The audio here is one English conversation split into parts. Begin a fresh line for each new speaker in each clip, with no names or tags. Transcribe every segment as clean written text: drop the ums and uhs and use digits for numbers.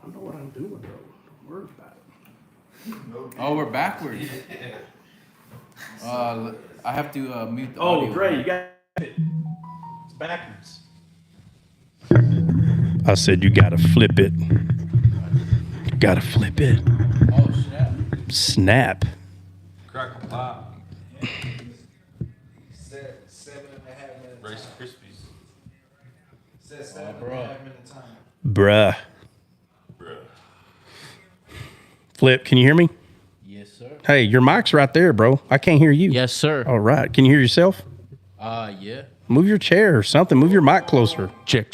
I know what I'm doing, bro. Don't worry about it.
Oh, we're backwards. I have to mute the audio.
Oh, Dre, you got it. It's backwards. I said you gotta flip it. You gotta flip it.
Oh, snap.
Snap.
Crackle pop.
Said 7.5 minutes.
Rice Krispies.
Said 7.5 minutes time.
Bruh.
Bruh.
Flip, can you hear me?
Yes, sir.
Hey, your mic's right there, bro. I can't hear you.
Yes, sir.
All right. Can you hear yourself?
Yeah.
Move your chair or something. Move your mic closer.
Check.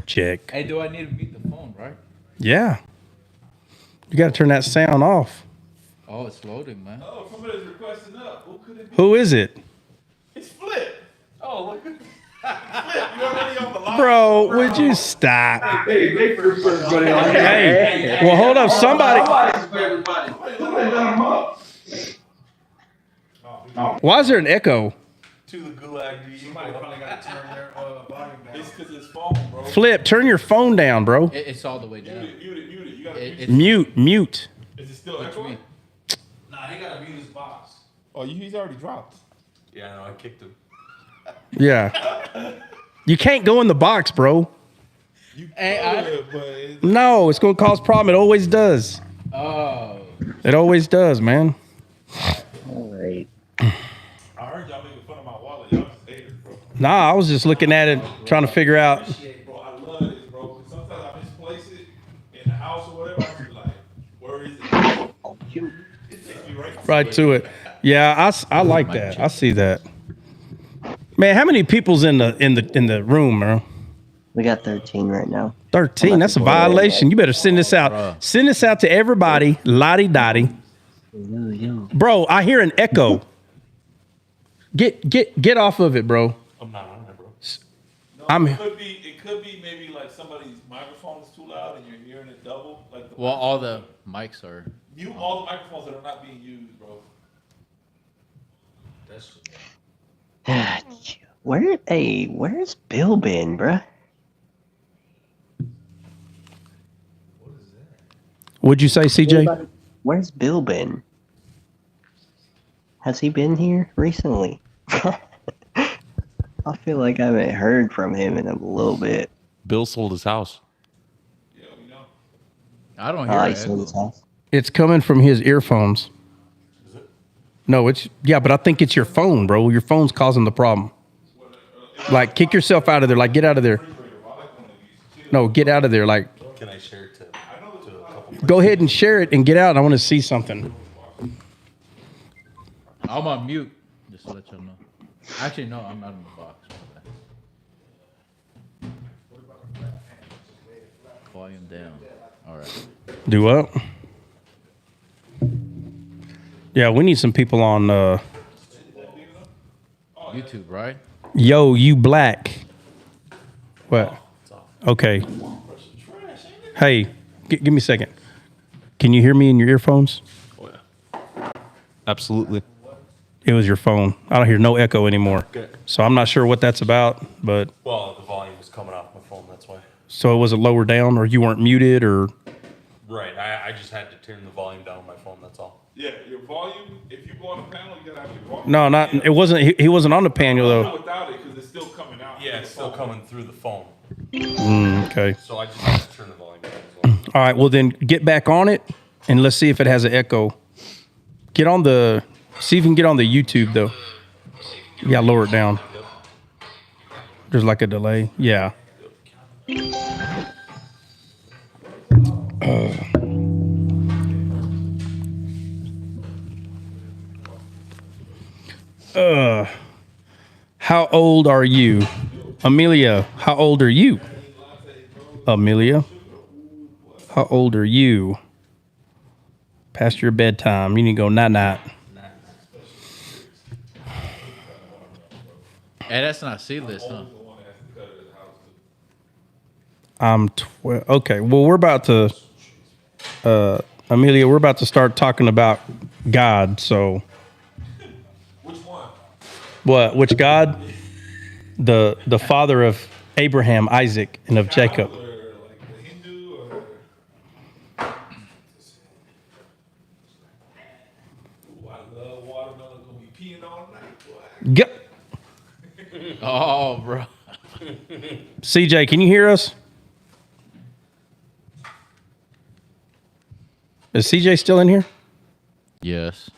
Check.
Hey, do I need to mute the phone, right?
Yeah. You got to turn that sound off.
Oh, it's loading, man.
Oh, somebody's requesting up. Who could it be?
Who is it?
It's Flip. Oh, look at Flip. You already on the line.
Bro, would you stop?
Hey, big for everybody on here.
Hey, well, hold up. Somebody. Why is there an echo?
To the gulag, dude.
Somebody probably got to turn their volume down.
It's because it's phone, bro.
Flip, turn your phone down, bro.
It's all the way down.
Mute it. You gotta
It-
mute
it's
Mute.
Is it still
what you
echoing?
mean?
Nah, he got to mute his box.
Oh, he's already dropped. Yeah, no, I kicked him.
Yeah. You can't go in the box, bro.
You
Hey,
could, but it's,
No, it's going to cause problem. It always does.
Oh.
It always does, man.
All right.
I heard y'all making fun of my wallet. Y'all just haters, bro.
Nah, I was just looking at it, trying to figure out.
Appreciate, bro. I love this, bro. 'Cause sometimes I misplace it in the house or whatever. I be like, where is it? It takes me
Right to it. Yeah, I like that. I see that. Man, how many people's in the room, bro?
We got 13 right now.
13. That's a violation. You better send this out. Send this out to everybody. Lottie dottie.
Yo.
Bro, I hear an echo. Get off of it, bro.
I'm not on there, bro.
I'm
It could be maybe like somebody's microphone is too loud and you're hearing it double. Like the
Well, all the mics are.
mute all the microphones that are not being used, bro.
That's
Where's Bill been, bruh?
What'd you say, CJ?
Where's Bill been? Has he been here recently? I feel like I haven't heard from him in a little bit.
Bill sold his house.
Yeah, we know.
I don't hear
He
it.
sold his house.
It's coming from his earphones.
Is it?
No, but I think it's your phone, bro. Your phone's causing the problem. Like, kick yourself out of there. Like, get out of there. No, get out of there. Like,
Can I share it to a couple?
go ahead and share it and get out. I want to see something.
I'm on mute. Just to let y'all know. Actually, no, I'm not in the box. Volume down. All right.
Do what? Yeah, we need some people on
YouTube, right?
Yo, You Black. What? Okay. Hey, give me a second. Can you hear me in your earphones?
Oh, yeah. Absolutely.
It was your phone. I don't hear no echo anymore.
Okay.
So I'm not sure what that's about, but
Well, the volume was coming off my phone. That's why.
so was it lower down or you weren't muted or?
Right. I just had to turn the volume down on my phone. That's all.
Yeah, your volume. If you go on the panel, you gotta have your volume.
No, not, it wasn't, he wasn't on the panel
No,
though.
without it, because it's still coming out.
Yeah, it's still coming through the phone.
Okay.
So I just had to turn the volume down as well.
All right, well then get back on it and let's see if it has an echo. See if you can get on the YouTube though. Yeah, lower it down. There's like a delay. Yeah. How old are you? Amelia, how old are you? Amelia, how old are you? Past your bedtime. You need to go night-night.
Hey, that's not C-list, huh?
I'm 12. Okay, well, we're about to, Amelia, we're about to start talking about God, so.
Which one?
What? Which God? The father of Abraham, Isaac, and of Jacob.
Or like the Hindu or
Go.
Oh, bro.
CJ, can you hear us? Is CJ still in here?
Yes.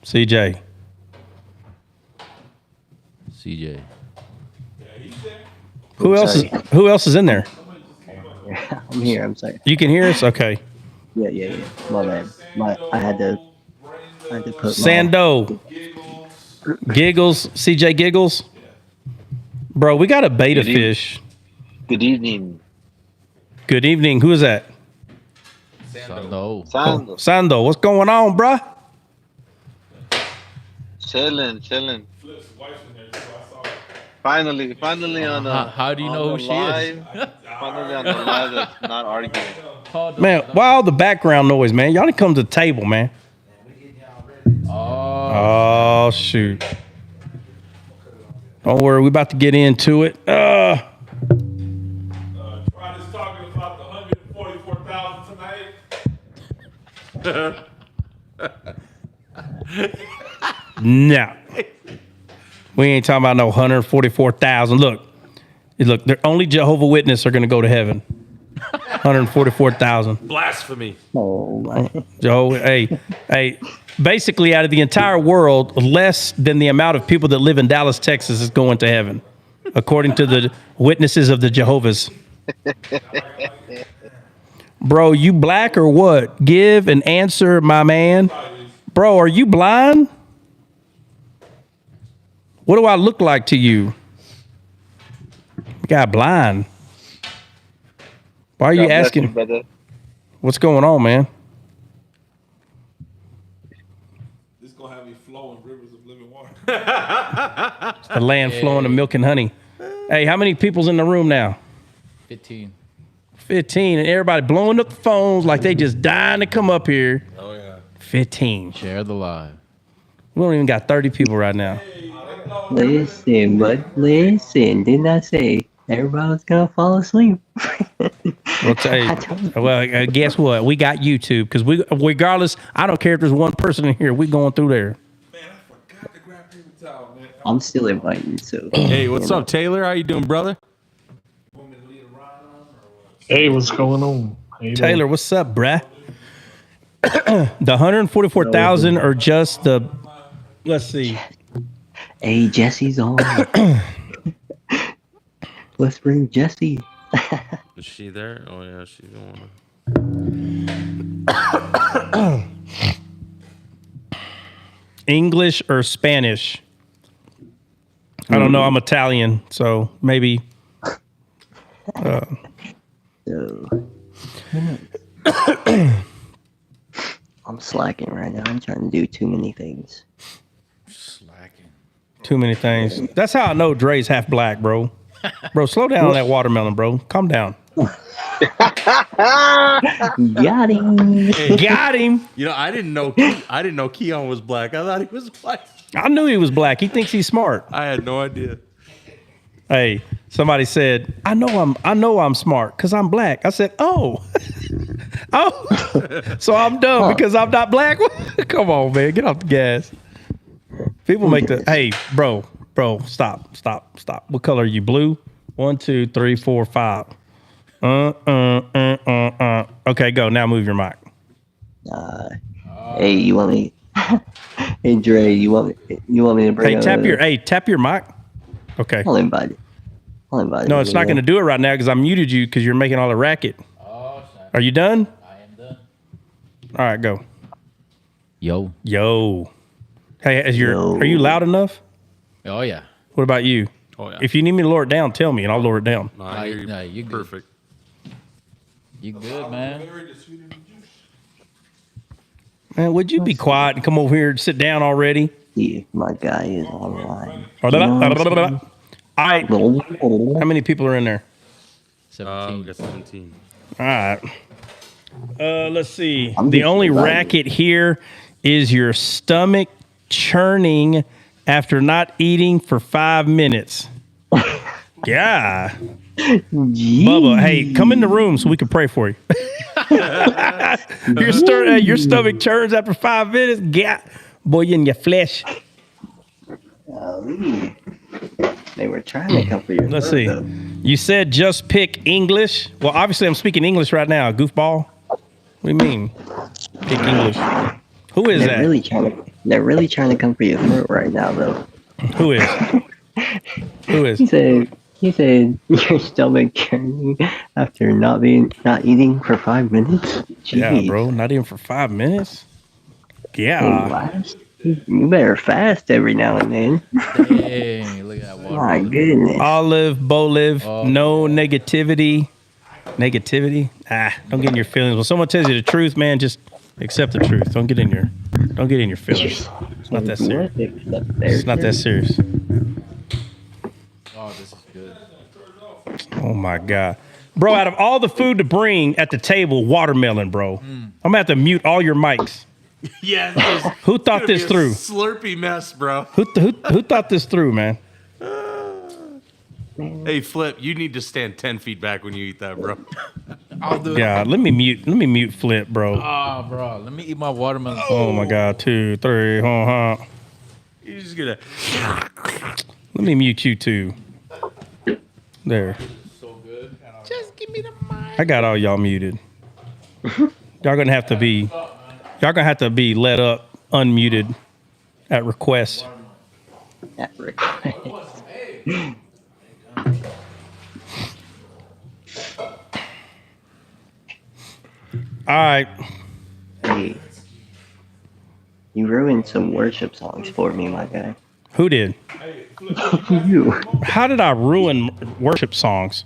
CJ.
CJ.
Who else is
sorry.
who else is in there?
I'm here. I'm sorry.
You can hear us? Okay.
Yeah. My bad. I had to put
Sando. Giggles. CJ Giggles. Bro, we got a beta
Good evening.
fish.
Good evening.
Good evening. Who is that?
Sando.
Sando.
Sando. What's going on, bruh?
Chilling.
Flip's wife's in there too. I saw it.
Finally on the
How do you
on
know
the
who she is?
live, Finally on the live that's not arguing.
Man, why all the background noise, man? Y'all need to come to the table, man. Oh, shoot. Don't worry, we about to get into it.
Rod is talking about the 144,000 tonight.
No. We ain't talking about no 144,000. Look, they're only Jehovah Witness are going to go to heaven. 144,000.
Blasphemy.
Oh my.
Jehovah, hey. Basically, out of the entire world, less than the amount of people that live in Dallas, Texas, is going to heaven, according to the witnesses of the Jehovah's. Bro, you black or what? Give an answer, my man. Bro, are you blind? What do I look like to you? You got blind. Why are you
God bless
asking?
you, brother.
What's going on, man?
This gonna have me flowing rivers of living water.
The land flowing to milk and honey. Hey, how many people's in the room now?
15.
15, and everybody blowing up the phones like they just dying to come up here.
Oh yeah.
15.
Share the live.
We don't even got 30 people right now.
Listen, didn't I say everybody was gonna fall asleep?
Well, guess what? We got YouTube because regardless, I don't care if there's one person in here. We going through there.
Man, I forgot to grab paper towel, man.
I'm still inviting, so.
Hey, what's up, Taylor? How you doing, brother?
Want me to lead a ride on or what?
Hey, what's going on? How you
Taylor, what's up, bruh? The 144,000 are just the. Let's see.
Hey, Jesse's on. Let's bring Jesse.
Is she there? Oh yeah, she's going.
English or Spanish? I don't know. I'm Italian, so maybe.
So, I'm slacking right now. I'm trying to do too many things.
Slacking.
Too many things. That's how I know Dre's half black, bro. Bro, slow down on that watermelon, bro. Calm down.
Got him.
Got him.
You know, I didn't know Keon was black. I thought he was white.
I knew he was black. He thinks he's smart.
I had no idea.
Hey, somebody said, I know I'm smart because I'm black. I said, oh. So I'm dumb because I'm not black? Come on, man. Get off the gas. People make hey, bro, stop. What color are you? Blue? 1, 2, 3, 4, 5. Okay, go. Now move your mic.
Hey, you want me? Hey, Dre, you want me to bring?
Tap your mic. Okay.
I'll invite it.
No, it's not going to do it right now because I muted you because you're making all the racket.
Oh, sorry.
Are you done?
I am done.
All right, go.
Yo.
Hey, are you loud enough?
Oh, yeah.
What about you?
Oh yeah.
If you need me to lower it down, tell me and I'll lower it down.
No, I hear you.
No, you good.
Perfect.
You good, man?
Very the sweeter the juice.
Man, would you be quiet and come over here and sit down already?
Yeah, my guy is online.
All right. How many people are in there?
17.
We got 17.
All right. Let's see.
I'm
The
just
only
invited.
racket here is your stomach churning after not eating for 5 minutes. Yeah. Bubba, hey, come in the room so we can pray for you. Your stomach churns after 5 minutes. Yeah. Boy, in your flesh.
Golly. They were trying to come for your
Let's
throat,
see.
though.
You said just pick English. Well, obviously I'm speaking English right now, goofball. What do you mean? Pick English. Who is
They're
that?
they're really trying to come for your throat right now, though.
Who is? Who is?
He said your stomach churning after not eating for 5 minutes. Jeez.
Yeah, bro. Not even for 5 minutes. Yeah.
You better fast every now and then.
Dang, look at that water.
My goodness.
Olive, Boliv,
Oh,
no negativity. Negativity? Don't get in your feelings. When someone tells you the truth, man, just accept the truth. Don't get in your feelings. It's not that serious. It's not that serious.
Oh, this is good.
Oh my God. Bro, out of all the food to bring at the table, watermelon, bro. I'm gonna have to mute all your mics.
Yeah.
Who thought this through?
Slurpy mess, bro.
Who thought this through, man?
Hey, Flip, you need to stand 10 feet back when you eat that, bro.
I'll do it.
God, let me mute Flip, bro.
Oh, bro. Let me eat my watermelon.
Oh my God, 2, 3,
You're just gonna.
Let me mute you too. There.
So good.
Just give me the mic.
I got all y'all muted. Y'all gonna have to be let up, unmuted at request.
That request.
All right.
Hey, you ruined some worship songs for me, my guy.
Who did?
You.
How did I ruin worship songs?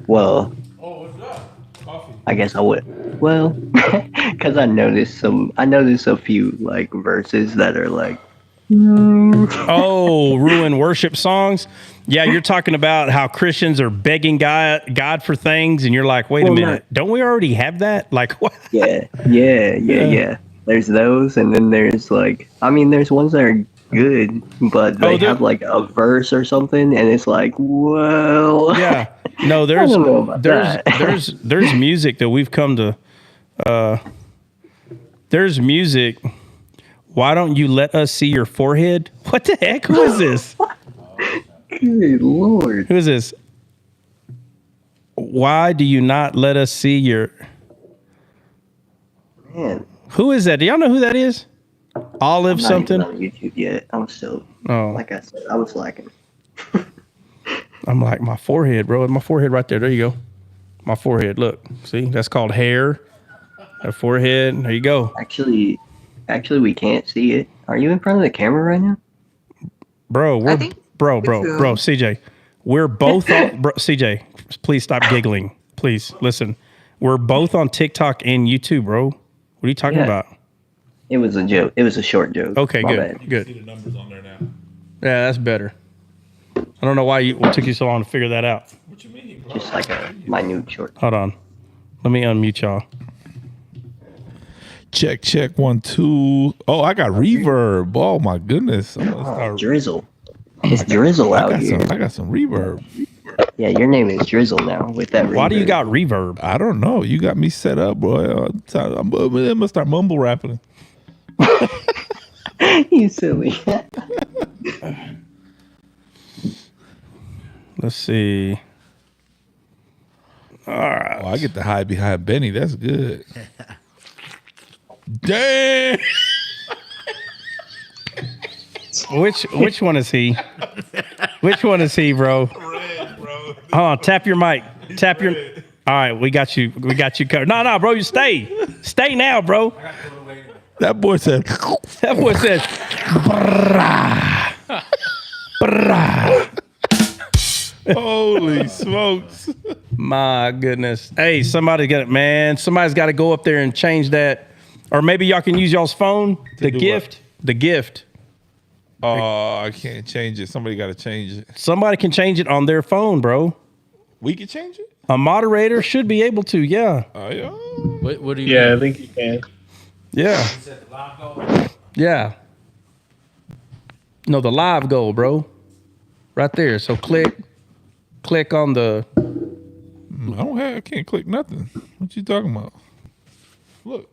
Well, I guess I would. Well, because I noticed a few like verses that are like.
Oh, ruin worship songs? Yeah, you're talking about how Christians are begging God for things, and you're like, wait a minute, don't we already have that? Like, what?
Yeah. There's those, and then there's like, there's ones that are good, but they have like a verse or something, and it's like, well,
Yeah, no,
I don't know about that.
there's music that we've come to. There's music. Why don't you let us see your forehead? What the heck? Who is this?
Good Lord.
Who is this? Why do you not let us see your...
Man,
Who is that? Do y'all know who that is? Olive
I'm not
something?
even on YouTube yet. I'm still,
Oh,
like I said, I was lacking.
I'm like, my forehead, bro. My forehead right there. There you go. My forehead. Look. See? That's called hair. A forehead. There you go.
Actually, we can't see it. Are you in front of the camera right now?
Bro, bro, CJ. We're both on... Bro, CJ, please stop giggling. Please, listen. We're both on TikTok and YouTube, bro. What are you talking about?
It was a joke. It was a short joke.
Okay,
My
good.
bad.
Good.
See the numbers on there now.
Yeah, that's better. I don't know why it took you so long to figure that out.
What you mean, bro?
Just like a minute short.
Hold on. Let me unmute y'all.
Check 1 2. Oh, I got reverb. Oh my goodness. I'm gonna start.
Drizzle. It's Drizzle out here.
I got some reverb.
Yeah, your name is Drizzle now with that.
Why do you
reverb.
got reverb?
I don't know. You got me set up, boy. I'm gonna start mumble rapping.
You silly.
Let's see. All right.
Oh, I get the high behind Benny. That's good. Damn.
Which one is he? Which one is he, bro?
Red, bro.
Hold on, tap your mic. Tap your... All right, we got you covered. No, bro, you stay. Stay now, bro.
That boy said.
That boy said... brah, brah.
Holy smokes.
My goodness. Hey, somebody's got to go up there and change that. Or maybe y'all can use y'all's phone. The gift.
Oh, I can't change it. Somebody got to change it.
Somebody can change it on their phone, bro.
We can change it?
A moderator should be able to, yeah.
Oh, yeah.
What do you
Yeah, I
mean?
think you can.
Yeah. Yeah. No, the live goal, bro. Right there. So click on the...
I can't click nothing. What you talking about? Look.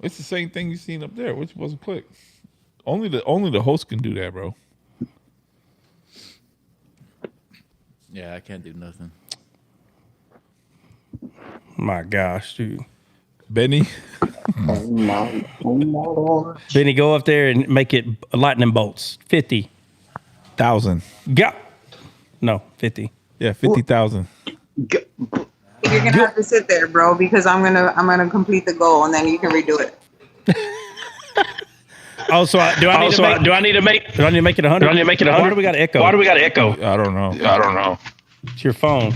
It's the same thing you seen up there. Which wasn't click. Only the host can do that, bro.
Yeah, I can't do nothing.
My gosh, dude.
Benny,
Oh my Lord.
Benny, go up there and make it lightning bolts.
1,000.
Go. No, 50.
Yeah, 50,000.
G-
You're gonna have to sit there, bro, because I'm gonna complete the goal and then you can redo it.
Oh, so do I need to make it 100? Do I need to make it 100? Why do we got to echo?
I don't know.
It's your phone.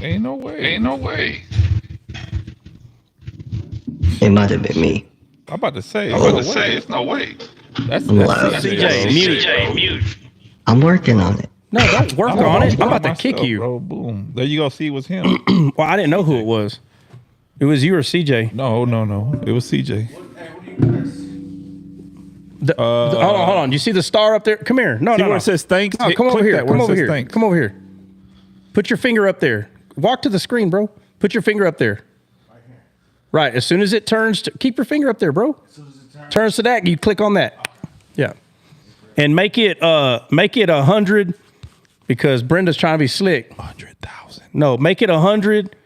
Ain't no way.
It might have been me.
I'm about to say.
It's no way.
That's
Wow.
CJ, mute.
I'm working on it.
No, don't work on it. I'm about to kick you.
Bro, boom. There you go. See, it was him.
Well, I didn't know who it was. It was you or CJ.
No. It was CJ.
Hold on. You see the star up there? Come here. No.
Where it says thanks?
No, come over
Click
here.
that where
Come
it
over
says
here.
thanks.
Come over here. Put your finger up there. Walk to the screen, bro. Put your finger up there. Right. As soon as it turns, keep your finger up there, bro. Turns to that. You click on that. Yeah. And make it 100 because Brenda's trying to be slick.
100,000.
No, make it 100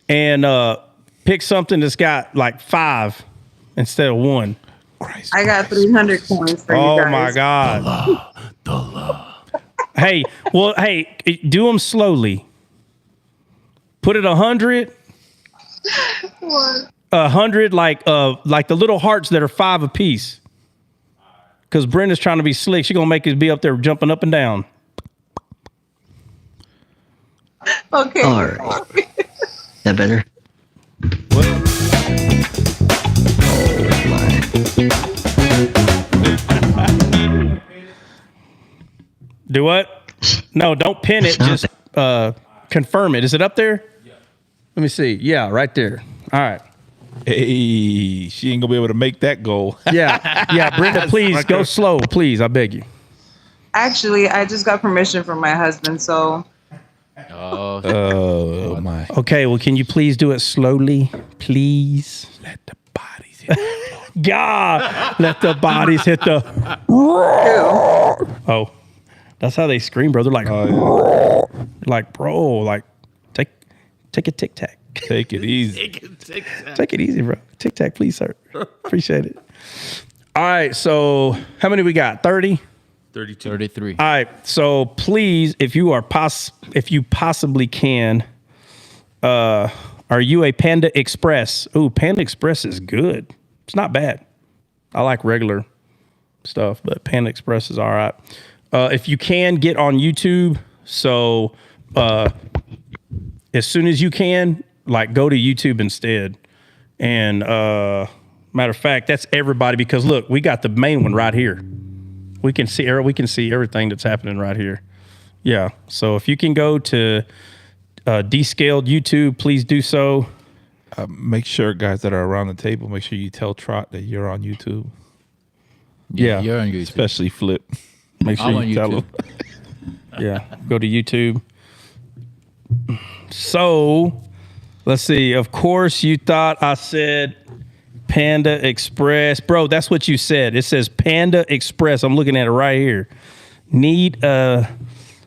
and pick something that's got like 5 instead of 1.
Christ.
I got 300 coins for you guys.
Oh my God. Hey, do them slowly. Put it 100. 100 like the little hearts that are 5 apiece. Because Brenda's trying to be slick. She's gonna make us be up there jumping up and down.
Okay.
All right. That better?
Do what? No, don't pin it. Just confirm it. Is it up there? Yeah. Let me see. Yeah, right there. All right.
Hey, she ain't gonna be able to make that goal.
Yeah. Brenda, please go slow, please. I beg you.
Actually, I just got permission from my husband, so
Oh my.
Okay. Well, can you please do it slowly, please?
Let the bodies hit the floor.
God, let the bodies hit the. Oh, that's how they scream, bro. They're like, like, bro, like, take a tic tac.
Take it easy.
Take it easy, bro. Tic tac, please, sir. Appreciate it. All right. So, how many we got? 30.
32. 33.
All right. So, please, if you possibly can, are you a Panda Express? Ooh, Panda Express is good. It's not bad. I like regular stuff, but Panda Express is all right. If you can, get on YouTube. So, as soon as you can, like, go to YouTube instead. And matter of fact, that's everybody, because look, we got the main one right here. We can see everything that's happening right here. Yeah. So if you can go to descaled YouTube, please do so.
Make sure, guys that are around the table, make sure you tell Trot that you're on YouTube.
Yeah.
You're on YouTube.
Especially Flip.
Make sure
I'm on
you tell
YouTube.
them. Yeah. Go to YouTube. So let's see. Of course, you thought I said Panda Express. Bro, that's what you said. It says Panda Express. I'm looking at it right here. Need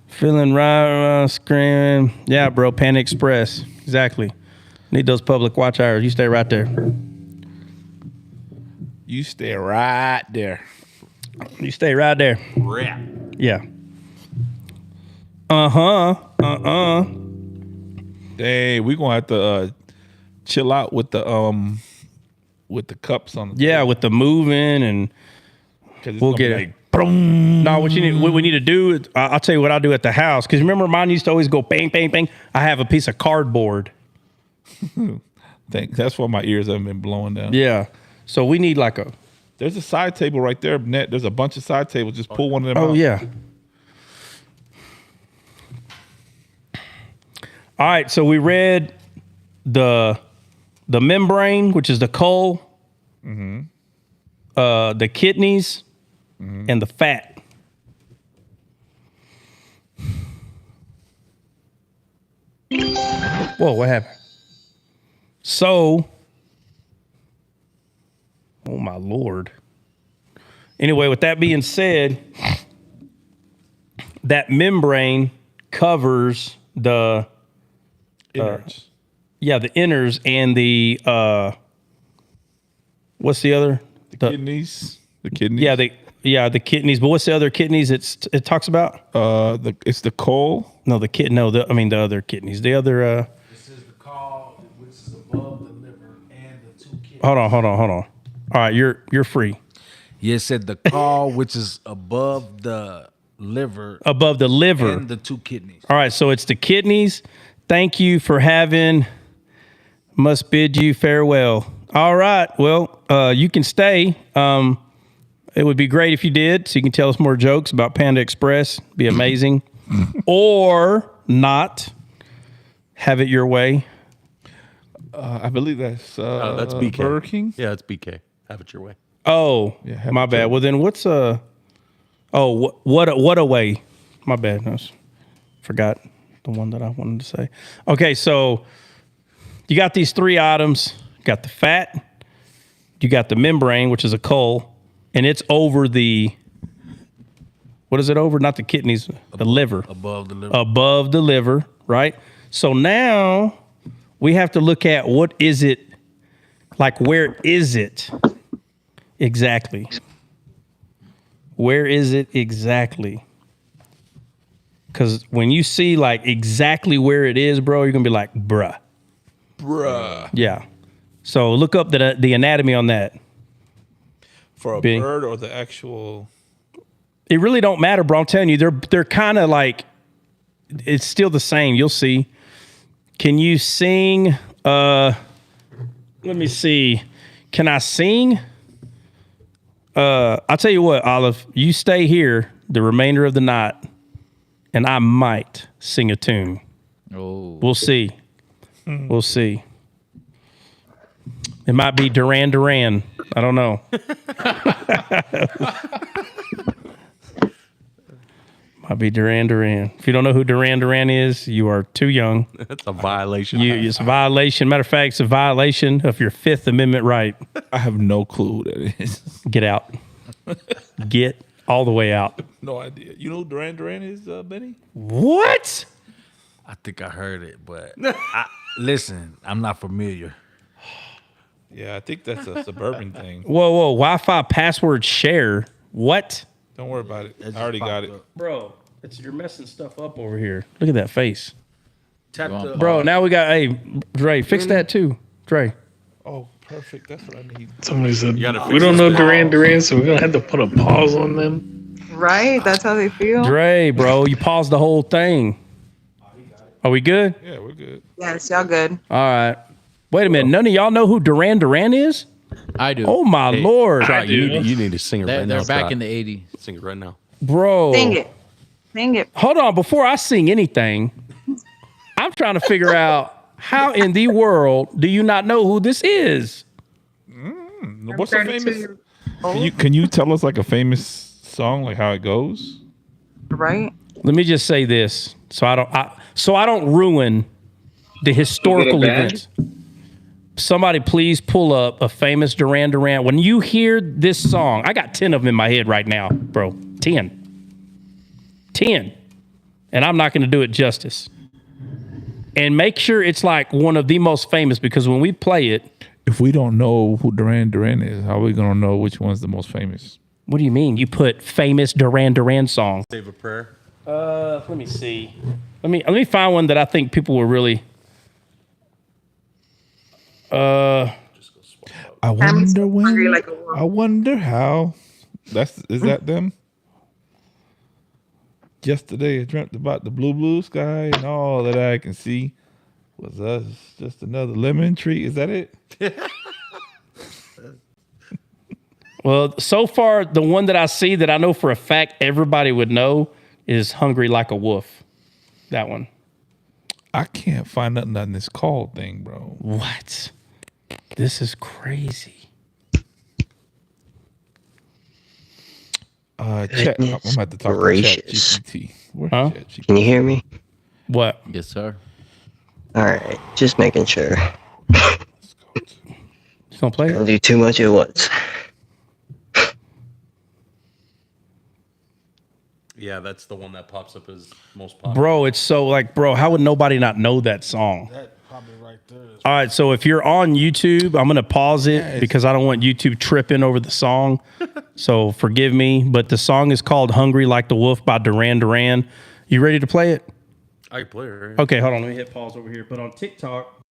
feeling right screaming. Yeah, bro, Panda Express. Exactly. Need those public watch hours. You stay right there.
You stay right there.
You stay right there. Yeah.
Hey, we're gonna have to chill out with the cups on the
Yeah, with the moving and we'll get it.
like boom.
No, what we need to do is, I'll tell you what I do at the house. Because remember, mine used to always go bang, bang, bang. I have a piece of cardboard.
That's why my ears haven't been blowing down.
Yeah. So we need like
There's a side table right there, Net. There's a bunch of side tables. Just pull one of them out.
Oh, yeah. All right. So we read the membrane, which is the coal, the kidneys, and the fat. Whoa, what happened? So, oh my Lord. Anyway, with that being said, that membrane covers the
Innards.
the inners and the what's the other?
The kidneys. The kidneys.
The kidneys. But what's the other kidneys it talks about?
It's the coal.
No, the other kidneys. The other
This is the caul, which is above the liver, and the 2 kidneys.
Hold on. All right, you're free.
Yeah, it said the caul, which is above the liver.
Above the liver.
And the 2 kidneys.
All right, so it's the kidneys. Thank you for having. Must bid you farewell. All right. Well, you can stay. It would be great if you did, so you can tell us more jokes about Panda Express. Be amazing. Or not. Have it your way.
I believe that's
BK.
Burger King.
Yeah, it's BK. Have it your way.
Oh,
Yeah,
my bad. Well, then what's what a way. My bad. Forgot the one that I wanted to say. Okay, so you got these 3 items. You got the fat, you got the membrane, which is a coal, and it's over what is it over? Not the kidneys, the liver.
Above the liver.
Above the liver, right? So now we have to look at what is it, like where is it exactly? Where is it exactly? Because when you see like exactly where it is, bro, you're going to be like, bruh. Yeah. So look up the anatomy on that.
For a
Bing.
bird or the actual.
It really don't matter, bro. I'm telling you, they're kind of like, it's still the same. You'll see. Can you sing? Let me see. Can I sing? I'll tell you what, Olive, you stay here the remainder of the night, and I might sing a tune.
Oh.
We'll see. We'll see. It might be Duran Duran. I don't know. Might be Duran Duran. If you don't know who Duran Duran is, you are too young.
That's a violation.
It's a violation. Matter of fact, it's a violation of your Fifth Amendment right.
I have no clue who that is.
Get out. Get all the way out.
No idea. You know who Duran Duran is, Benny?
What?
I think I heard it, but listen, I'm not familiar.
Yeah, I think that's a suburban thing.
Whoa. Wi-Fi password share. What?
Don't worry about it. I already got it.
Bro, you're messing stuff up over here. Look at that face.
Tap the
Bro, now we got, hey, Dre, fix that too. Dre.
Oh, perfect. That's what I need.
Somebody said,
gotta
we don't
fix
know
this
Duran Duran, so we're going to have to put a pause on them.
Right? That's how they feel.
Dre, bro, you paused the whole thing. Are we good?
Yeah, we're good.
Yes, y'all good.
All right. Wait a minute. None of y'all know who Duran Duran is?
I do.
Oh, my Lord.
Scott, you need to sing it right now.
They're back
Scott.
in the 80s.
Sing it right now.
Bro.
Sing it. Sing it.
Hold on. Before I sing anything, I'm trying to figure out how in the world do you not know who this is?
What's a famous? Can you tell us like a famous song, like how it goes?
Right?
Let me just say this, so I don't ruin the historical events. Somebody please pull up a famous Duran Duran. When you hear this song, I got 10 of them in my head right now, bro. 10. And I'm not going to do it justice. And make sure it's like one of the most famous, because when we play it.
If we don't know who Duran Duran is, how are we going to know which one's the most famous?
What do you mean? You put famous Duran Duran song.
Save a prayer.
Let me see. Let me find one that I think people will really.
I wonder when.
Hungry like a wolf.
I wonder how. Is that them? Yesterday I dreamt about the blue sky, and all that I can see was us, just another lemon tree. Is that it?
Well, so far the one that I see that I know for a fact everybody would know is Hungry Like a Wolf. That one.
I can't find nothing on this call thing, bro.
What? This is crazy.
Chat. I'm gonna have to talk to Chat GPT. Where's
Huh?
Chat GPT?
Can you hear me?
What?
Yes, sir.
All right, just making sure.
You gonna play
Don't
it?
do too much at once.
Yeah, that's the one that pops up as most popular.
Bro, it's so like, bro, how would nobody not know that song?
That probably right there.
All right, so if you're on YouTube, I'm going to pause it because I don't want YouTube tripping over the song. So forgive me, but the song is called Hungry Like the Wolf by Duran Duran. You ready to play it?
I can play it right here.
Okay, hold on. Let me hit pause over here. But on TikTok,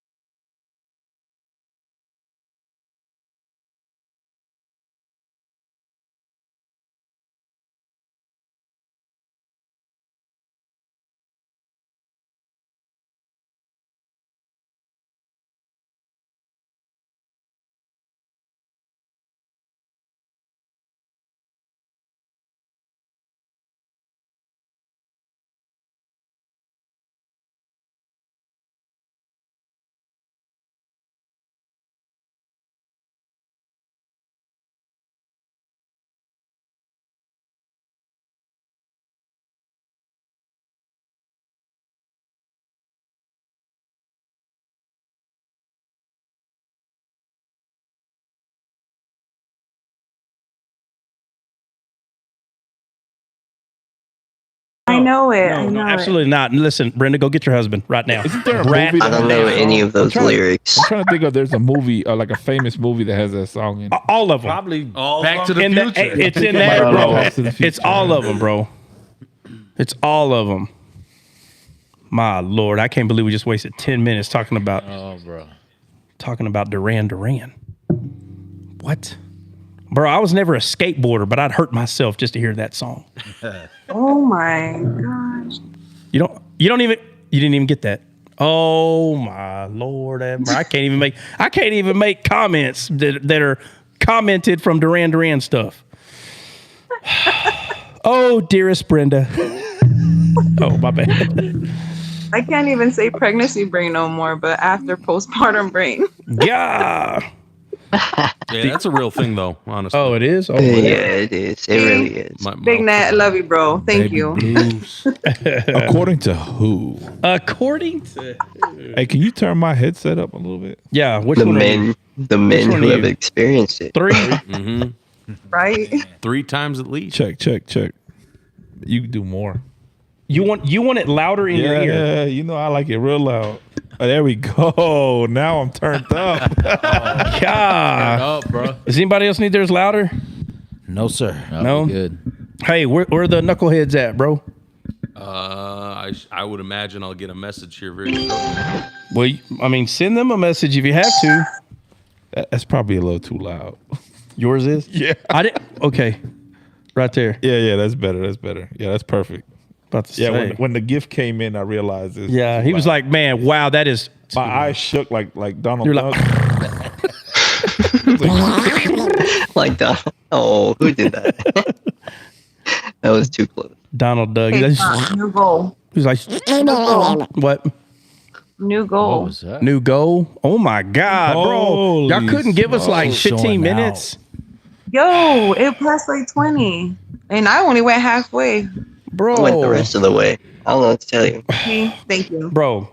I know it. I
no,
know
absolutely not. Listen, Brenda, go get your husband right now.
Isn't there a
Rat-
movie
I don't know any of those lyrics.
I'm trying to think of. There's a movie, like a famous movie that has that song in it.
All of them.
Probably
All
Back
of
to the
In the-
Future.
it's in there, bro.
Back to the Future.
It's all of them, bro. It's all of them. My Lord, I can't believe we just wasted 10 minutes talking about
bro.
Duran Duran. What? Bro, I was never a skateboarder, but I'd hurt myself just to hear that song.
Oh my gosh.
You didn't even get that. Oh my Lord. I can't even make comments that are commented from Duran Duran stuff. Oh, dearest Brenda. Oh, my bad.
I can't even say pregnancy brain no more, but after postpartum brain.
Yeah.
Yeah, that's a real thing, though, honestly.
Oh, it is? Oh,
Yeah, it is. It really is.
Big Nat, love you, bro. Thank you.
According to who?
According to
Hey, can you turn my headset up a little bit?
Yeah, which
The
one?
men
one
who
are
have
you?
experienced it.
3?
Mm-hmm.
Right?
3 times at least.
Check. You can do more.
You want it louder in your ear.
Yeah, you know I like it real loud. Oh, there we go. Now I'm turned up.
God.
Up, bro.
Does anybody else need theirs louder?
No, sir.
No?
Good.
Hey, where are the knuckleheads at, bro?
I would imagine I'll get a message here very shortly.
Well, send them a message if you have to.
That's probably a little too loud.
Yours is?
Yeah.
I didn't. Okay. Right there.
Yeah, that's better. Yeah, that's perfect.
About to
Yeah,
say.
when the gift came in, I realized this.
Yeah, he was like, man, wow, that is.
My eyes shook like Donald
You're
Duck.
Like that. Oh, who did that? That was too close.
Donald Duck.
Hey, new goal.
He's like, what?
New goal.
What was that?
New goal? Oh my God, bro.
Holy
Y'all couldn't give us like 15
Showing
minutes?
Yo, it passed like 20. And I only went halfway.
Bro.
I went the rest of the way. I don't know what to tell you.
Okay, thank you.
Bro.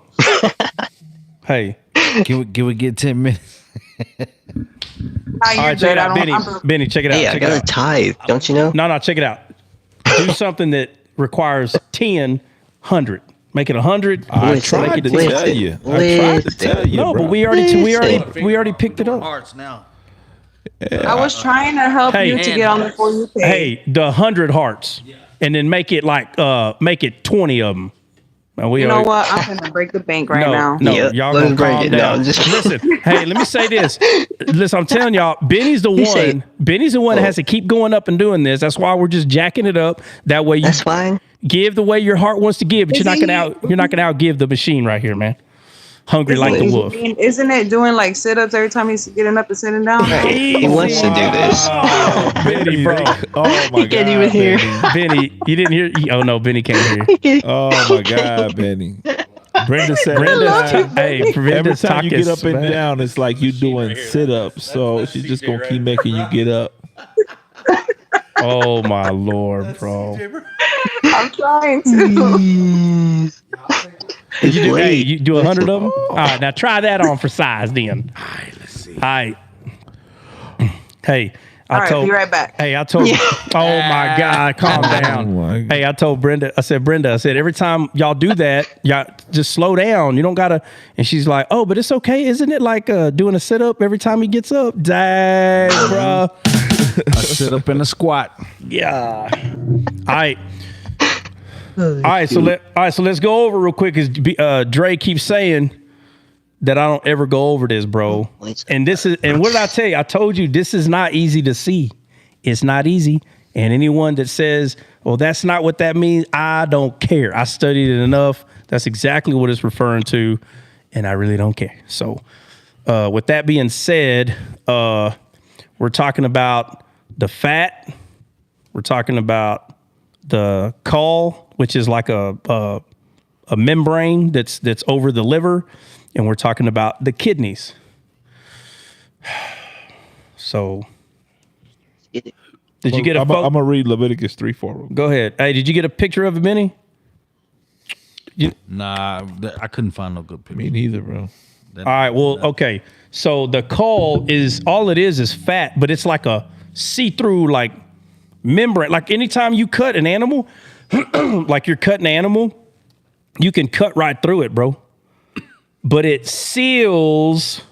Hey.
Can we get 10 minutes?
Nah,
All
you're
right, check
good.
it out.
I don't-
Benny, check it out.
Hey, I
check
got
it
a
out.
tithe. Don't you know?
No, check it out. Do something that requires 10, 100. Make it 100.
I
Listen,
tried to
listen,
tell you. I tried to tell you.
No,
bro.
but we already picked it up.
Hearts now.
I was trying to help
Hey,
you to get on the For You page.
Hey, the 100 hearts, and then make it 20 of them.
You know what? I'm gonna break the bank right now.
No,
Yeah,
y'all
let's
gonna
break
calm
it. No,
down.
I'm just kidding.
Listen, hey, let me say this. Listen, I'm telling y'all, Benny's the
say-
one. Benny's the one that has to keep going up and doing this. That's why we're just jacking it up. That way you
That's fine.
give the way your heart wants to give, but you're not gonna outgive the machine right here, man. Hungry like the wolf.
Isn't it doing like sit-ups every time he's getting up and sitting down?
He wants to do this.
Oh, Benny, bro.
Oh my
He can't even hear.
Benny, you didn't hear? Oh no, Benny can't hear.
Oh my God, Benny. Brenda said
Hey,
every
Brenda's
time you
talking
get up and
smack.
down, it's like you doing sit-ups. So she's just gonna keep making you get up.
Oh my Lord, bro.
I'm trying to.
You do 100 of them? All right, now try that on for size then. All right, let's see. All right. Hey,
All right, be right back.
Hey, I told. Oh my God, calm down.
Oh my God.
Hey, I told Brenda. I said, every time y'all do that, y'all just slow down. You don't gotta. And she's like, oh, but it's okay, isn't it? Like doing a sit up every time he gets up. Dang, bro.
I sit up in a squat.
Yeah. All right. All right. So let's go over real quick. Cause Dre keeps saying that I don't ever go over this, bro. And what did I tell you? I told you this is not easy to see. It's not easy. And anyone that says, well, that's not what that means, I don't care. I studied it enough. That's exactly what it's referring to. And I really don't care. So with that being said, we're talking about the fat. We're talking about the caul, which is like a membrane that's over the liver. And we're talking about the kidneys. So, did you get a photo?
I'm going to read Leviticus 3:4.
Go ahead. Hey, did you get a picture of it, Benny?
Nah, I couldn't find no good picture.
Me neither, bro.
All right, well, okay. So the caul is, all it is fat, but it's like a see-through like membrane. Like anytime you cut an animal, like you're cutting an animal, you can cut right through it, bro. But it seals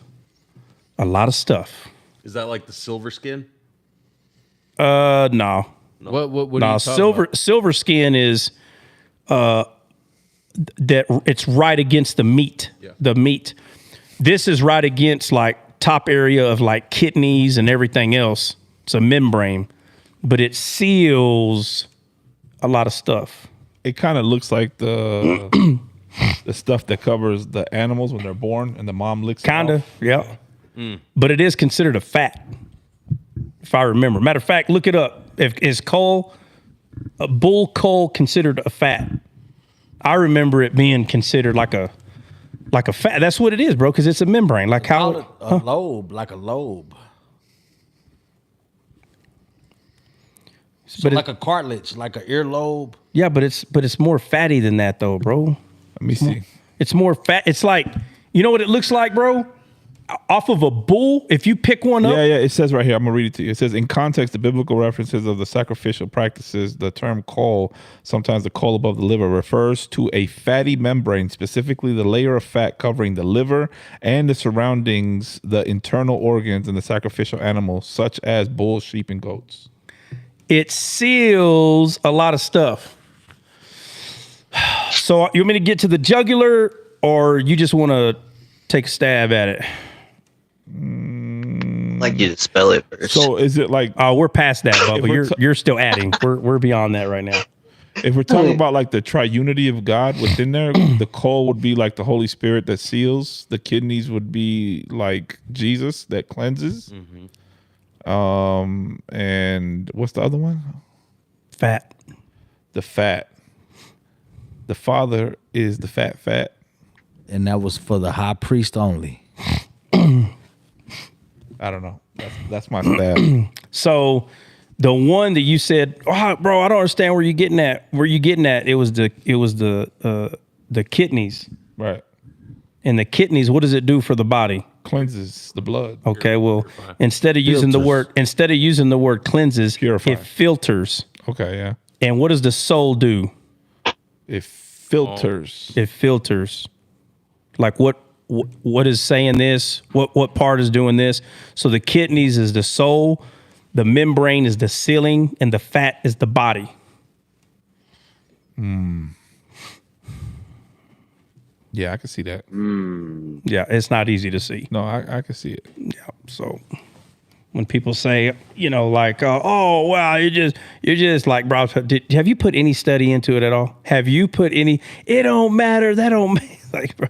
a lot of stuff.
Is that like the silver skin?
No.
What are you
No,
talking about?
silver skin is that it's right against the meat.
Yeah.
The meat. This is right against like top area of like kidneys and everything else. It's a membrane, but it seals a lot of stuff.
It kind of looks like the stuff that covers the animals when they're born and the mom licks it
Kinda,
off.
yeah. But it is considered a fat, if I remember. Matter of fact, look it up. Is a bull caul considered a fat? I remember it being considered like a fat. That's what it is, bro, because it's a membrane. Like how
A lobe, like a lobe. So
But
like a cartilage, like an earlobe.
yeah, but it's more fatty than that though, bro.
Let me see.
It's more fat. It's like, you know what it looks like, bro? Off of a bull, if you pick one up.
Yeah, it says right here. I'm gonna read it to you. It says, in context, the biblical references of the sacrificial practices, the term caul, sometimes the caul above the liver, refers to a fatty membrane, specifically the layer of fat covering the liver and the surroundings, the internal organs in the sacrificial animals, such as bulls, sheep, and goats.
It seals a lot of stuff. So you want me to get to the jugular, or you just want to take a stab at it?
Like you to spell it first.
So is it like,
Oh, we're past that, Bubba.
we're
You're still adding. We're beyond that right now.
if we're talking about like the triunity of God within there, the caul would be like the Holy Spirit that seals. The kidneys would be like Jesus that cleanses. And what's the other one?
Fat.
The fat. The Father is the fat.
And that was for the high priest only.
I don't know. That's my stab.
So the one that you said, oh, bro, I don't understand where you're getting at. It was the kidneys.
Right.
And the kidneys, what does it do for the body?
Cleanses the blood.
Okay, well, instead of using the word cleanses,
Purify.
it filters.
Okay, yeah.
And what does the soul do?
It filters.
It filters. Like what is saying this? What part is doing this? So the kidneys is the soul, the membrane is the sealing, and the fat is the body.
Yeah, I can see that.
Yeah, it's not easy to see.
No, I can see it.
Yeah. So when people say, like, oh, wow, you're just like, bro, have you put any study into it at all? Have you put any? It don't matter. That don't matter. Like, bro,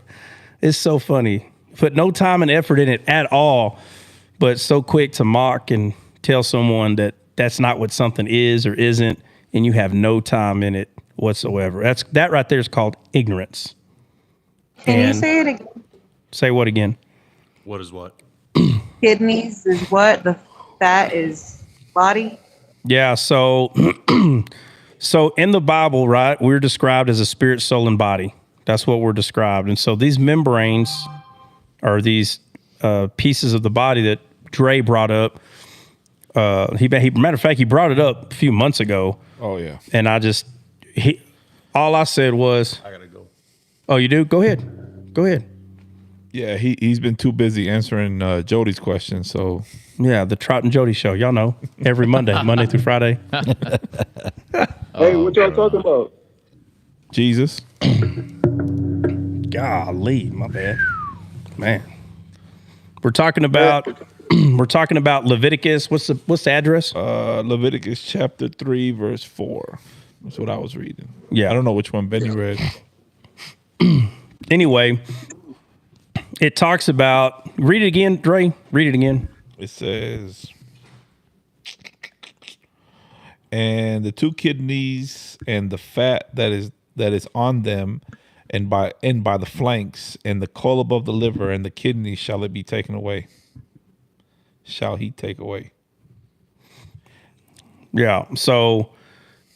it's so funny. Put no time and effort in it at all, but so quick to mock and tell someone that that's not what something is or isn't, and you have no time in it whatsoever. That right there is called ignorance.
Can you
And-
say it again?
Say what again?
What is what?
Kidneys is what? The fat is body?
Yeah, so so in the Bible, right, we're described as a spirit, soul, and body. That's what we're described. And so these membranes are these pieces of the body that Dre brought up. Matter of fact, he brought it up a few months ago.
Oh yeah.
And all I said was,
I gotta go.
"Oh, you do? Go ahead. Go ahead."
Yeah, he's been too busy answering Jody's questions. So
yeah, the Trout and Jody show, y'all know, every Monday through Friday.
Hey, what y'all talking about?
Jesus.
Golly, my bad, man. We're talking about Leviticus. What's the address?
Leviticus chapter 3, verse 4. That's what I was reading.
Yeah,
I don't know which one Benny read.
Anyway, it talks about. Read it again, Dre. Read it again.
It says, and the two kidneys and the fat that is on them, and by the flanks, and the caul above the liver and the kidneys shall it be taken away. Shall he take away?
Yeah. So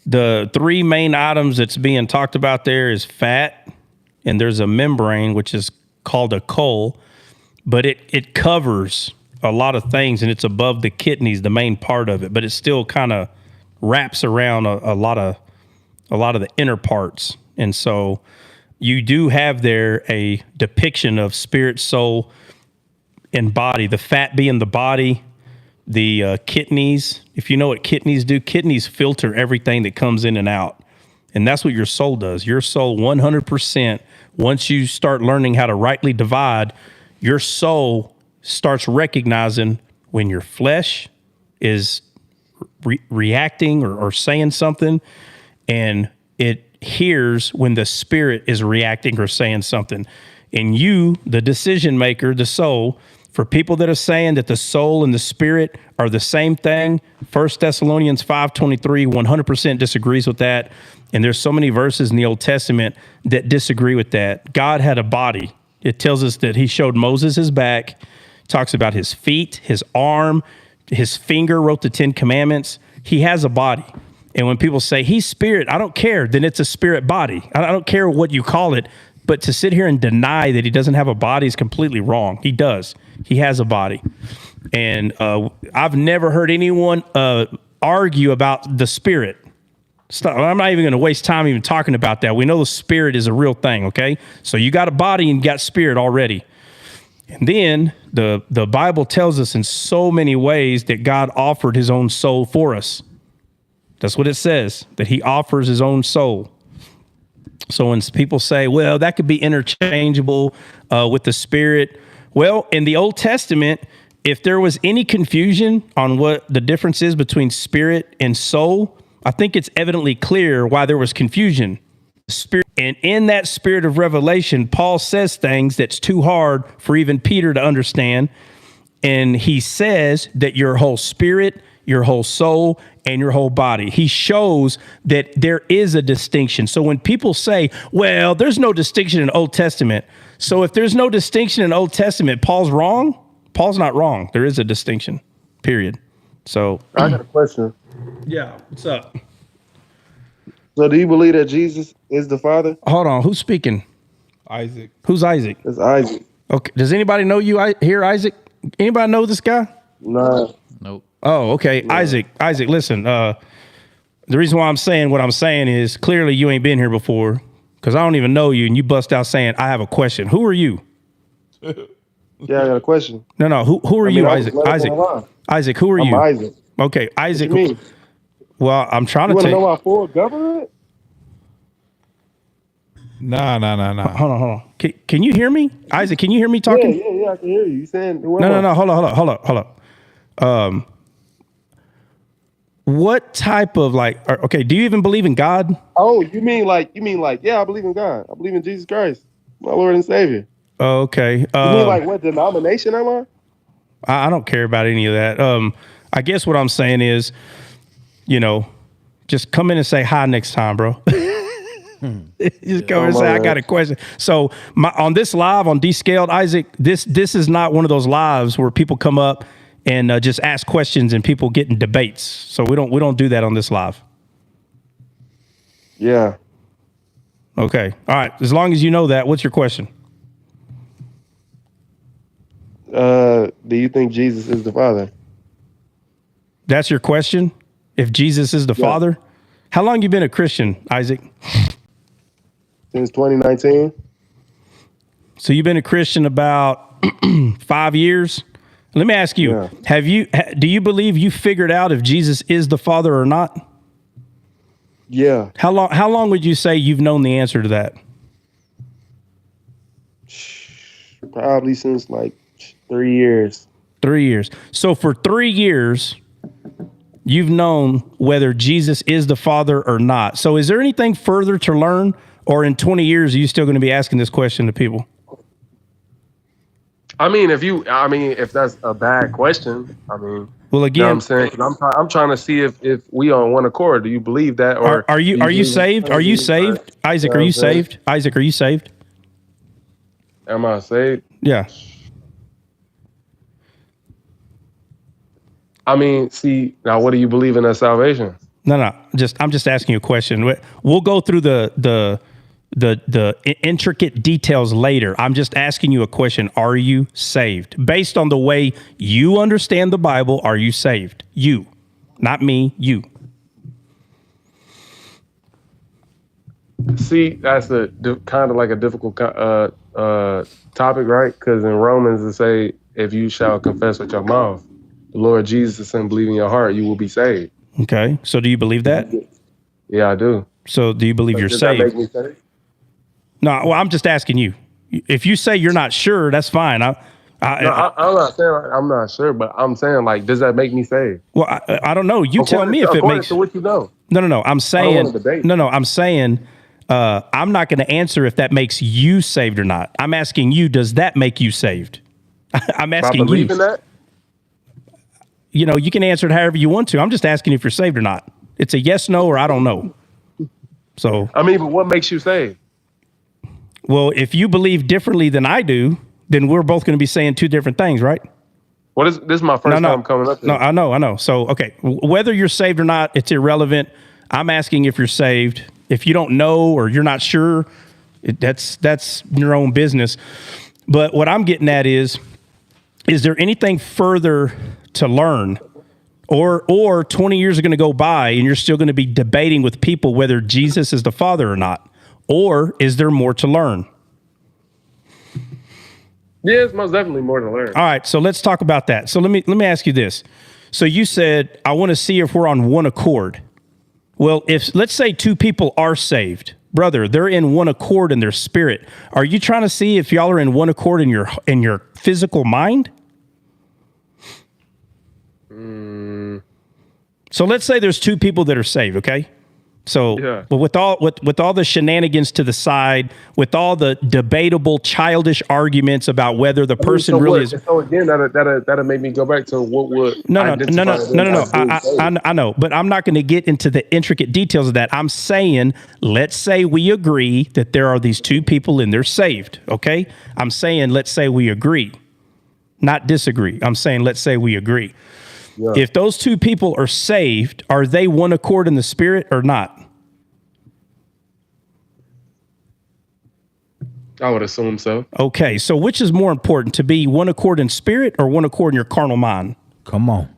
the three main items that's being talked about there is fat, and there's a membrane which is called a caul, but it covers a lot of things, and it's above the kidneys, the main part of it, but it still kind of wraps around a lot of the inner parts. And so you do have there a depiction of spirit, soul, and body. The fat being the body, the kidneys. If you know what kidneys do, kidneys filter everything that comes in and out. And that's what your soul does. Your soul 100%, once you start learning how to rightly divide, your soul starts recognizing when your flesh is reacting or saying something, and it hears when the spirit is reacting or saying something. And you, the decision maker, the soul, for people that are saying that the soul and the spirit are the same thing, 1 Thessalonians 5:23 100% disagrees with that. And there's so many verses in the Old Testament that disagree with that. God had a body. It tells us that he showed Moses his back, talks about his feet, his arm, his finger, wrote the 10 Commandments. He has a body. And when people say he's spirit, I don't care, then it's a spirit body. I don't care what you call it, but to sit here and deny that he doesn't have a body is completely wrong. He does. He has a body. And I've never heard anyone argue about the spirit. I'm not even going to waste time even talking about that. We know the spirit is a real thing, okay? So you got a body and you got spirit already. And then the Bible tells us in so many ways that God offered his own soul for us. That's what it says, that he offers his own soul. So when people say, well, that could be interchangeable with the spirit. Well, in the Old Testament, if there was any confusion on what the difference is between spirit and soul, I think it's evidently clear why there was confusion. Spirit, and in that spirit of revelation, Paul says things that's too hard for even Peter to understand. And he says that your whole spirit, your whole soul, and your whole body. He shows that there is a distinction. So when people say, well, there's no distinction in the Old Testament. So if there's no distinction in the Old Testament, Paul's wrong? Paul's not wrong. There is a distinction, period. So
I got a question.
Yeah, what's up?
So do you believe that Jesus is the Father?
Hold on, who's speaking?
Isaac.
Who's Isaac?
It's Isaac.
Okay, does anybody know you here, Isaac? Anybody know this guy?
No.
Nope.
Oh, okay. Yeah. Isaac, listen, the reason why I'm saying what I'm saying is clearly you ain't been here before, because I don't even know you, and you bust out saying, I have a question. Who are you?
Yeah, I got a question.
No, who are you, Isaac? Isaac, who are you?
I'm Isaac.
Okay, Isaac.
What you mean?
Well, I'm trying
you
to
want to
take...
know my full government?
Nah.
Hold on. Can you hear me? Isaac, can you hear me talking?
Yeah, I can hear you. You saying...
No, hold on. What type of okay, do you even believe in God?
Oh, you mean like, yeah, I believe in God. I believe in Jesus Christ, my Lord and Savior.
Okay.
You mean like what denomination am I?
I don't care about any of that. I guess what I'm saying is, just come in and say hi next time, bro. Just come and say, I got a question. So on this live on Descaled, Isaac, this is not one of those lives where people come up and just ask questions and people get in debates. So we don't do that on this live.
Yeah.
Okay. All right. As long as you know that, what's your question?
Do you think Jesus is the Father?
That's your question? If Jesus is the Father? How long you been a Christian, Isaac?
Since 2019.
So you've been a Christian about 5 years? Let me ask you, do you believe you figured out if Jesus is the Father or not?
Yeah.
How long would you say you've known the answer to that?
Probably since like 3 years.
3 years. So for 3 years, you've known whether Jesus is the Father or not. So is there anything further to learn, or in 20 years, are you still going to be asking this question to people?
I mean, if that's a bad question,
well, again,
you know what I'm saying? 'Cause I'm trying to see if we on one accord. Do you believe that, or
are you saved? Are you saved, Isaac? Are you saved? Isaac, are you saved?
Am I saved?
Yeah.
I mean, see, now what do you believe in as salvation?
No. I'm just asking you a question. We'll go through the intricate details later. I'm just asking you a question. Are you saved? Based on the way you understand the Bible, are you saved? You, not me, you.
See, that's kind of like a difficult topic, right? Because in Romans it say, if you shall confess with your mouth the Lord Jesus and believe in your heart, you will be saved.
Okay. So do you believe that?
Yeah, I do.
So do you believe you're saved?
Does that make me saved?
No, well, I'm just asking you. If you say you're not sure, that's fine. I'm
not saying I'm not sure, but I'm saying, like, does that make me saved?
Well, I don't know. You tell me if it makes.
To what you know.
No. I'm saying. No. I'm saying. I'm not going to answer if that makes you saved or not. I'm asking you, does that make you saved? I'm asking you.
Believing that?
You know, you can answer it however you want to. I'm just asking if you're saved or not. It's a yes, no, or I don't know. So.
I mean, but what makes you saved?
Well, if you believe differently than I do, then we're both going to be saying two different things, right?
Well, this is my first time coming up there.
No, I know. So, okay, whether you're saved or not, it's irrelevant. I'm asking if you're saved. If you don't know or you're not sure, that's your own business. But what I'm getting at is there anything further to learn? Or 20 years are going to go by and you're still going to be debating with people whether Jesus is the Father or not? Or is there more to learn?
Yeah, it's most definitely more to learn.
All right, so let's talk about that. So let me ask you this. So you said, I want to see if we're on one accord. Well, if let's say two people are saved, brother, they're in one accord in their spirit. Are you trying to see if y'all are in one accord in your physical mind? So let's say there's two people that are saved, okay? So, yeah. But with all the shenanigans to the side, with all the debatable, childish arguments about whether the person really is.
So again, that'll make me go back to what would.
No. I know, but I'm not going to get into the intricate details of that. I'm saying, let's say we agree that there are these two people and they're saved. Okay, I'm saying let's say we agree, not disagree. I'm saying let's say we agree. Yeah. If those two people are saved, are they one accord in the spirit or not?
I would assume so.
Okay, so which is more important, to be one accord in spirit or one accord in your carnal mind?
Come on.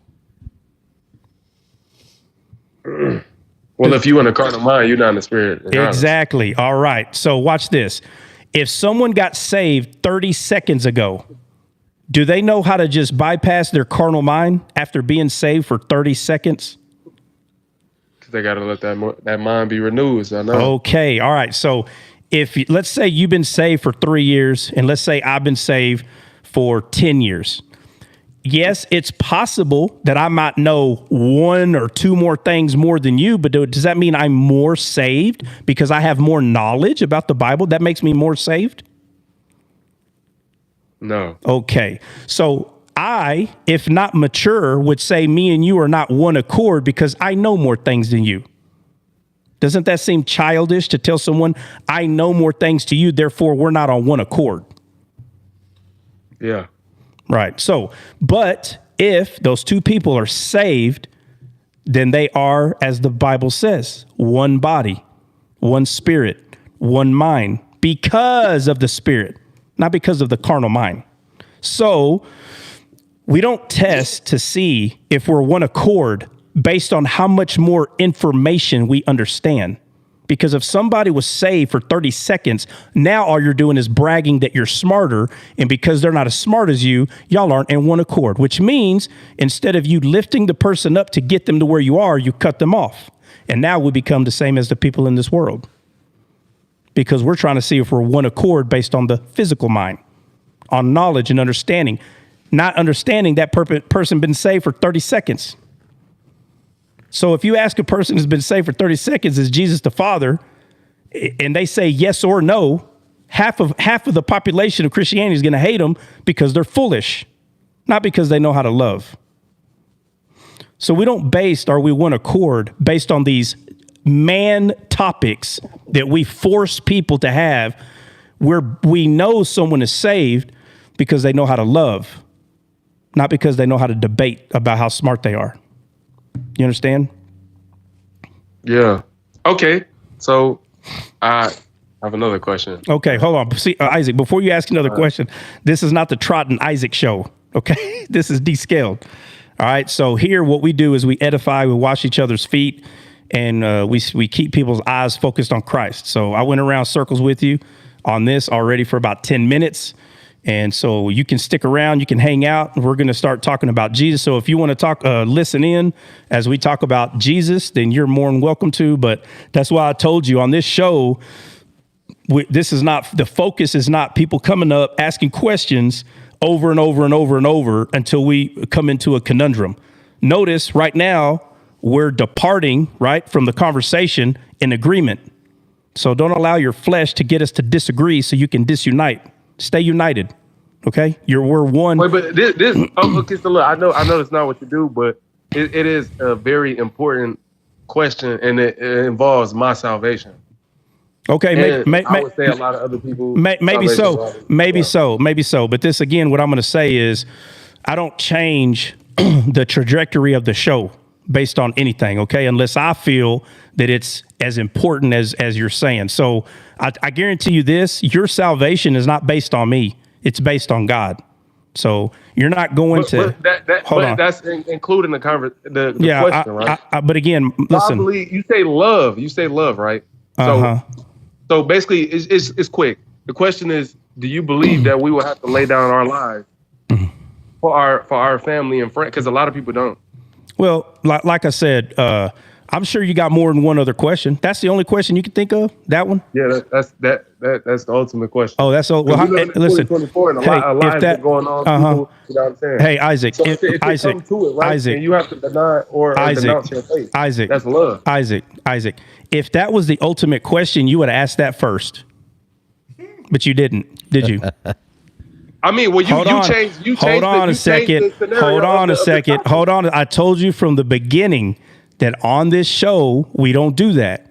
Well, if you're in a carnal mind, you're not in the spirit.
Exactly. All right. So watch this. If someone got saved 30 seconds ago, do they know how to just bypass their carnal mind after being saved for 30 seconds?
Because they got to let that mind be renewed. So I know.
Okay. All right. So let's say you've been saved for 3 years, and let's say I've been saved for 10 years. Yes, it's possible that I might know one or two more things more than you, but does that mean I'm more saved because I have more knowledge about the Bible? That makes me more saved?
No.
Okay. So I, if not mature, would say me and you are not one accord because I know more things than you. Doesn't that seem childish to tell someone I know more things to you, therefore we're not on one accord?
Yeah.
Right. So, but if those two people are saved, then they are, as the Bible says, one body, one spirit, one mind, because of the spirit, not because of the carnal mind. So We don't test to see if we're one accord based on how much more information we understand. Because if somebody was saved for 30 seconds, now all you're doing is bragging that you're smarter. And because they're not as smart as you, y'all aren't in one accord, which means instead of you lifting the person up to get them to where you are, you cut them off. And now we become the same as the people in this world. Because we're trying to see if we're one accord based on the physical mind, on knowledge and understanding, not understanding that person been saved for 30 seconds. So if you ask a person who's been saved for 30 seconds, is Jesus the Father, and they say yes or no, half of the population of Christianity is going to hate them because they're foolish, not because they know how to love. So we don't we one accord based on these man topics that we force people to have where we know someone is saved because they know how to love, not because they know how to debate about how smart they are. You understand?
Yeah. Okay. So I have another question.
Okay, hold on. See, Isaac, before you ask another question, this is not the Trot and Isaac show. Okay, this is descaled. All right. So here, what we do is we edify, we wash each other's feet, and we keep people's eyes focused on Christ. So I went around circles with you on this already for about 10 minutes. And so you can stick around, you can hang out. We're going to start talking about Jesus. So if you want to talk, listen in as we talk about Jesus, then you're more than welcome to. But that's why I told you on this show, this is not, the focus is not people coming up asking questions over and over and over and over until we come into a conundrum. Notice right now, we're departing, right, from the conversation in agreement. So don't allow your flesh to get us to disagree so you can disunite. Stay united, okay? We're one.
Wait, but this okay, so look, I know it's not what you do, but it is a very important question, and it involves my salvation.
Okay,
I would say a lot of other people.
Maybe so. But this, again, what I'm going to say is I don't change the trajectory of the show based on anything, okay? Unless I feel that it's as important as you're saying. So I guarantee you this, your salvation is not based on me. It's based on God. So you're not going to hold on.
That's including the question, right?
But again, listen.
You say love, right? So basically, it's quick. The question is, do you believe that we will have to lay down our lives for our family and friends? Because a lot of people don't.
Well, like I said, I'm sure you got more than one other question. That's the only question you can think of? That one?
Yeah, that's the ultimate question.
Oh, that's all. Well, hey, listen.
2024 and a lot is going on. People, you know what I'm saying?
Hey, Isaac.
So if it comes to it, right,
Isaac,
and you have to deny or denounce your faith.
Isaac.
That's love.
Isaac. If that was the ultimate question, you would have asked that first. But you didn't, did you?
I mean, well, you changed.
Hold on a second. Hold on. I told you from the beginning that on this show, we don't do that.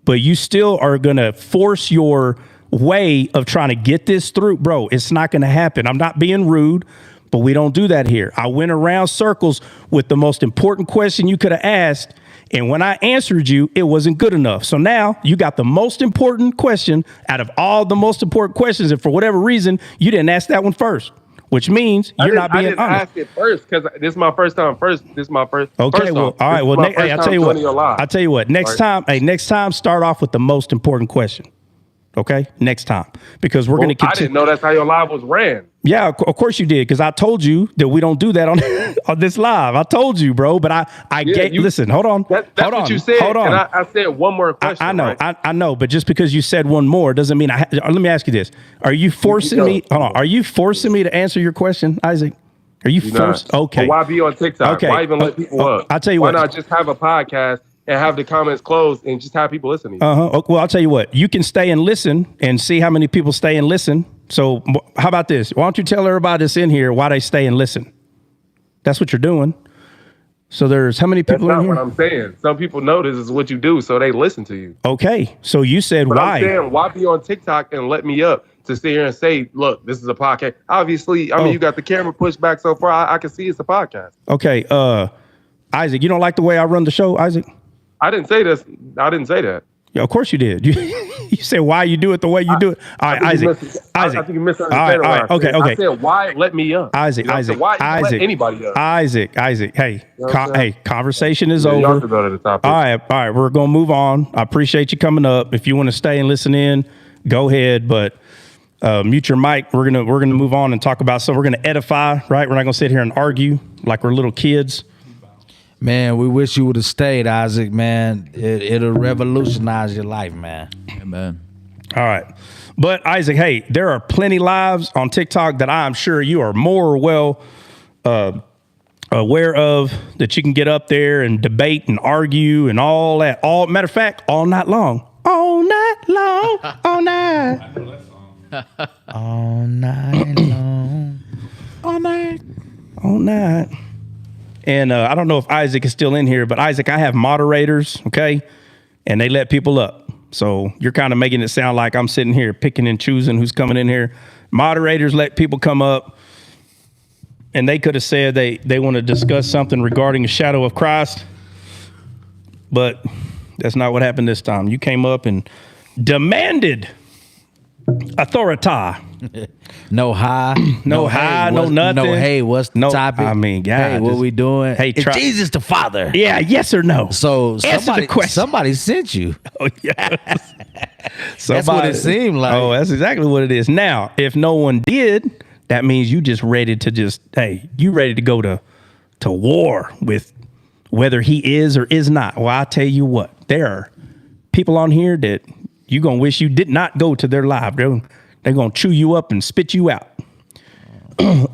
But you still are going to force your way of trying to get this through. Bro, it's not going to happen. I'm not being rude, but we don't do that here. I went around circles with the most important question you could have asked. And when I answered you, it wasn't good enough. So now you got the most important question out of all the most important questions. And for whatever reason, you didn't ask that one first, which means you're not being honest. I didn't ask
it first because this is my first time.
Okay, well, all right. Well, hey, I'll tell you what. Next time, start off with the most important question. Okay, next time, because we're going to continue.
I didn't know that's how your live was ran.
Yeah, of course you did, because I told you that we don't do that on this live. I told you, bro, but listen, hold on.
That's what you said. Hold on. And I said one more question.
I know,
right?
I know, but just because you said one more doesn't mean let me ask you this: Are you forcing me? Hold on. Are you forcing me to answer your question, Isaac? Are you forced? Okay.
Well, why be on TikTok?
Okay.
Why even let people up?
I'll tell you what.
Why not just have a podcast and have the comments closed and just have people listening?
Well, I'll tell you what. You can stay and listen and see how many people stay and listen. So how about this? Why don't you tell everybody that's in here why they stay and listen? That's what you're doing. So there's how many people
in
here?
That's not what I'm saying. Some people know this is what you do, so they listen to you.
Okay. So you said why?
I'm saying, why be on TikTok and let me up to sit here and say, look, this is a podcast? Obviously, I mean, you got the camera pushed back so far, I can see it's a podcast.
Okay. Isaac, you don't like the way I run the show, Isaac?
I didn't say this. I didn't say that.
Yeah, of course you did. You say why you do it the way you do it. All right, Isaac.
I think you misunderstand.
All right. Okay.
I said, why let me up?
Isaac.
You know,
Isaac.
why even
Isaac.
let anybody up?
Isaac. Hey.
You know
Hey. Conversation is
y'all
over.
can go to the topic.
All right. We're gonna move on. I appreciate you coming up. If you want to stay and listen in, go ahead. But mute your mic. We're gonna move on and talk about. So we're gonna edify. Right. We're not gonna sit here and argue like we're little kids.
Man, we wish you would have stayed, Isaac, man. It'll revolutionize your life, man.
Amen.
All right. But Isaac, hey, there are plenty lives on TikTok that I'm sure you are more well aware of, that you can get up there and debate and argue and all that. Matter of fact, all night long. All night long. All night.
I know that song.
All night long.
All night. All night. And I don't know if Isaac is still in here, but Isaac, I have moderators, okay? And they let people up. So you're kind of making it sound like I'm sitting here picking and choosing who's coming in here. Moderators let people come up. And they could have said they want to discuss something regarding the shadow of Christ. But that's not what happened this time. You came up and demanded authority.
No high.
No high, no nothing.
No, hey, what's the topic?
I mean, God.
Hey, what we doing?
Hey,
is Jesus the Father?
Yeah, yes or no?
So
Answer the question.
Somebody sent you.
Oh, yeah.
That's what it seemed like.
Oh, that's exactly what it is. Now, if no one did, that means you just ready to you ready to go to war with whether he is or is not. Well, I tell you what, there are people on here that you're going to wish you did not go to their live. They're going to chew you up and spit you out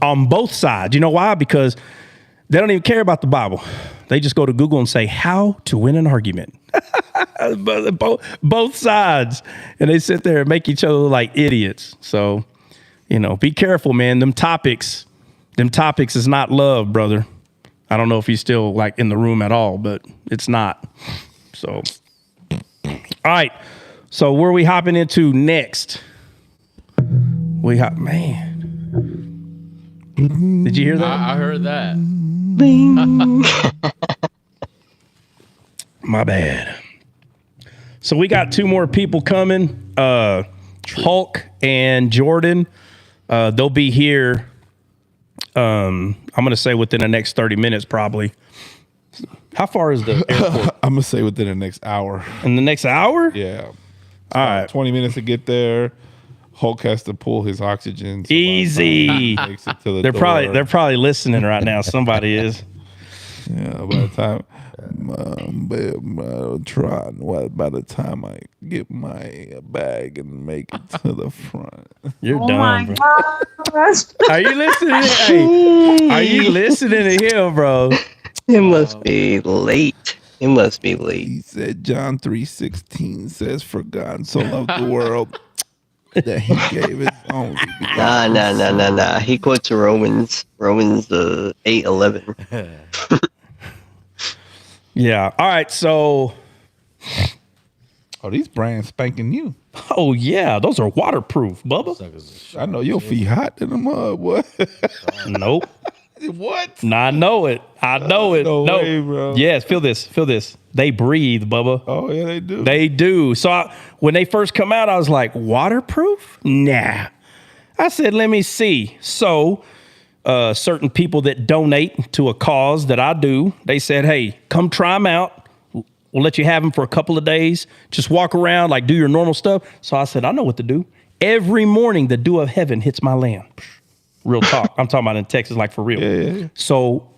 on both sides. You know why? Because they don't even care about the Bible. They just go to Google and say, how to win an argument. both sides. And they sit there and make each other look like idiots. So, be careful, man. Them topics is not love, brother. I don't know if he's still like in the room at all, but it's not. So, all right. So where are we hopping into next? Man. Did you hear that?
I heard that.
My bad. So we got two more people coming. Hulk and Jordan. They'll be here. I'm going to say within the next 30 minutes, probably. How far is the airport?
I'm going to say within the next hour.
In the next hour?
Yeah.
All right.
20 minutes to get there. Hulk has to pull his oxygen. So
easy.
Makes it to the
they're
door.
probably listening right now. Somebody is.
Yeah, by the time by the time I get my bag and make it to the front.
You're
Oh
dumb,
my
bro.
gosh.
Are you listening? Hey, are you listening to him, bro?
It must be late. It must be late.
He said John 3:16 says, "For God so loved the world that he gave his only begotten."
Nah. He quotes Romans 8:11.
Yeah. All right. So.
Oh, these brands spanking new.
Oh yeah, those are waterproof, Bubba.
I know your feet hot in the mud. What?
Nope.
What?
No, I know it. No
way, bro.
Yes, feel this. They breathe, Bubba.
Oh yeah, they do.
They do. So when they first come out, I was like, waterproof? Nah. I said, let me see. So certain people that donate to a cause that I do, they said, hey, come try them out. We'll let you have them for a couple of days. Just walk around, like do your normal stuff. So I said, I know what to do. Every morning, the dew of heaven hits my land. Real talk. I'm talking about in Texas, like for real.
Yeah.
So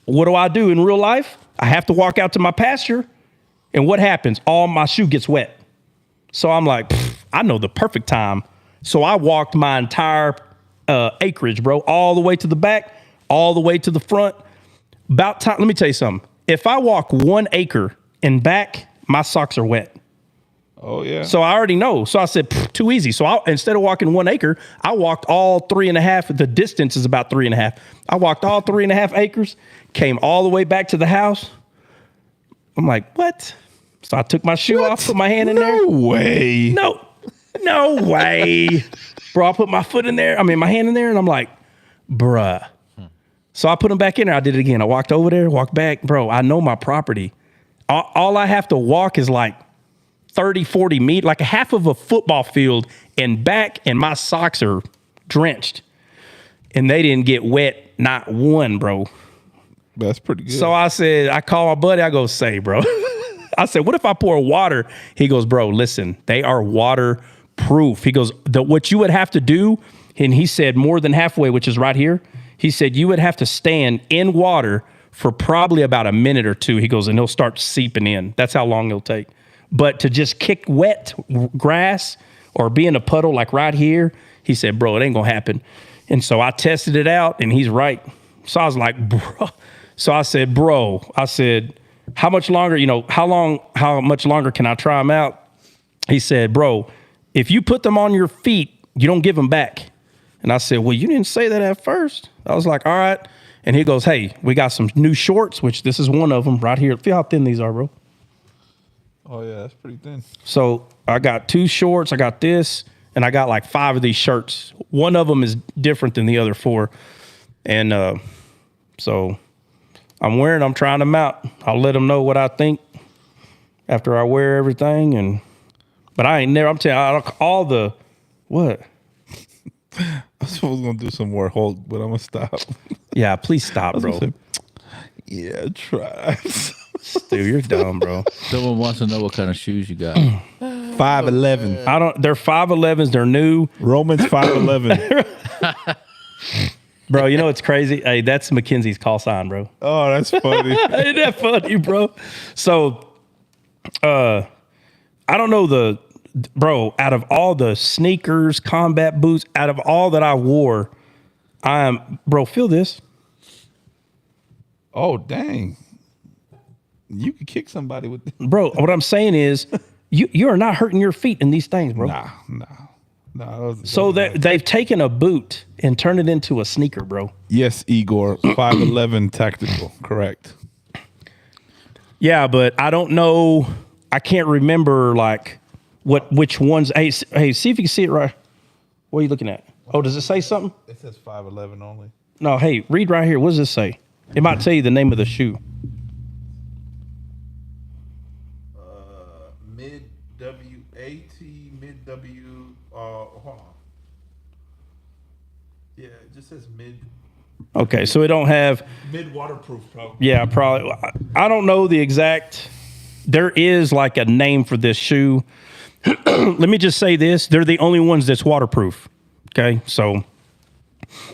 what do I do in real life? I have to walk out to my pasture. And what happens? All my shoe gets wet. So I'm like, I know the perfect time. So I walked my entire acreage, bro, all the way to the back, all the way to the front. About time. Let me tell you something. If I walk 1 acre and back, my socks are wet.
Oh yeah.
So I already know. So I said, too easy. So instead of walking 1 acre, I walked all 3.5. The distance is about 3.5. I walked all 3.5 acres, came all the way back to the house. I'm like, what? So I took my shoe off, put my hand in there.
No way.
No way. Bro, I put my hand in there, and I'm like, bruh. So I put them back in there. I did it again. I walked over there, walked back. Bro, I know my property. All I have to walk is like 30, 40 meters, like a half of a football field and back, and my socks are drenched. And they didn't get wet, not one, bro.
That's pretty good.
So I call my buddy, I go, say, bro. I said, what if I pour water? He goes, bro, listen, they are waterproof. He goes, what you would have to do, and he said more than halfway, which is right here. He said, you would have to stand in water for probably about a minute or two. He goes, and it'll start seeping in. That's how long it'll take. But to just kick wet grass or be in a puddle like right here, he said, bro, it ain't gonna happen. And so I tested it out, and he's right. So I was like, bro. So I said, how much longer, how much longer can I try them out? He said, bro, if you put them on your feet, you don't give them back. And I said, well, you didn't say that at first. I was like, all right. And he goes, hey, we got some new shorts, which this is one of them right here. Feel how thin these are, bro.
Oh, yeah, that's pretty thin.
So I got 2 shorts. I got this, and I got like 5 of these shirts. One of them is different than the other 4. And so I'm wearing them, trying them out. I'll let them know what I think after I wear everything. But I ain't never, I'm telling you, all the, what?
I was supposed to do some more Hulk, but I'm going to stop.
Yeah, please stop, bro.
Yeah, try.
Dude, you're dumb, bro.
Someone wants to know what kind of shoes you got.
5'11".
They're 5'11s. They're new.
Romans 5'11".
Bro, you know what's crazy? Hey, that's Mackenzie's call sign, bro.
Oh, that's funny.
Ain't that funny, bro? So, I don't know bro, out of all the sneakers, combat boots, out of all that I wore, bro, feel this.
Oh, dang. You could kick somebody with this.
Bro, what I'm saying is, you are not hurting your feet in these things, bro.
Nah.
So they've taken a boot and turned it into a sneaker, bro.
Yes, Igor. 5'11" tactical. Correct.
Yeah, but I don't know. I can't remember like which ones. Hey, see if you can see it right. What are you looking at? Oh, does it say something?
It says 5'11" only.
No, hey, read right here. What does this say? It might tell you the name of the shoe.
Mid W-A-T, mid W, hold on. Yeah, it just says mid.
Okay, so it don't have.
Mid waterproof, probably.
Yeah, probably. I don't know the exact. There is like a name for this shoe. Let me just say this. They're the only ones that's waterproof. Okay, so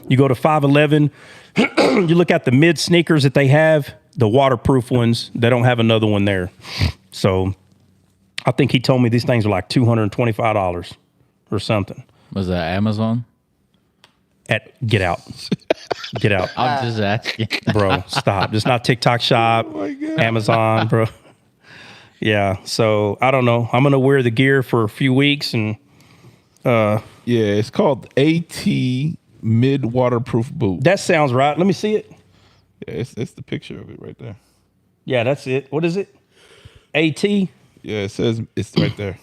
you go to 5'11". You look at the mid sneakers that they have, the waterproof ones. They don't have another one there. So I think he told me these things are like $225 or something.
Was that Amazon?
Get out. Get out.
I'm just asking.
Bro, stop. It's not TikTok Shop, Amazon, bro. Yeah, so I don't know. I'm going to wear the gear for a few weeks. And
yeah, it's called AT Mid Waterproof Boot.
That sounds right. Let me see it.
Yeah, it's the picture of it right there.
Yeah, that's it. What is it? AT?
Yeah, it says it's right there.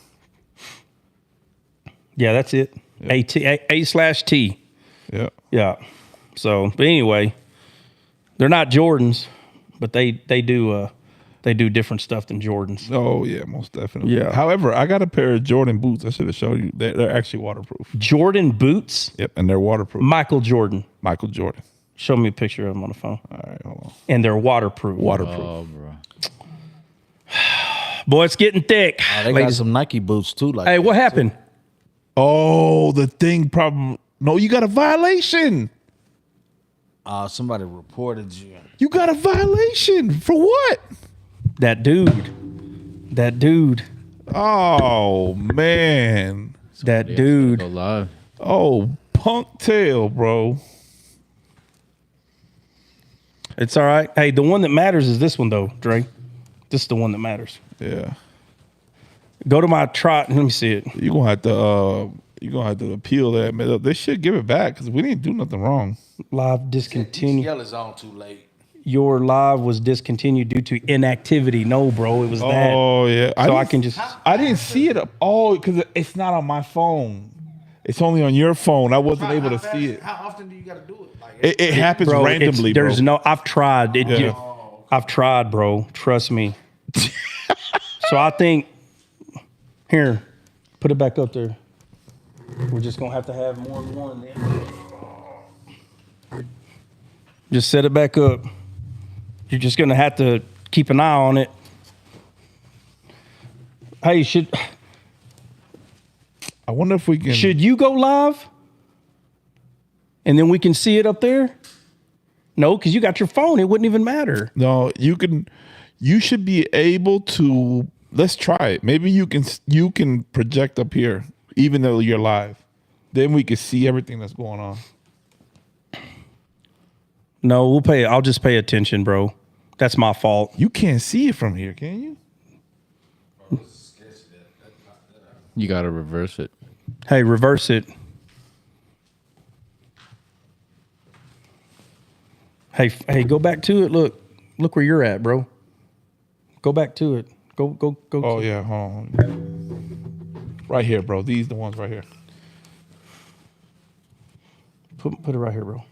Yeah, that's it. Yeah. A/T.
Yeah.
Yeah. So, but anyway, they're not Jordans, but they do different stuff than Jordans.
Oh yeah, most definitely.
Yeah.
However, I got a pair of Jordan boots. I should have showed you. They're actually waterproof.
Jordan boots?
Yep, and they're waterproof.
Michael Jordan. Show me a picture of them on the phone.
All right, hold on.
And they're waterproof.
Oh, bro.
Boy, it's getting thick.
They got some Nike boots too. Like,
hey, what happened?
Oh, the thing problem. No, you got a violation.
Somebody reported you.
You got a violation for what?
That dude.
Oh man.
That dude.
Go live.
Oh, punk tail, bro.
It's all right. Hey, the one that matters is this one though, Dre. This is the one that matters.
Yeah.
Go to my trot and let me see it.
You're gonna have to appeal that, man. They should give it back because we didn't do nothing wrong.
Live discontinued.
DCL is on too late.
Your live was discontinued due to inactivity. No, bro, it was that.
Oh yeah.
So I
didn't see it all because it's not on my phone. It's only on your phone. I wasn't able to see it.
How often do you got to do it? Like,
It happens
bro,
randomly, bro.
There's no. I've tried.
Yeah.
I've tried, bro. Trust me. So I think Here, put it back up there. We're just gonna have to have more than one then. Just set it back up. You're just gonna have to keep an eye on it. Hey,
I wonder if we can.
Should you go live? And then we can see it up there? No, because you got your phone. It wouldn't even matter.
No, you can. You should be able to. Let's try it. Maybe you can project up here, even though you're live. Then we can see everything that's going on.
No, I'll just pay attention, bro. That's my fault.
You can't see it from here, can you?
You gotta reverse it.
Hey, reverse it. Hey, go back to it. Look where you're at, bro. Go back to it. Go.
Oh yeah, hold on. Right here, bro. These the ones right here.
Put it right here, bro.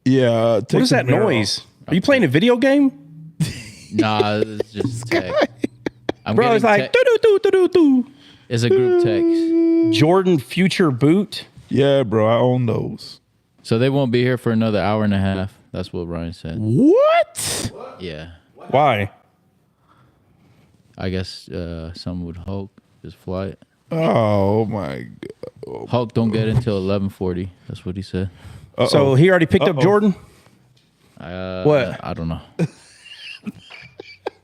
Yeah.
What is that noise? Are you playing a video game?
Nah, it's just text.
Bro, it's like do.
It's a group text.
Jordan Future Boot.
Yeah, bro. I own those.
So they won't be here for another hour and a half. That's what Ryan said.
What?
Yeah.
Why?
I guess some would Hulk his flight.
Oh my god.
Hulk don't get until 11:40. That's what he said.
Uh-oh.
So he already picked up Jordan?
What? I don't know.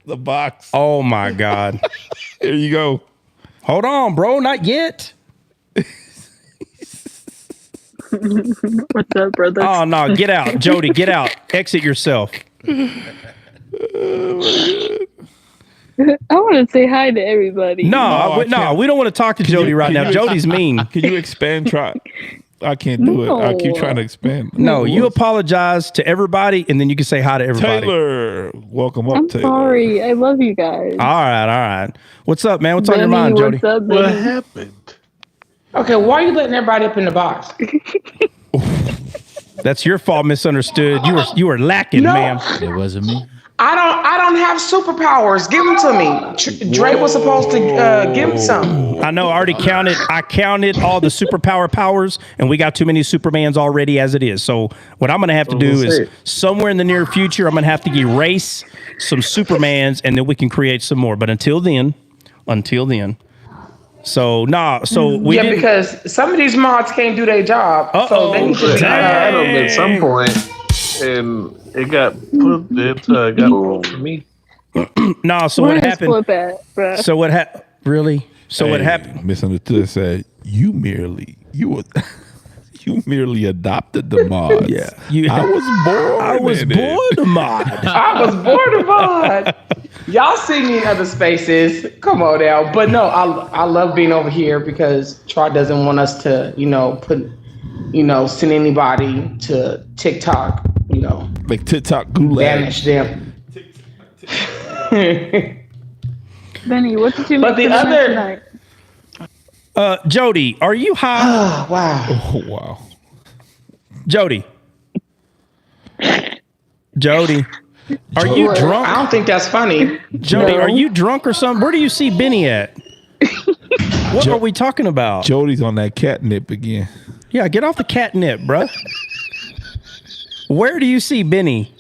The box.
Oh my God.
Here you go.
Hold on, bro. Not yet.
What's up, brother?
Oh no, get out. Jody, get out. Exit yourself.
I want to say hi to everybody.
No, we don't want to talk to Jody right now. Jody's mean.
Can you expand? Try. I can't do it. I keep trying to expand.
No, you apologize to everybody, and then you can say hi to everybody.
Taylor, welcome up,
I'm
Taylor.
sorry. I love you guys.
All right. What's up, man? What's on your mind, Jody?
What's up,
What
Benny?
happened?
Okay, why are you letting everybody up in the box?
That's your fault, misunderstood. You were lacking,
No.
ma'am.
It wasn't me.
I don't have superpowers. Give them to me. Dre was supposed to give him some.
I know. I counted all the superpower powers, and we got too many Supermans already as it is. So what I'm going to have to do is somewhere in the near future, I'm going to have to erase some Supermans, and then we can create some more. But until then. So we didn't,
because some of these mods can't do their job. So they need to be
At some point, and it got put for me.
No, so what happened? So what happened? Really? So what happened?
Misunderstood said you merely adopted the mod.
Yeah,
I was born
a mod.
I was born a mod. Y'all see me in other spaces. Come on now. But no, I love being over here because Troy doesn't want us to, send anybody to TikTok,
like TikTok gulag.
banish them.
Benny, what did you make
But the
for dinner
other-
tonight?
Jody, are you high?
Oh, wow.
Oh wow.
Jody, are you drunk?
I don't think that's funny.
Jody,
No.
are you drunk or something? Where do you see Benny at? What are we talking about?
Jody's on that catnip again.
Yeah, get off the catnip, bruh. Where do you see Benny?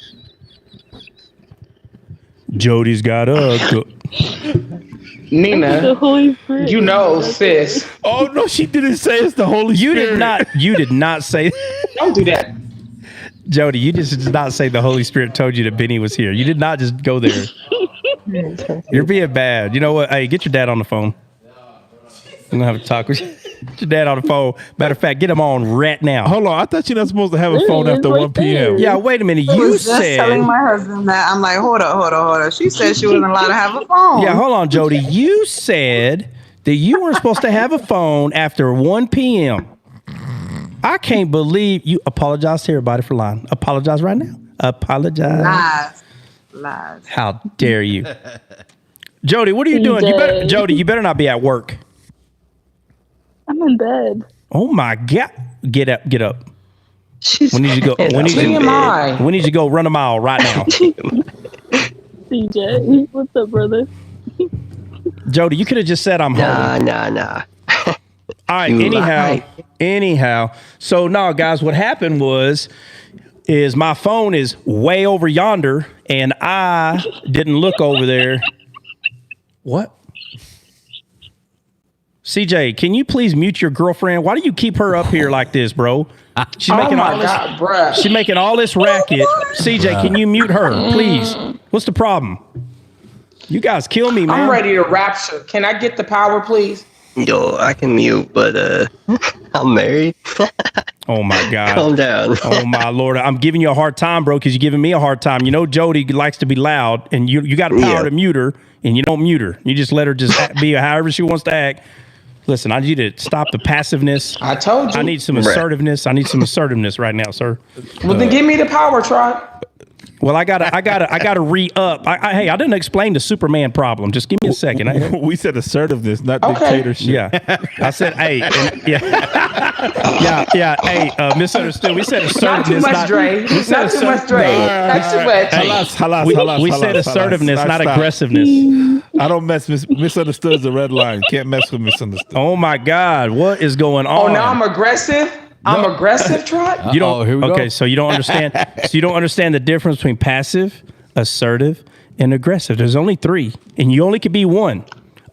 Jody's got a...
Nina,
The Holy Spirit.
you know, sis.
Oh no, she didn't say it's the Holy Spirit.
You did not say...
Don't do that.
Jody, you just did not say the Holy Spirit told you that Benny was here. You did not just go there. You're being bad. You know what? Hey, get your dad on the phone. I'm going to have a talk with you. Get your dad on the phone. Matter of fact, get him on right now.
Hold on, I thought you're not supposed to have a phone after 1 p.m.
Yeah, wait a minute.
I
You
was just telling
said...
my husband that. I'm like, hold up. She said she wasn't allowed to have a phone.
Yeah, hold on, Jody. You said that you weren't supposed to have a phone after 1 p.m. I can't believe you. Apologize to everybody for lying. Apologize right now. Apologize.
Lies.
How dare you? Jody, what are you doing? You better not be at work.
I'm in bed.
Oh my God. Get up.
She's
We need you to go. We need you to go run a mile right now.
CJ. What's up, brother?
Jody, you could have just said I'm home.
Nah.
All right.
You lied.
Anyhow. So no, guys, what happened is my phone is way over yonder, and I didn't look over there. What? CJ, can you please mute your girlfriend? Why do you keep her up here like this, bro? She's making she's making all this racket. CJ, can you mute her, please? What's the problem? You guys kill me, man.
I'm ready to rapture. Can I get the power, please?
Yo, I can mute, but I'm married.
Oh my God.
Calm down.
Oh my Lord. I'm giving you a hard time, bro, because you're giving me a hard time. You know Jody likes to be loud, and you got a power to mute her, and you don't mute her. You just let her just be however she wants to act. Listen, I need to stop the passiveness.
I told you.
I need some assertiveness. I need some assertiveness right now, sir.
Well, then give me the power, Trot.
Well, I gotta re-up. Hey, I didn't explain the Superman problem. Just give me a second.
We said assertiveness, not dictatorship.
Yeah, I said, hey, hey, misunderstood. We said assertiveness.
Not too much, Dre. Not too much.
We said assertiveness, not aggressiveness.
I don't mess. Misunderstood is a red line. Can't mess with misunderstood.
Oh my God, what is going on?
Oh, now I'm aggressive. I'm aggressive, Trot.
You don't.
Here we go.
Okay, so you don't understand. So you don't understand the difference between passive, assertive, and aggressive. There's only three, and you only can be one.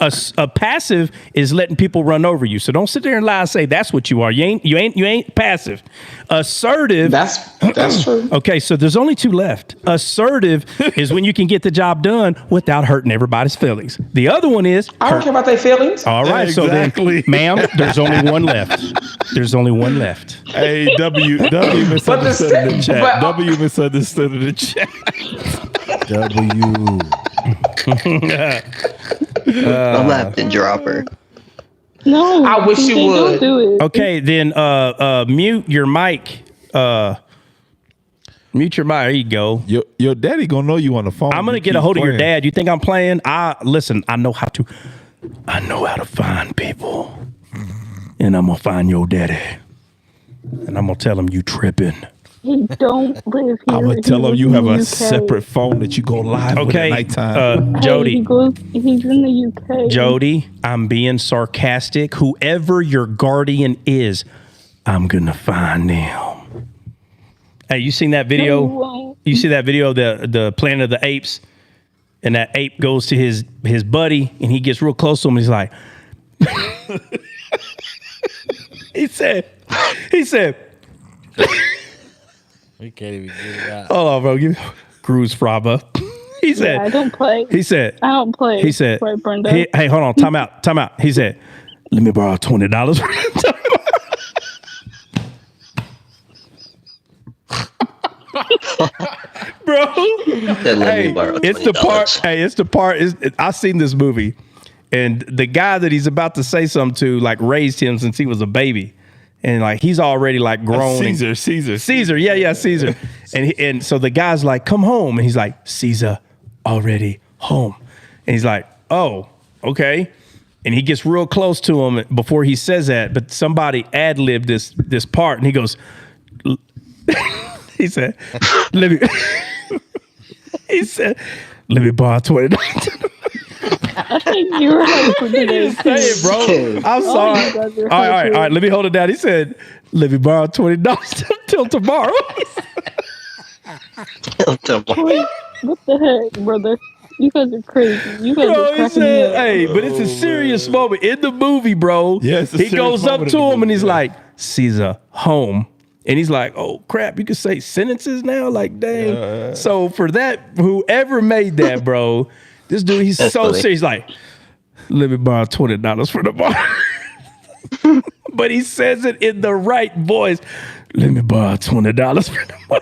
A passive is letting people run over you. So don't sit there and lie and say that's what you are. You ain't passive. Assertive.
That's true.
Okay, so there's only two left. Assertive is when you can get the job done without hurting everybody's feelings. The other one is
I don't care about their feelings.
All right,
exactly.
So then, ma'am, there's only one left. There's only one left.
Hey, W misunderstood in the chat. W misunderstood in the chat.
I'm gonna have to drop her.
No,
I wish you would.
Don't do it.
Okay, then mute your mic. Mute your mic. There you go.
Your daddy gonna know you on the phone.
I'm gonna get a hold of your dad. You think I'm playing? Listen. I know how to find people, and I'm gonna find your daddy, and I'm gonna tell him you tripping.
He don't live here.
I'm gonna tell him you have a separate phone that you go live with at nighttime.
Jody.
He's in the UK.
Jody, I'm being sarcastic. Whoever your guardian is, I'm gonna find them. Hey, you seen that video?
No,
you see that video of the Planet of the Apes, and that ape goes to his buddy, and he gets real close to him, and he's like, he said.
We can't even get it out.
Hold on, bro. Give me Cruz Fraba. He said,
I don't play.
He said,
I don't play.
He said,
right, Brenda.
hey, hold on. Time out. He said, let me borrow $20. Bro, hey, it's the part. Hey, it's the part. I've seen this movie, and the guy that he's about to say something to, like, raised him since he was a baby. And like he's already like grown.
Caesar.
Yeah, Caesar. and so the guy's like, come home. And he's like, Caesar already home. And he's like, oh, okay. And he gets real close to him before he says that, but somebody ad-libbed this part, and he goes, he said, let me borrow $20.
I think you were hoping today.
Say it, bro. I'm sorry. All right. Let me hold it down. He said, let me borrow $20 till tomorrow.
What the heck, brother? You guys are crazy. You guys are
he said, hey, but it's a serious moment in the movie, bro.
Yes,
he goes up to him and he's like, Caesar, home. And he's like, oh, crap, you can say sentences now? Like, dang. So for that, whoever made that, bro, this dude, he's That's so funny. Serious. He's like, let me borrow $20 for the bar. But he says it in the right voice. Let me borrow $20 for the bar.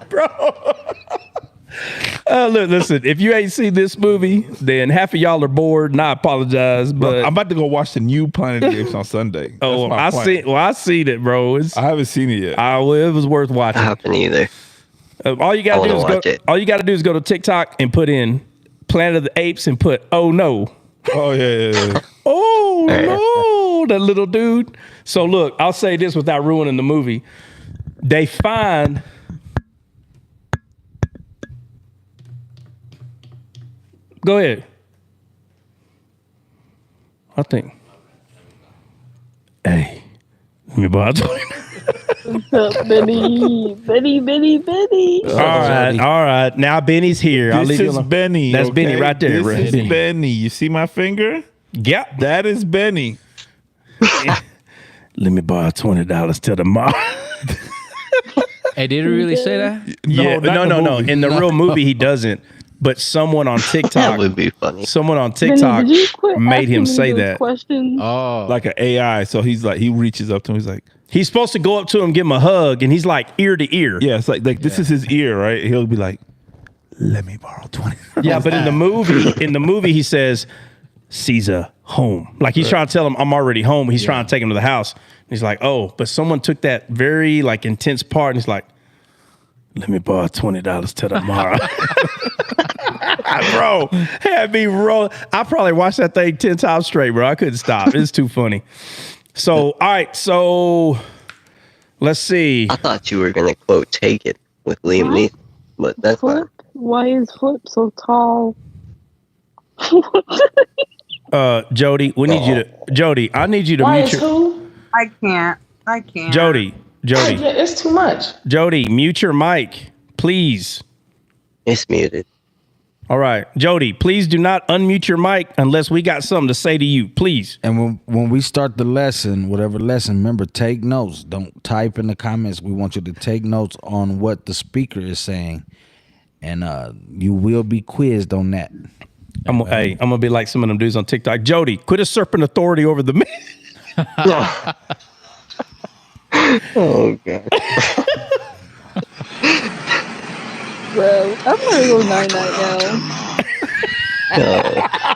Bro. Look, listen, if you ain't seen this movie, then half of y'all are bored, and I apologize. But
I'm about to go watch the new Planet of the Apes on Sunday.
I seen it, bro.
I haven't seen it yet.
It was worth watching.
I haven't either.
All you gotta do is go to TikTok and put in Planet of the Apes and put oh no.
Oh yeah.
Oh no, that little dude. So look, I'll say this without ruining the movie. They find Go ahead. I think. Hey, let me borrow 20.
What's up, Benny? Benny.
All right. Now Benny's here. I'll
This
leave you
is
alone.
Benny.
That's
okay?
Benny right there.
This is Benny. You see my finger?
Yep.
That is Benny.
Let me borrow $20 till tomorrow.
Hey, did he really say that?
Yeah, no. In the real movie, he doesn't. But someone on TikTok
That would be funny.
Someone on TikTok
Benny, did you quit
made him
asking me
say
those
that.
questions?
Oh,
Like an AI. So he's like, he reaches up to him. He's like,
He's supposed to go up to him, give him a hug, and he's like ear to ear.
yeah, it's like this is his ear, right? He'll be like, let me borrow 20.
Yeah, but in the movie, he says, Caesar, home. Like he's trying to tell him, I'm already home. He's trying to take him to the house. He's like, oh, but someone took that very like intense part, and he's like, let me borrow $20 till tomorrow. Bro, had me roll. I probably watched that thing 10 times straight, bro. I couldn't stop. It's too funny. So, all right. So, let's see.
I thought you were gonna quote "Take It" with Liam Neeson, but that's
Flip? Why is Flip so tall?
Jody, we need you to. Jody, I need you to
Why
mute
is
your.
who?
I can't.
Jody,
Yeah, it's too much.
Jody, mute your mic, please.
It's muted.
All right, Jody, please do not unmute your mic unless we got something to say to you, please.
And when we start the lesson, whatever lesson, remember, take notes. Don't type in the comments. We want you to take notes on what the speaker is saying, and you will be quizzed on that.
I'm gonna be like some of them dudes on TikTok. Jody, quit usurping authority over the man.
Oh god.
Bro, I'm gonna go night-night now.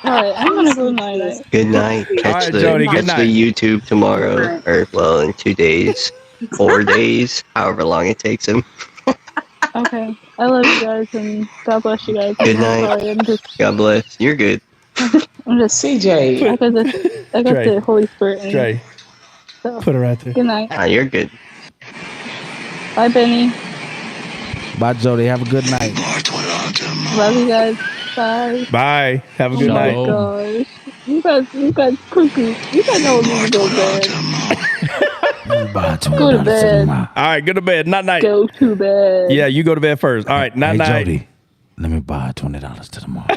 Alright, I'm gonna go night-night.
Good night. Catch the YouTube tomorrow, or well, in 2 days, 4 days, however long it takes him.
Okay. I love you guys and God bless you guys.
Good
I'm
night.
sorry, I'm just
God bless. You're good.
I'm just
CJ.
I got
Trey.
the Holy Spirit in me.
Trey,
So,
put her right there.
good night.
You're good.
Bye, Benny.
Bye, Jody. Have a good night.
Love you guys. Bye.
Bye. Have a good
Oh
night.
my gosh. You guys cuckoo. You guys know when to go to bed. Go to bed.
All right, go to bed. Night.
Go to bed.
Yeah, you go to bed first. All right, night.
Hey, Jody, let me buy $20 to tomorrow.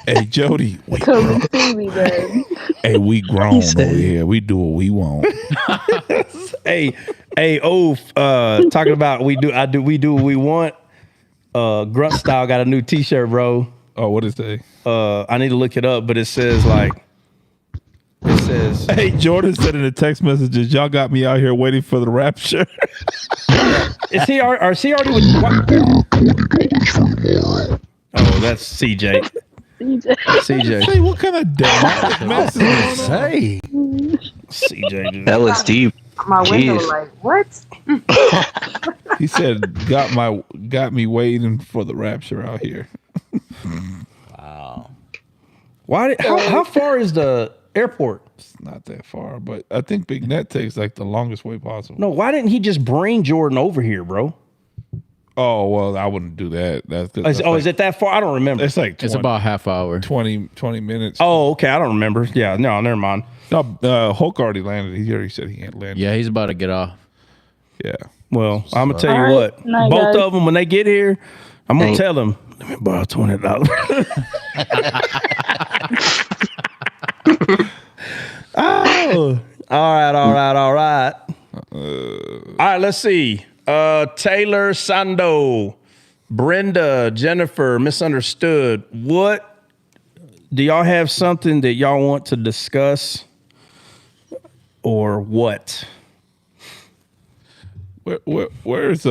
Hey, Jody.
Come see me then.
Hey, we grown over here. We do what we want.
Hey, talking about we do what we want. Grunt Style got a new T-shirt, bro.
Oh, what is that?
I need to look it up, but it says
Hey, Jordan said in the text messages, y'all got me out here waiting for the rapture.
Is he already with what? Oh, that's CJ. CJ.
Hey, what kind of damn mess is going on?
Hey,
CJ.
That was deep.
My window,
Jeez.
like, what?
He said, got me waiting for the rapture out here.
wow.
How far is the airport?
It's not that far, but I think Big Net takes like the longest way possible.
No, why didn't he just bring Jordan over here, bro?
Oh, well, I wouldn't do that.
Is it that far? I don't remember.
It's like 20,
it's about half hour.
20 minutes.
Oh, okay. I don't remember. Yeah, no, never mind.
No, Hulk already landed. He already said he can't land.
Yeah, he's about to get off.
Yeah.
Well, I'm gonna tell you
All right.
what.
Night,
Both
guys.
of them, when they get here, I'm gonna
Hey.
tell them. Let me borrow $20. Oh, all right. All right, let's see. Taylor Sando, Brenda, Jennifer, Misunderstood. What do y'all have something that y'all want to discuss, or what?
Where's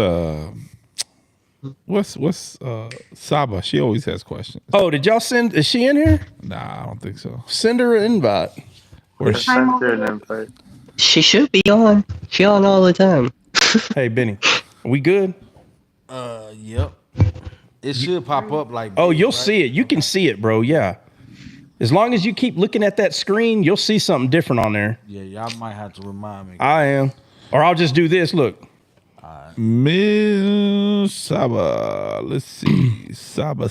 what's Saba? She always has questions.
Oh, did y'all send? Is she in here?
Nah, I don't think so.
Send her an invite.
Where's
She should be on. She on all the time.
Hey, Benny, are we good?
Yep. It should pop up like.
Oh,
this,
you'll
right?
see it. You can see it, bro. Yeah. As long as you keep looking at that screen, you'll see something different on there.
Yeah, y'all might have to remind me.
I am. Or I'll just do this. Look.
Miss Saba. Let's see. Saba.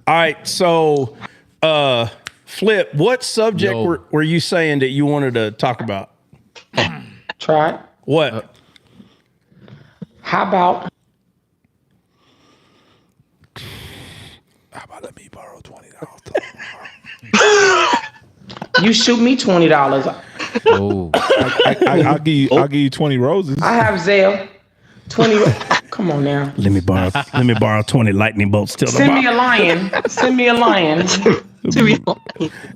All right. So, Flip, what subject were you saying that you wanted to talk about?
Try.
What?
How about
let me borrow $20?
you shoot me $20?
Oh,
I'll give you 20 roses.
I have Zelle. 20. Come on now.
Let me borrow 20 lightning bolts till
Send
tomorrow.
me a lion. Send me a lion.
All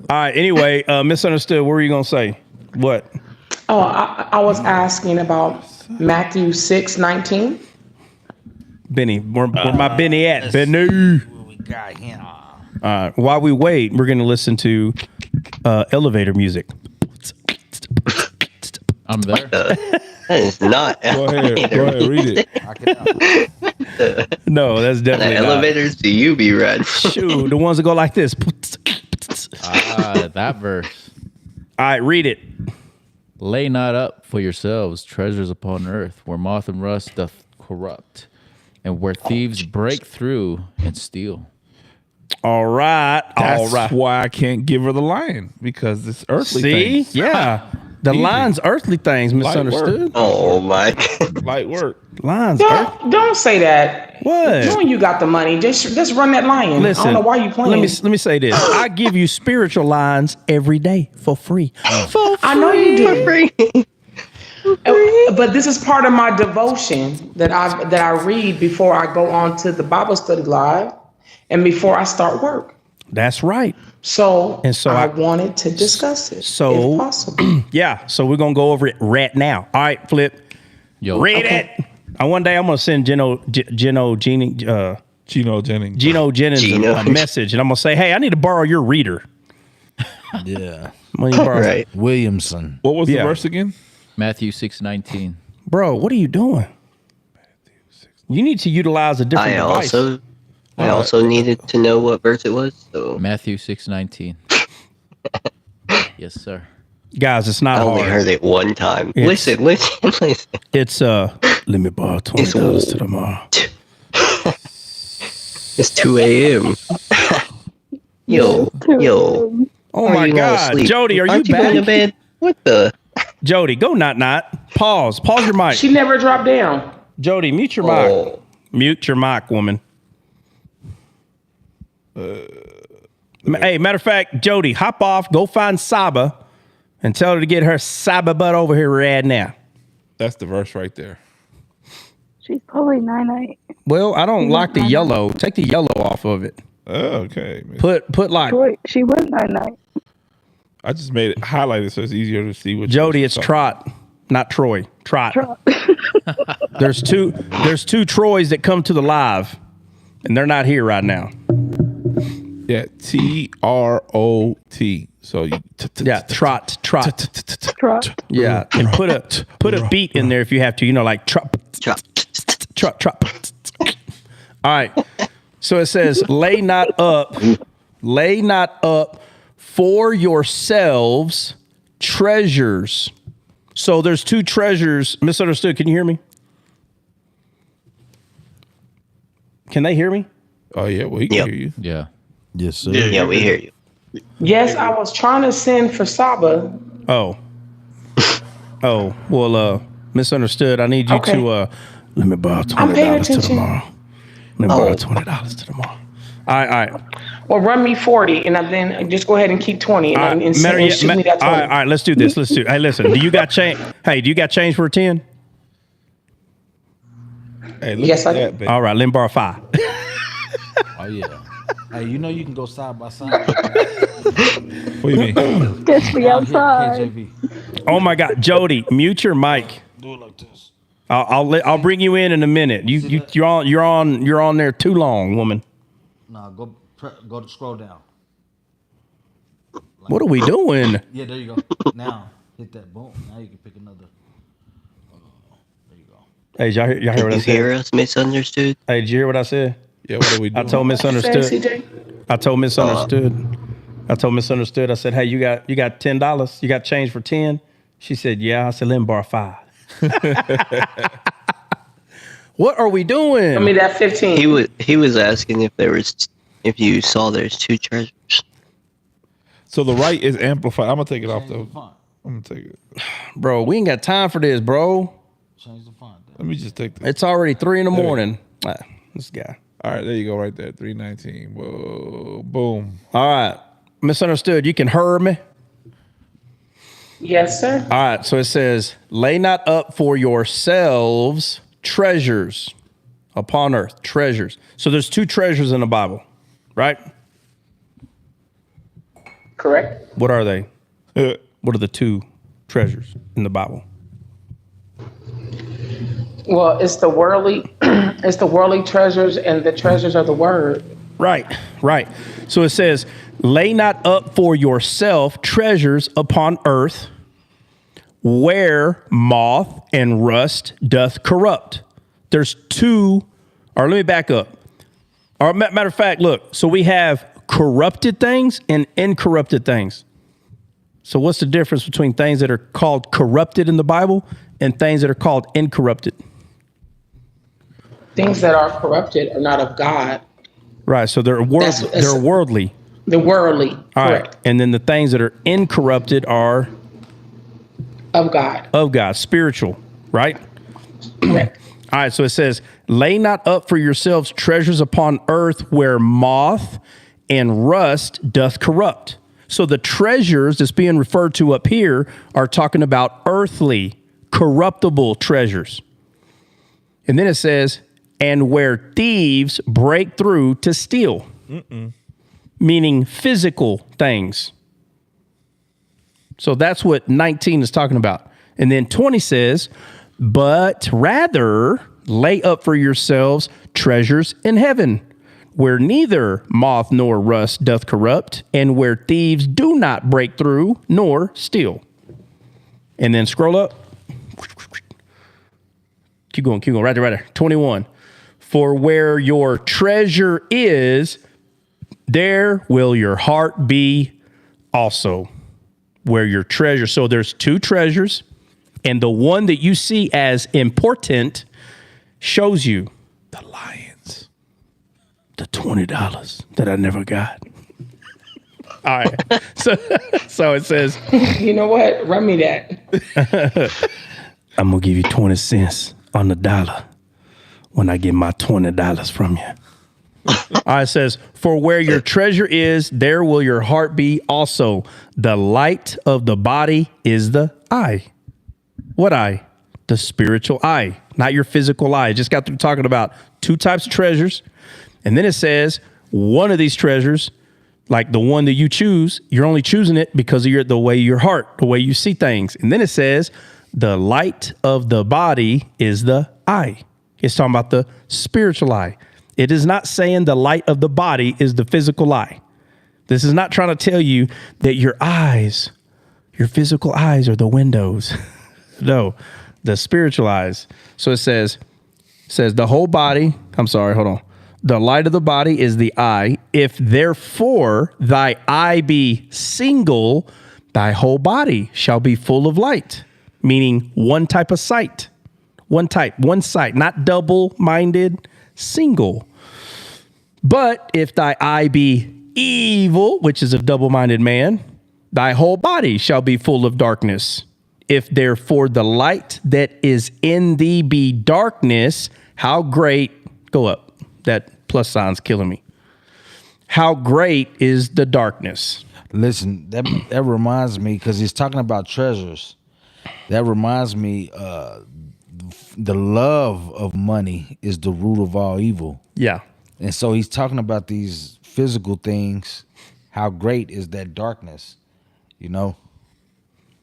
right. Anyway, misunderstood. What were you gonna say? What?
Oh, I was asking about Matthew 6:19.
Benny, where my Benny at? Benny.
What we got here?
While we wait, we're gonna listen to elevator music.
I'm there.
That is not.
Go ahead, read it.
No, that's definitely
The elevators do you be riding?
Shoot, the ones that go like this.
That verse.
All right, read it.
Lay not up for yourselves treasures upon earth, where moth and rust doth corrupt, and where thieves break through and steal.
All right.
That's why I can't give her the lion, because it's earthly
See?
things.
Yeah. The
Easy.
line's earthly things, misunderstood.
Oh my!
Light work.
Lines.
Don't say that.
What?
Knowing you got the money, just run that lion.
Listen,
I don't know why you playing.
Let me say this. I give you spiritual lines every day for free.
I know you do. But this is part of my devotion that I read before I go on to the Bible study live and before I start work.
That's right.
So I
wanted
wanted to discuss it, if possible.
Yeah. So we're gonna go over it right now. All right, Flip. Read it. One day I'm gonna send Gino Jennings a message, and I'm gonna say, hey, I need to borrow your reader.
Yeah.
Right.
Williamson.
What was the verse again?
Matthew 6:19.
Bro, what are you doing? You need to utilize a different device.
I also needed to know what verse it was. So
Matthew 6:19. Yes, sir.
Guys, it's not
I only
hard.
heard it one time. Listen.
It's let me borrow $20 to tomorrow.
It's 2 a.m. Yo.
Oh
Are
my
you not
God,
asleep?
Jody, are
Aren't
you
going to
back?
bed? What the?
Jody, go not. Pause your mic.
She never dropped down.
Jody, mute your mic. Mute your mic, woman. Hey, matter of fact, Jody, hop off, go find Saba, and tell her to get her Saba butt over here right now.
That's the verse right there.
She's probably 9-8.
Well, I don't like the yellow. Take the yellow off of it.
Oh, okay.
Put like.
Troy, she was 9-8.
I just made it highlighted so it's easier to see what.
Jody, it's Trot, not Troy. Trot. There's two Troys that come to the live, and they're not here right now.
Yeah, TROT. So you.
Yeah, Trot.
Trot.
Yeah, and put a beat in there if you have to. Like trot. All right. So it says, lay not up for yourselves treasures. So there's two treasures. Misunderstood. Can you hear me? Can they hear me?
Oh, yeah. Well, he can hear you.
Yeah.
Yes, sir.
Yeah, we hear you.
Yes, I was trying to send for Saba.
Oh, well, misunderstood. I need you to, let me borrow $20 to tomorrow. Let me borrow $20 to tomorrow. All right.
Well, run me 40, and then just go ahead and keep 20, and shoot me that 20.
All right, let's do this. Hey, listen, do you got change? Hey, do you got change for a 10?
Hey, look
Yes,
at
I
that, baby.
All right, let me borrow 5.
Oh, yeah. Hey, you can go side by side.
What do you mean?
Just be outside.
KJV.
Oh my God, Jody, mute your mic.
Do it like this.
I'll bring you in a minute. You're on there too long, woman.
No, go to scroll down.
What are we doing?
Yeah, there you go. Now hit that boom. Now you can pick another. There you go.
Hey, y'all hear what I
Can you
said?
hear us, misunderstood?
Hey, did you hear what I said?
Yeah, what are we doing?
I told misunderstood.
CJ?
I told misunderstood. I told Misunderstood, I said, hey, you got $10? You got change for 10? She said, yeah. I said, let me borrow 5. What are we doing?
I mean, that 15.
He was asking if you saw there's 2 treasures.
So the right is amplified. I'm gonna take it off though. I'm gonna take it.
Bro, we ain't got time for this, bro.
Change the font.
Let me just take this.
It's already 3 a.m. This guy.
All right, there you go, right there. 319. Whoa, boom.
All right. Misunderstood. You can hear me?
Yes, sir.
All right. So it says, lay not up for yourselves treasures upon earth. Treasures. So there's 2 treasures in the Bible, right?
Correct.
What are they? What are the 2 treasures in the Bible?
Well, it's the worldly treasures and the treasures of the word.
Right. So it says, lay not up for yourself treasures upon earth, where moth and rust doth corrupt. There's 2, or let me back up. Or matter of fact, look, so we have corrupted things and incorrupted things. So what's the difference between things that are called corrupted in the Bible and things that are called incorrupted?
Things that are corrupted are not of God.
Right. So they're worldly.
The worldly.
All
correct.
right. And then the things that are incorrupted are
of God.
Of God, spiritual, right?
Correct.
All right. So it says, lay not up for yourselves treasures upon earth where moth and rust doth corrupt. So the treasures that's being referred to up here are talking about earthly, corruptible treasures. And then it says, and where thieves break through to steal, meaning physical things. So that's what 19 is talking about. And then 20 says, but rather lay up for yourselves treasures in heaven, where neither moth nor rust doth corrupt, and where thieves do not break through nor steal. And then scroll up. Keep going. Right there. 21. For where your treasure is, there will your heart be also. Where your treasure. So there's 2 treasures, and the one that you see as important shows you the lions, the $20 that I never got. All right. So it says,
you know what? Run me that.
I'm going to give you 20 cents on the dollar when I get my $20 from you. All right, it says, for where your treasure is, there will your heart be also. The light of the body is the eye. What eye? The spiritual eye, not your physical eye. Just got through talking about 2 types of treasures. And then it says, one of these treasures, like the one that you choose, you're only choosing it because of the way your heart, the way you see things. And then it says, the light of the body is the eye. It's talking about the spiritual eye. It is not saying the light of the body is the physical eye. This is not trying to tell you that your eyes, your physical eyes are the windows. No, the spiritual eyes. So it says the whole body. I'm sorry, hold on. The light of the body is the eye. If therefore thy eye be single, thy whole body shall be full of light. Meaning one type of sight. One sight, not double-minded, single. But if thy eye be evil, which is a double-minded man, thy whole body shall be full of darkness. If therefore the light that is in thee be darkness, how great, go up, that plus sign's killing me. How great is the darkness?
Listen, that reminds me, because he's talking about treasures. That reminds me, the love of money is the root of all evil.
Yeah.
And so he's talking about these physical things. How great is that darkness, you know?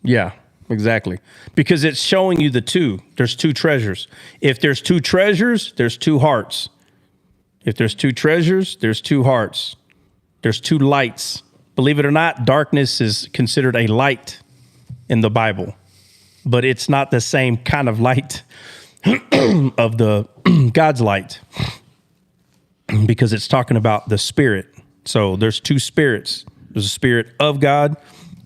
Yeah, exactly. Because it's showing you the 2. There's 2 treasures. If there's 2 treasures, there's 2 hearts. If there's 2 treasures, there's 2 hearts. There's 2 lights. Believe it or not, darkness is considered a light in the Bible. But it's not the same kind of light of the God's light, because it's talking about the spirit. So there's 2 spirits There's a spirit of God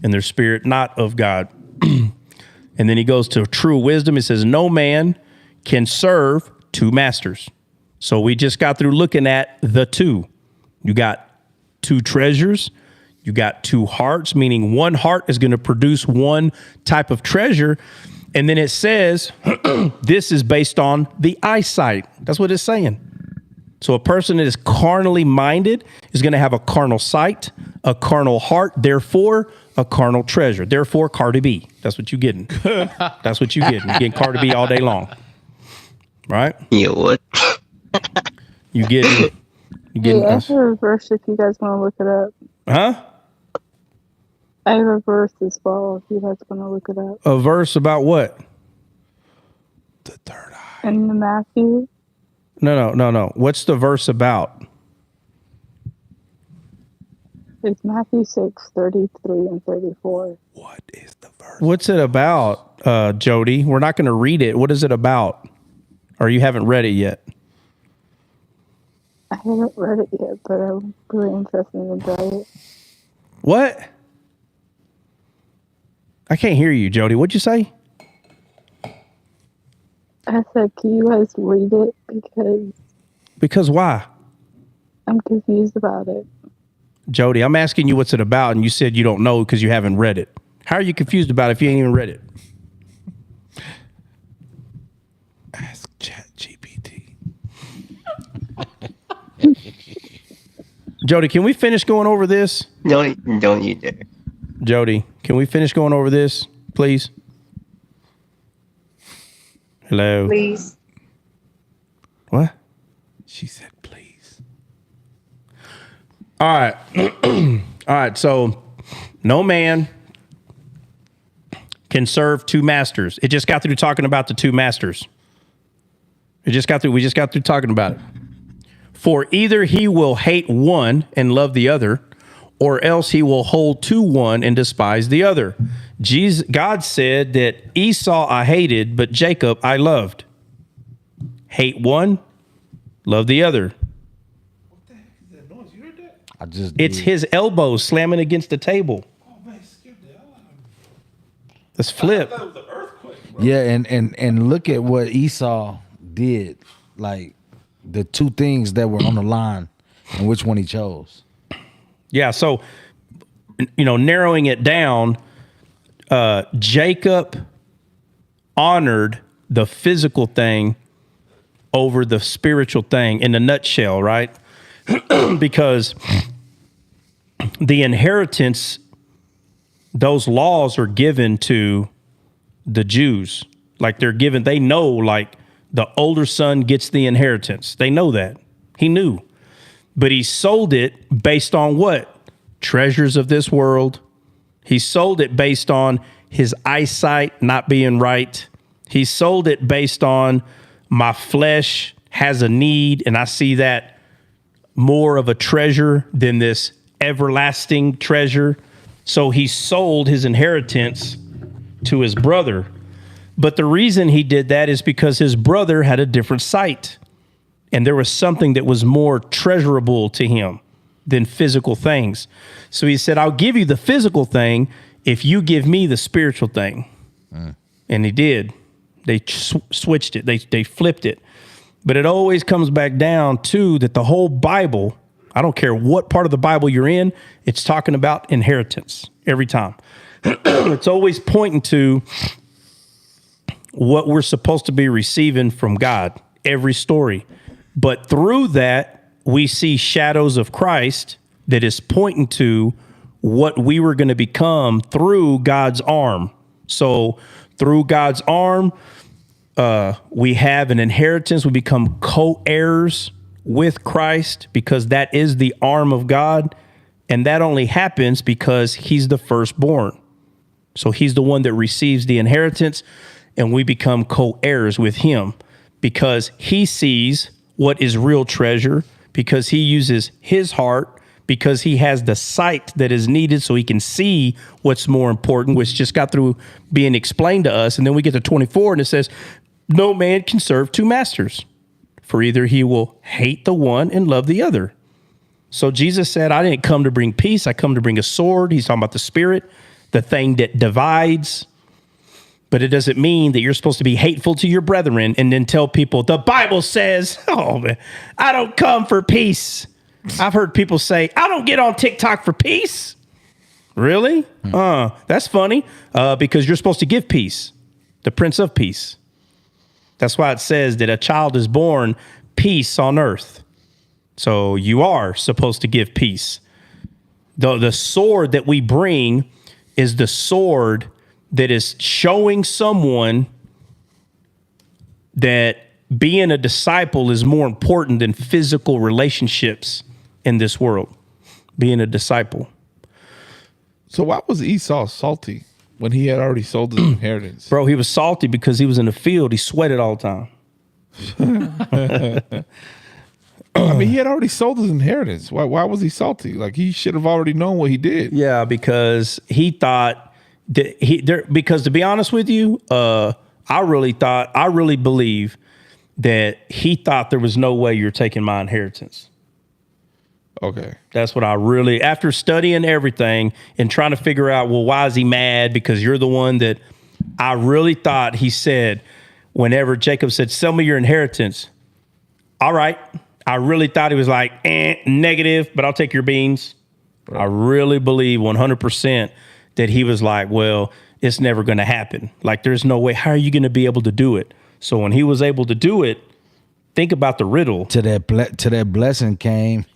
and there's spirit not of God. And then he goes to true wisdom. It says, no man can serve two masters. So we just got through looking at the two. You got two treasures. You got two hearts, meaning one heart is going to produce one type of treasure. And then it says, this is based on the eyesight. That's what it's saying. So a person that is carnally minded is going to have a carnal sight, a carnal heart, therefore a carnal treasure. Therefore, Cardi B. That's what you're getting. That's what you're getting. You're getting Cardi B all day long. Right?
Yeah, what?
You getting
I have a verse if you guys want to look it up.
Huh?
I have a verse as well if you guys want to look it up.
A verse about what?
The third eye.
In the Matthew.
No. What's the verse about?
It's Matthew 6:33 and 34.
What is the verse?
What's it about, Jody? We're not going to read it. What is it about? Or you haven't read it yet?
I haven't read it yet, but I'm really interested in it.
What? I can't hear you, Jody. What'd you say?
I said, can you guys read it?
Because why?
I'm confused about it.
Jody, I'm asking you what's it about, and you said you don't know because you haven't read it. How are you confused about it if you ain't even read it?
Ask ChatGPT.
Jody, can we finish going over this?
Don't you dare.
Jody, can we finish going over this, please? Hello?
Please.
What?
She said, please.
All right. All right. So no man can serve two masters. It just got through talking about the two masters. We just got through talking about it. For either he will hate one and love the other, or else he will hold to one and despise the other. God said that Esau I hated, but Jacob I loved. Hate one, love the other.
What the heck is that noise? You heard that?
It's his elbows slamming against the table.
Oh man, it scared the hell out of me.
Let's flip.
I thought it was an earthquake, bro.
Yeah, and look at what Esau did. Like the two things that were on the line and which one he chose.
Yeah, so narrowing it down, Jacob honored the physical thing over the spiritual thing in a nutshell, right? Because the inheritance, those laws are given to the Jews. Like they know, like the older son gets the inheritance. They know that. He knew. But he sold it based on what? Treasures of this world. He sold it based on his eyesight not being right. He sold it based on my flesh has a need, and I see that more of a treasure than this everlasting treasure. So he sold his inheritance to his brother. But the reason he did that is because his brother had a different sight. And there was something that was more treasurable to him than physical things. So he said, I'll give you the physical thing if you give me the spiritual thing. And he did. They switched it. They flipped it. But it always comes back down to that the whole Bible, I don't care what part of the Bible you're in, it's talking about inheritance every time. It's always pointing to what we're supposed to be receiving from God, every story. But through that, we see shadows of Christ that is pointing to what we were going to become through God's arm. So through God's arm, we have an inheritance. We become co-heirs with Christ because that is the arm of God. And that only happens because he's the firstborn. So he's the one that receives the inheritance, and we become co-heirs with him because he sees what is real treasure, because he uses his heart, because he has the sight that is needed so he can see what's more important, which just got through being explained to us. And then we get to 24 and it says, no man can serve two masters, for either he will hate the one and love the other, So Jesus said, I didn't come to bring peace. I come to bring a sword. He's talking about the spirit, the thing that divides. But it doesn't mean that you're supposed to be hateful to your brethren and then tell people, the Bible says, oh, man, I don't come for peace. I've heard people say, I don't get on TikTok for peace. Really? That's funny. Because you're supposed to give peace, the Prince of Peace. That's why it says that a child is born, peace on earth. So you are supposed to give peace. The sword that we bring is the sword that is showing someone that being a disciple is more important than physical relationships in this world. Being a disciple.
So why was Esau salty when he had already sold his inheritance?
Bro, he was salty because he was in the field. He sweated all the time.
I mean, he had already sold his inheritance. Why was he salty? Like, he should have already known what he did.
Yeah, because he thought that because to be honest with you, I really believe that he thought there was no way you're taking my inheritance.
Okay.
That's what after studying everything and trying to figure out, well, why is he mad? Because you're the one that I really thought he said, whenever Jacob said, sell me your inheritance. All right. I really thought he was like, negative, but I'll take your beans. Right. I really believe 100% that he was like, well, it's never going to happen. Like, there's no way. How are you going to be able to do it? So when he was able to do it, think about the riddle.
To that blessing came.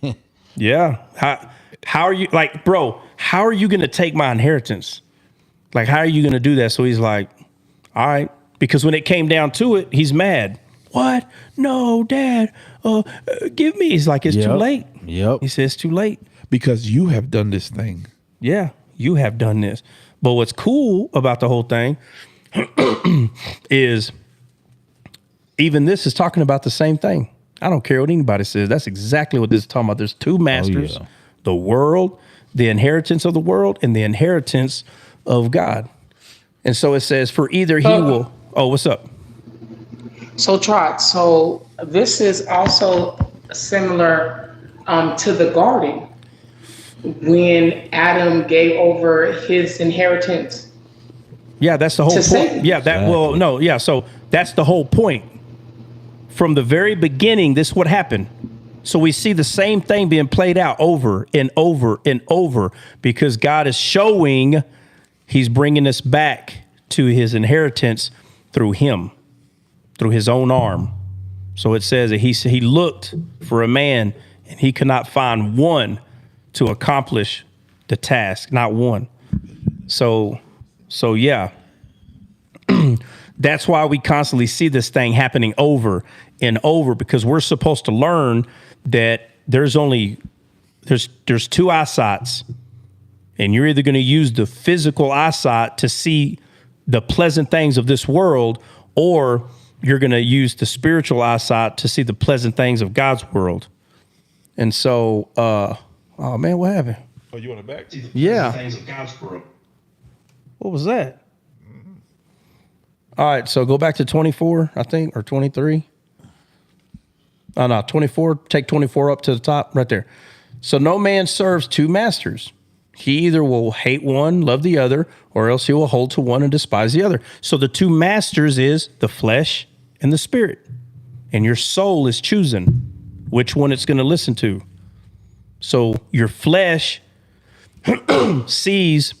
Yeah. How are you, like, bro, how are you going to take my inheritance? Like, how are you going to do that? So he's like, all right. Because when it came down to it, he's mad. What? No, Dad. Give me. He's like, it's too late.
Yep.
He says, too late.
Because you have done this thing.
Yeah, you have done this. But what's cool about the whole thing is even this is talking about the same thing. I don't care what anybody says. That's exactly what this is talking about. There's two masters, the world, the inheritance of the world, and the inheritance of God. And so it says, for either he will. Oh, what's up?
So, Trot, this is also similar to the garden when Adam gave over his inheritance.
Yeah, that's the whole point. Yeah, so that's the whole point. From the very beginning, this is what happened. So we see the same thing being played out over and over and over because God is showing he's bringing us back to his inheritance through him. Through his own arm. So it says that he looked for a man and he could not find one to accomplish the task, not one. So yeah, that's why we constantly see this thing happening over and over because we're supposed to learn that there's two eyesights and you're either going to use the physical eyesight to see the pleasant things of this world or you're going to use the spiritual eyesight to see the pleasant things of God's world. And so, oh man, what happened?
Oh, you want it back?
Yeah. Things of God's world. What was that? Mm-hmm. All right, so go back to 24, I think, or 23. Oh, no, 24. Take 24 up to the top, right there. So no man serves two masters. He either will hate one, love the other, or else he will hold to one and despise the other. So the two masters is the flesh and the spirit. And your soul is choosing which one it's going to listen to. So your flesh sees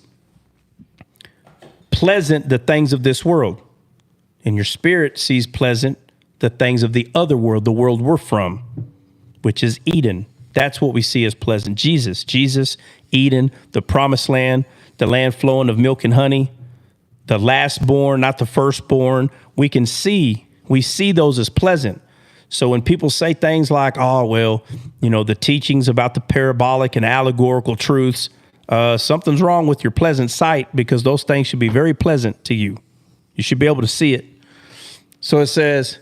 pleasant the things of this world. And your spirit sees pleasant the things of the other world, the world we're from, which is Eden. That's what we see as pleasant. Jesus, Eden, the promised land, the land flowing of milk and honey, the lastborn, not the firstborn. We see those as pleasant. So when people say things like, oh, well, the teachings about the parabolic and allegorical truths, something's wrong with your pleasant sight because those things should be very pleasant to you. You should be able to see it. So it says,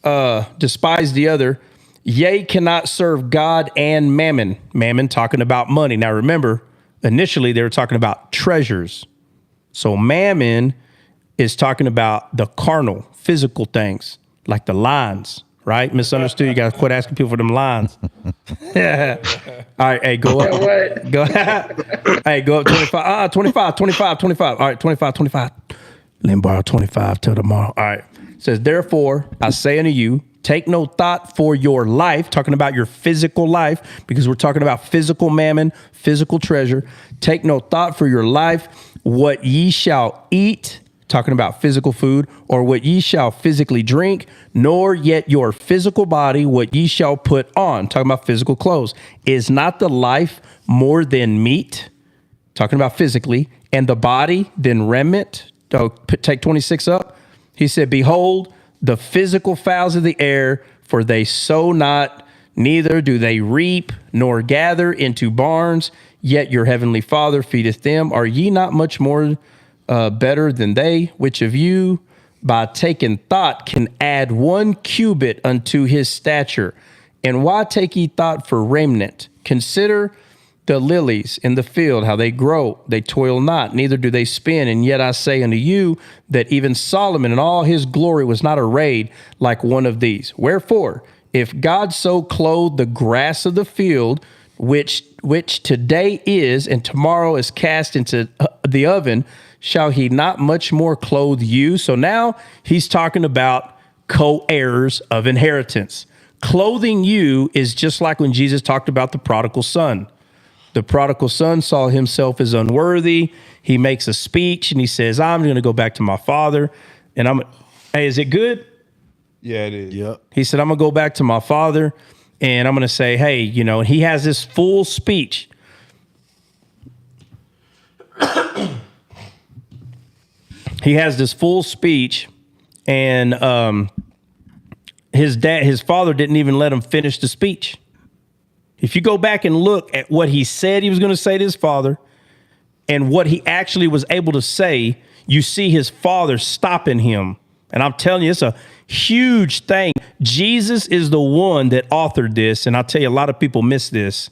despise the other. Yea, cannot serve God and mammon. Mammon talking about money. Now remember, initially they were talking about treasures. So mammon is talking about the carnal, physical things like the lines, right? Misunderstood. You got to quit asking people for them lines. Yeah. All right, hey, go up.
What?
Go. Hey, go up 25. 25. All right, 25. Let me borrow 25 till tomorrow. All right. It says, therefore, I say unto you, take no thought for your life, talking about your physical life, because we're talking about physical mammon, physical treasure. Take no thought for your life, what ye shall eat, talking about physical food, or what ye shall physically drink, nor yet your physical body, what ye shall put on, talking about physical clothes. Is not the life more than meat, talking about physically, and the body than raiment? Take 26 up. He said, behold, the physical fowls of the air, for they sow not, neither do they reap, nor gather into barns, yet your heavenly Father feedeth them. Are ye not much more better than they? Which of you, by taking thought, can add 1 cubit unto his stature? And why take ye thought for raiment? Consider the lilies in the field, how they grow, they toil not, neither do they spin. And yet I say unto you that even Solomon in all his glory was not arrayed like one of these. Wherefore, if God so clothed the grass of the field, which today is and tomorrow is cast into the oven, shall he not much more clothe you? So now he's talking about co-heirs of inheritance. Clothing you is just like when Jesus talked about the prodigal son. The prodigal son saw himself as unworthy. He makes a speech and he says, I'm going to go back to my father. And hey, is it good?
Yeah, it is.
Yep.
He said, I'm going to go back to my father and I'm going to say, hey, and he has this full speech. He has this full speech and his father didn't even let him finish the speech. If you go back and look at what he said he was going to say to his father and what he actually was able to say, you see his father stopping him. And I'm telling you, it's a huge thing. Jesus is the one that authored this. And I'll tell you, a lot of people miss this.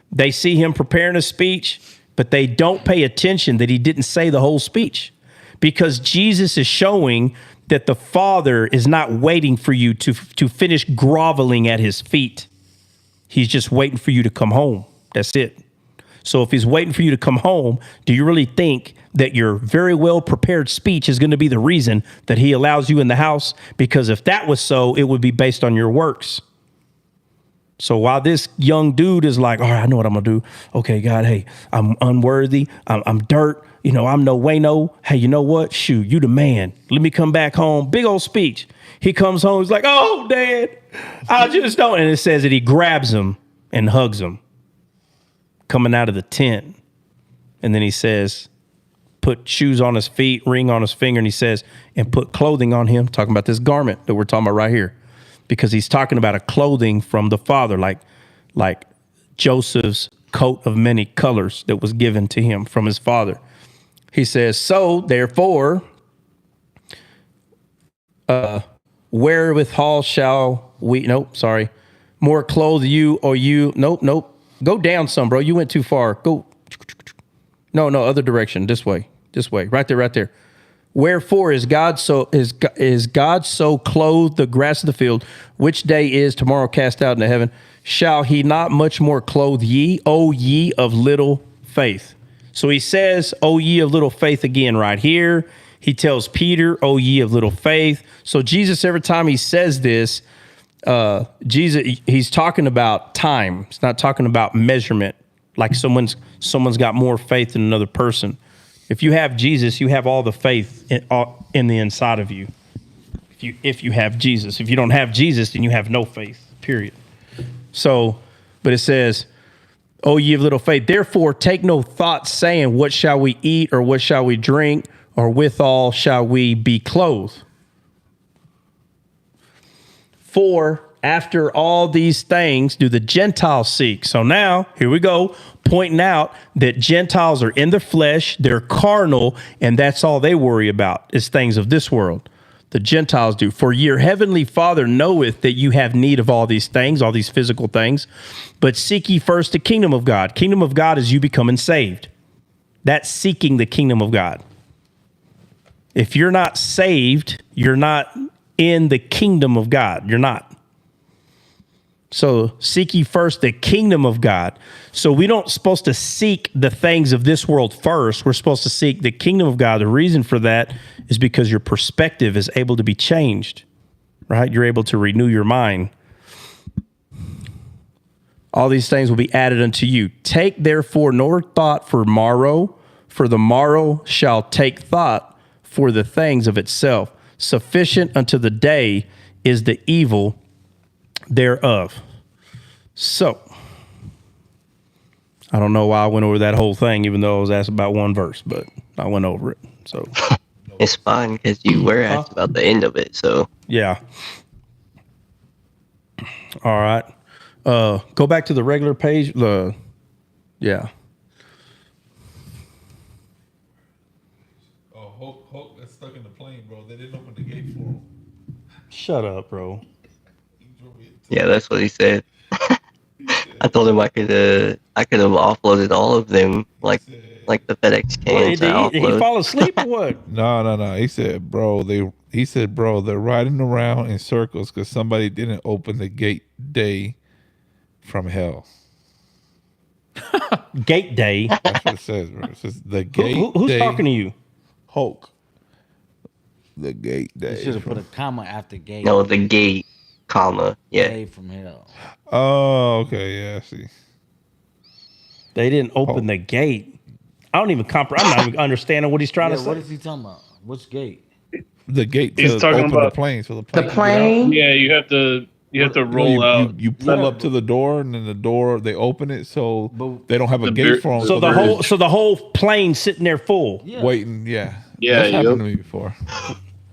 They see him preparing a speech, but they don't pay attention that he didn't say the whole speech, because Jesus is showing that the Father is not waiting for you to finish groveling at his feet. He's just waiting for you to come home. That's it. So if he's waiting for you to come home, do you really think that your very well prepared speech is going to be the reason that he allows you in the house? Because if that was so, it would be based on your works. So while this young dude is like, all right, I know what I'm going to do. Okay, God, hey, I'm unworthy. I'm dirt. I'm no way, no. Hey, you know what? Shoot, you the man. Let me come back home. Big old speech. He comes home. He's like, oh, Dad, I just don't. And it says that he grabs him and hugs him coming out of the tent. And then he says, put shoes on his feet, ring on his finger. And he says, and put clothing on him. Talking about this garment that we're talking about right here, because he's talking about a clothing from the Father, like Joseph's coat of many colors that was given to him from his father. He says, so therefore, wherewithal shall we, more clothe you, or you, nope. Go down some, bro. You went too far. Go. No, other direction. This way. Right there. Wherefore is God so clothed the grass of the field, which day is tomorrow cast out into heaven? Shall he not much more clothe ye, O ye of little faith? So he says, O ye of little faith again right here. He tells Peter, O ye of little faith. So Jesus, every time he says this, he's talking about time. He's not talking about measurement, like someone's got more faith than another person. If you have Jesus, you have all the faith in the inside of you. If you have Jesus. If you don't have Jesus, then you have no faith, period. So, but it says, O ye of little faith, therefore take no thought, saying, what shall we eat, or what shall we drink, or withal shall we be clothed? For after all these things do the Gentiles seek. So now, here we go, pointing out that Gentiles are in the flesh, they're carnal, and that's all they worry about is things of this world. The Gentiles do. For your heavenly Father knoweth that you have need of all these things, all these physical things, but seek ye first the kingdom of God. Kingdom of God is you becoming saved. That's seeking the kingdom of God. If you're not saved, you're not in the kingdom of God. You're not. So seek ye first the kingdom of God. So we don't supposed to seek the things of this world first. We're supposed to seek the kingdom of God. The reason for that is because your perspective is able to be changed, right? You're able to renew your mind. All these things will be added unto you. Take therefore no thought for morrow, for the morrow shall take thought for the things of itself. Sufficient unto the day is the evil thereof. So, I don't know why I went over that whole thing, even though I was asked about one verse, but I went over it. So
it's fine because you were asked about the end of it. So
yeah. All right. Go back to the regular page. Yeah.
Oh, Hulk got stuck in the plane, bro. They didn't open the gate for him.
Shut up, bro.
yeah, that's what he said. I told him I could have offloaded all of them like the FedEx cans.
Did he fall asleep or what?
No. He said, bro, they're riding around in circles because somebody didn't open the gate day from hell.
Gate day?
That's what it says, bro. It says the gate
who's
day.
talking to you?
Hulk. The gate day.
You should have put a comma after gate.
No, the gate, comma. Yeah.
Day from hell.
Oh, okay. Yeah, I see.
They didn't open the gate. I don't even comprehend. I'm not even understanding what he's trying to say.
What is he talking about? Which gate?
The gate
He's
to
talking
open
about
the plane. So the
The plane.
Yeah, you have to roll out.
You pull up to the door, and then the door they open it, so they don't have a
The
gate
beer-
for them.
So the whole plane sitting there full.
Waiting. Yeah.
Yeah,
That's happened to me before.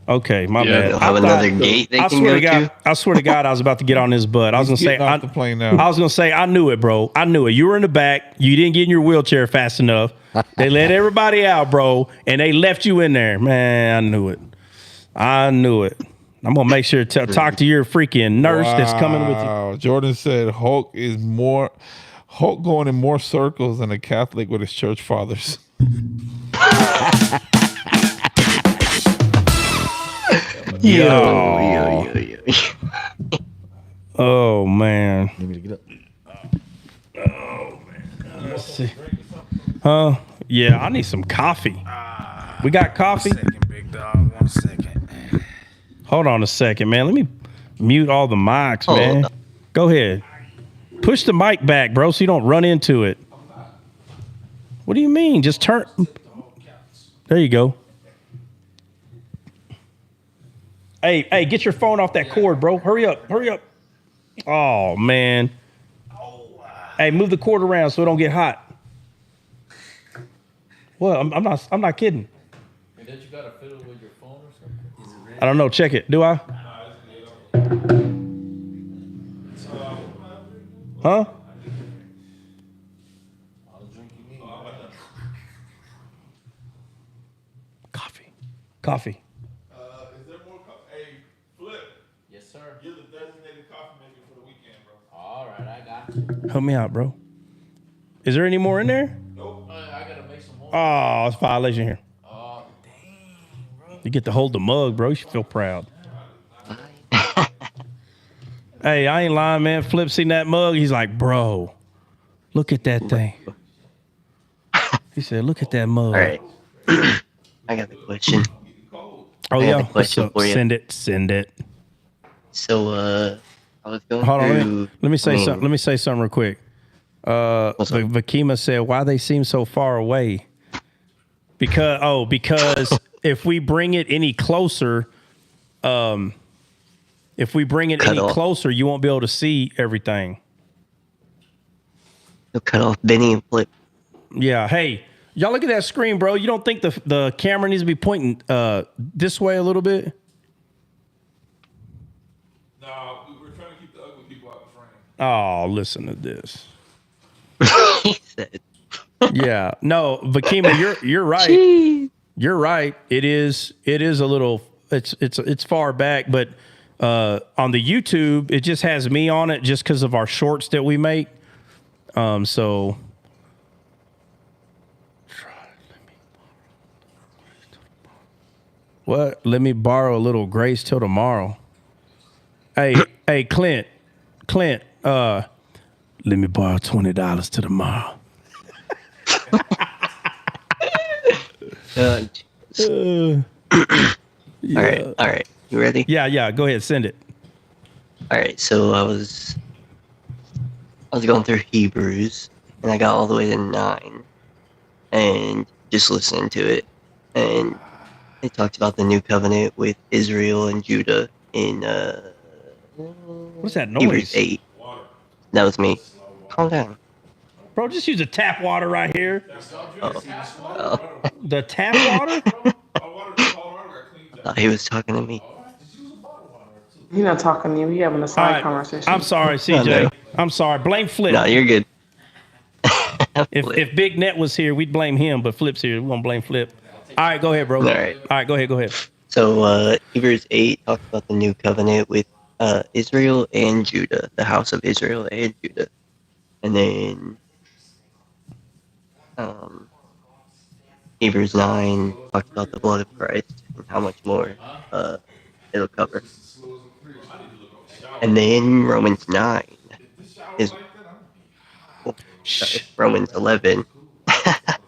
Okay, my bad.
They'll have another gate they
I
can
swear
go
to God, I swear to God, I was about to get on his butt. I was gonna say,
Getting off the plane now.
I was gonna say, I knew it, bro. I knew it. You were in the back. You didn't get in your wheelchair fast enough. They let everybody out, bro, and they left you in there. Man, I knew it. I'm gonna make sure to talk to your freaking nurse that's coming with you.
Jordan said Hulk going in more circles than a Catholic with his church fathers.
Yo.
Oh man.
Need me to get up.
Oh man. Let's see. Yeah, I need some coffee. We got coffee?
1 second, big dog. 1 second.
Hold on a second, man. Let me mute all the mics, man. Go ahead. Push the mic back, bro, so you don't run into it. What do you mean? Just turn. There you go. Hey, get your phone off that cord, bro. Hurry up. Oh, man. Hey, move the cord around so it don't get hot. Well, I'm not kidding.
Did you got to fiddle with your phone or something?
I don't know. Check it. Do I? Huh? Coffee.
Is there more coffee? Hey, Flip.
Yes, sir.
You're the designated coffee maker for the weekend, bro.
All right, I got you.
Help me out, bro. Is there any more in there?
Nope.
I got to make some more.
Oh, it's violation here.
Oh, dang, bro.
You get to hold the mug, bro. You should feel proud. Hey, I ain't lying, man. Flip seen that mug. He's like, bro, look at that thing. He said, look at that mug.
All right. I got the question.
Oh,
I
yeah.
have a question for you.
Send it.
So, I was going
Hold on.
through.
Let me say something. Let me say something real quick. Vakima said, why they seem so far away? Because if we bring it any closer, you won't be able to see everything.
They'll cut off Benny and Flip.
Yeah. Hey, y'all look at that screen, bro. You don't think the camera needs to be pointing this way a little bit?
No, we're trying to keep the ugly people out the frame.
Oh, listen to this.
He said.
Yeah. No, Vakima, you're right.
Jeez.
You're right. It is a little. It's far back, but on the YouTube, it just has me on it just because of our shorts that we make. So. What? Let me borrow a little grace till tomorrow. Hey, Clint. Let me borrow $20 to the mall.
All right. You ready?
Yeah. Go ahead, send it.
All right. So I was going through Hebrews, and I got all the way to 9, and just listening to it, and it talks about the new covenant with Israel and Judah in
What's that noise?
Hebrews 8. That was me. Calm down.
Bro, just use the tap water right here.
Oh.
The tap water?
He was talking to me.
He's not talking to you. He having a side conversation.
I'm sorry, CJ.
No.
I'm sorry. Blame Flip.
No, you're good.
If Big Net was here, we'd blame him, but Flip's here. We're going to blame Flip. All right, go ahead, bro.
All right.
Go ahead.
So Hebrews 8 talks about the new covenant with Israel and Judah, the house of Israel and Judah. And then Hebrews 9 talks about the blood of Christ and how much more it'll cover. And then Romans 9 is Romans 11.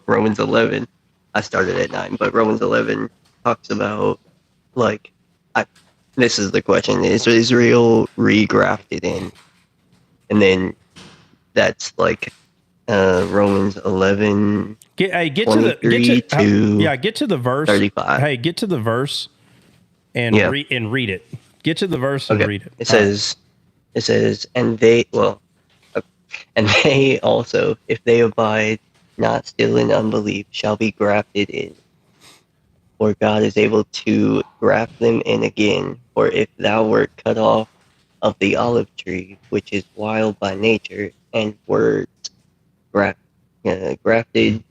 Romans 11. I started at 9, but Romans 11 talks about, like, this is the question: is Israel regrafted in? And then that's like Romans 11.
Get to the verse.
35.
Hey, get to the verse and read it. Get to the verse and read it.
It says, and they also, if they abide not still in unbelief, shall be grafted in. For God is able to graft them in again. For if thou wert cut off of the olive tree, which is wild by nature, and wert grafted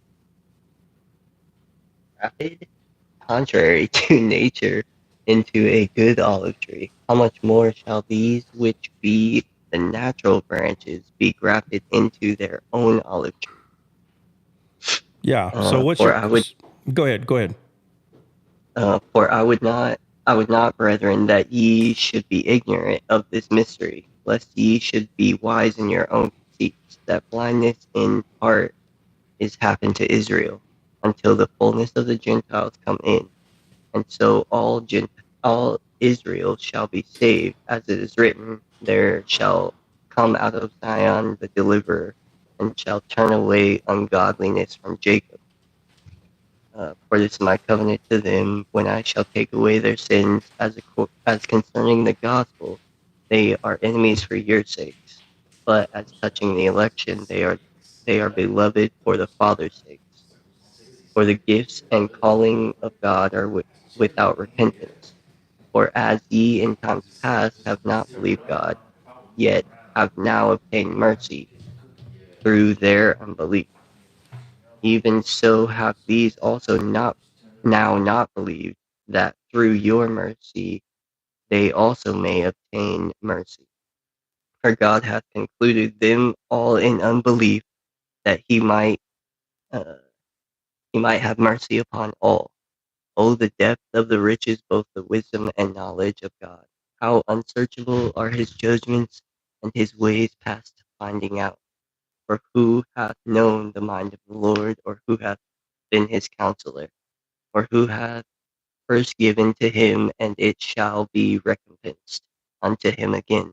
contrary to nature into a good olive tree, how much more shall these which be the natural branches be grafted into their own olive tree?
Yeah. So what's your? Go ahead.
For I would not, brethren, that ye should be ignorant of this mystery, lest ye should be wise in your own conceits, that blindness in part is happened to Israel, until the fullness of the Gentiles come in, and so all Israel shall be saved, as it is written, there shall come out of Zion the deliverer, and shall turn away ungodliness from Jacob. For this is my covenant to them, when I shall take away their sins, as concerning the gospel, they are enemies for your sakes. But as touching the election, they are beloved for the Father's sakes. For the gifts and calling of God are without repentance. For as ye in times past have not believed God, yet have now obtained mercy through their unbelief, even so have these also not believed, that through your mercy they also may obtain mercy. For God hath concluded them all in unbelief, that he might have mercy upon all. Oh, the depth of the riches, both the wisdom and knowledge of God! How unsearchable are his judgments, and his ways past finding out. For who hath known the mind of the Lord, or who hath been his counselor, or who hath first given to him, and it shall be recompensed unto him again?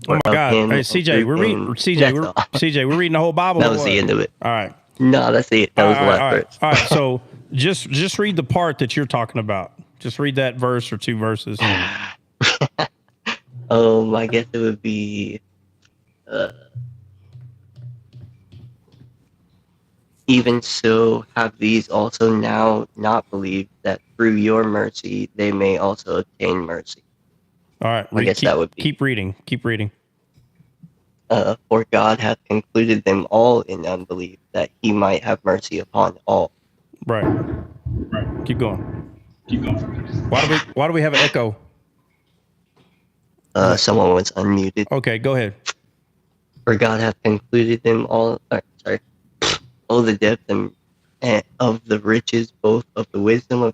Oh my God! Hey CJ, we're reading. CJ, we're reading the whole Bible.
That was the end of it.
All right.
No, that's it. That was the last verse.
All right. So just read the part that you're talking about. Just read that verse or two verses.
I guess it would be. Even so have these also now not believed, that through your mercy they may also obtain mercy.
All right.
I guess that would be.
Keep reading.
For God hath concluded them all in unbelief, that he might have mercy upon all.
Right. Keep going. Why do we have an echo?
Someone was unmuted.
Okay, go ahead.
For God hath concluded them all. Oh, the depth and of the riches, both of the wisdom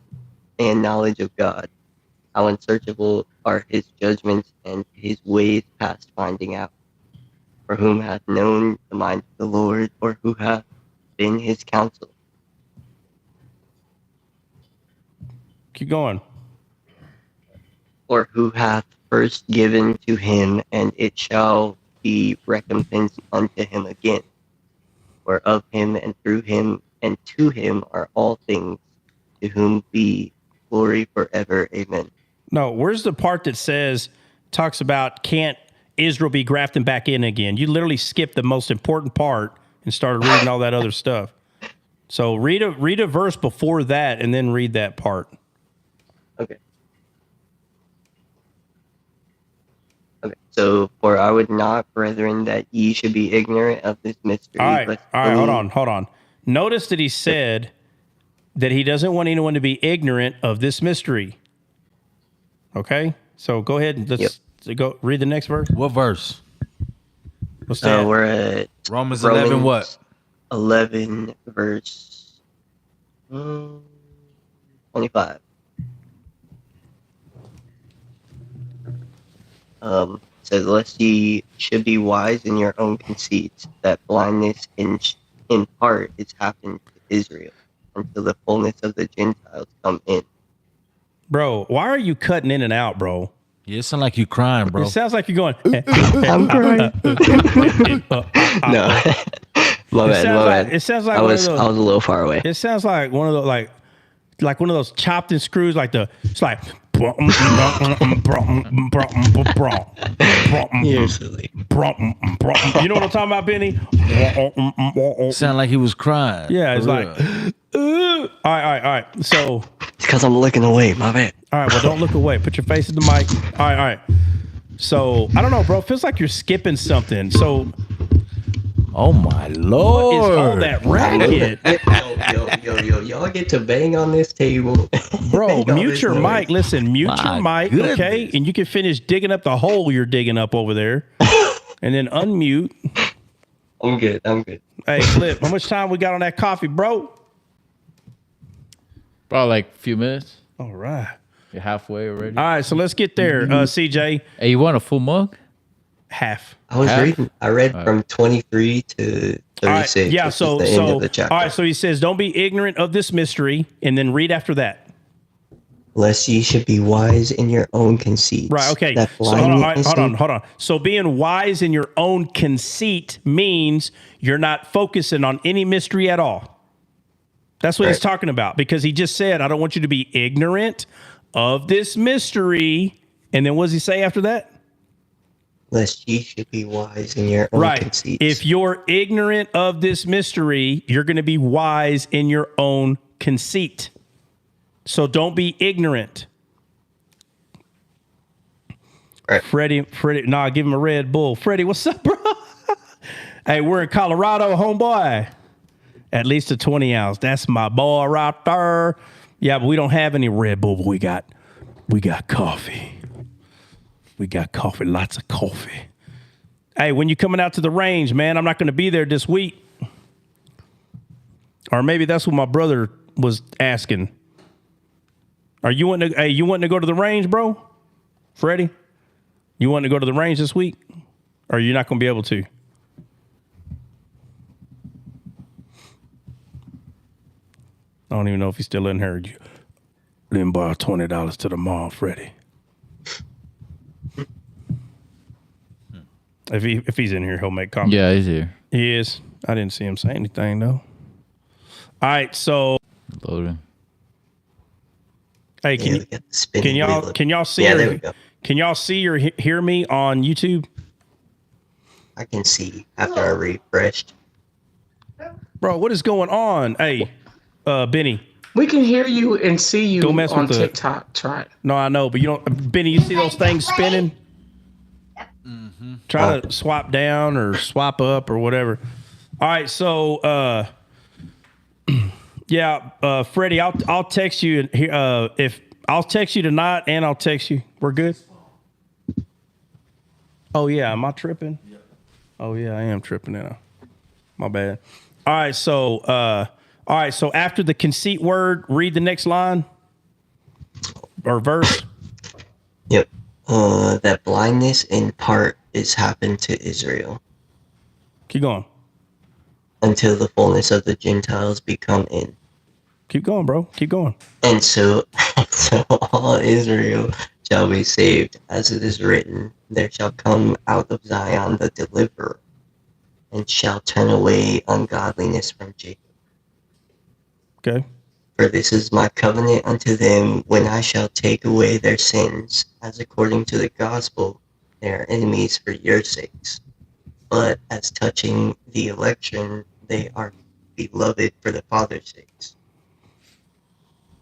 and knowledge of God. How unsearchable are his judgments, and his ways past finding out. or whom hath known the mind of the Lord, or who hath been his counsel?
Keep going.
Or who hath first given to him, and it shall be recompensed unto him again? For of him, and through him, and to him are all things, to whom be glory forever. Amen.
No, where's the part that says, talks about can't Israel be grafting back in again? You literally skipped the most important part and started reading all that other stuff. So read a verse before that and then read that part.
Okay. Okay. So, for I would not, brethren, that ye should be ignorant of this mystery.
All right, hold on. Notice that he said that he doesn't want anyone to be ignorant of this mystery. Okay? So go ahead and let's go read the next verse.
What verse?
What's that?
We're at
Romans 11 what?
11 verse 25. Says, lest ye should be wise in your own conceits, that blindness in part is happened to Israel, until the fullness of the Gentiles come in.
Bro, why are you cutting in and out, bro?
Yeah, it sounds like you crying, bro.
It sounds like you're going.
I'm crying. No, my bad.
It sounds like
I was a little far away.
It sounds like one of the like one of those chopped in screws, like it's like.
You're silly.
You know what I'm talking about, Benny?
Sound like he was crying.
Yeah, it's like, all right. So
it's because I'm looking away. My bad.
All right, well, don't look away. Put your face in the mic. All right. So I don't know, bro. It feels like you're skipping something. So.
Oh my Lord!
What is all that racket?
Yo, y'all get to bang on this table.
Bro, mute your mic. Listen, mute your mic, okay? And you can finish digging up the hole you're digging up over there. And then unmute.
I'm good.
Hey, Flip, how much time we got on that coffee, bro?
Probably like a few minutes.
All right.
You're halfway already.
All right, so let's get there, CJ.
Hey, you want a full mug?
Half.
I read from 23 to 36.
Right, yeah, so
end of the chapter.
all right, so he says, don't be ignorant of this mystery, and then read after that.
Lest ye should be wise in your own conceits.
Right, okay.
So
hold on. So being wise in your own conceit means you're not focusing on any mystery at all. That's what he's talking about, because he just said, I don't want you to be ignorant of this mystery. And then what does he say after that?
Lest ye should be wise in your own conceits.
If you're ignorant of this mystery, you're going to be wise in your own conceit. So don't be ignorant.
Right.
Freddie, nah, give him a Red Bull. Freddie, what's up, bro? Hey, we're in Colorado, homeboy. At least a 20 ounce. That's my boy right there. Yeah, but we don't have any Red Bull, but we got coffee. We got coffee, lots of coffee. Hey, when you coming out to the range, man, I'm not going to be there this week. Or maybe that's what my brother was asking. Are you wanting to go to the range, bro? Freddie? You wanting to go to the range this week? Or are you not going to be able to? I don't even know if he's still in here. You didn't borrow $20 to the mall, Freddie. If he's in here, he'll make comments.
Yeah, he's here.
He is. I didn't see him say anything though. All right, so
loading.
Hey, can y'all see?
Yeah, there we go.
Can y'all see or hear me on YouTube?
I can see after I refreshed.
Bro, what is going on? Hey, Benny.
We can hear you and see you
Don't mess
on
with
TikTok. Try it.
No, I know, but you don't. Benny, you see those things spinning? Mm-hmm. Try to swap down or swap up or whatever. All right, so yeah, Freddie, I'll text you if I'll text you tonight, and I'll text you. We're good. Oh yeah, am I tripping? Yeah. Oh yeah, I am tripping now. My bad. All right, so after the conceit word, read the next line or verse.
Yep. That blindness in part is happened to Israel.
Keep going.
Until the fullness of the Gentiles be come in.
Keep going, bro. Keep going.
And so all Israel shall be saved, as it is written, there shall come out of Zion the deliverer, and shall turn away ungodliness from Jacob.
Okay.
For this is my covenant unto them, when I shall take away their sins, as according to the gospel, they are enemies for your sakes. But as touching the election, they are beloved for the Father's sakes.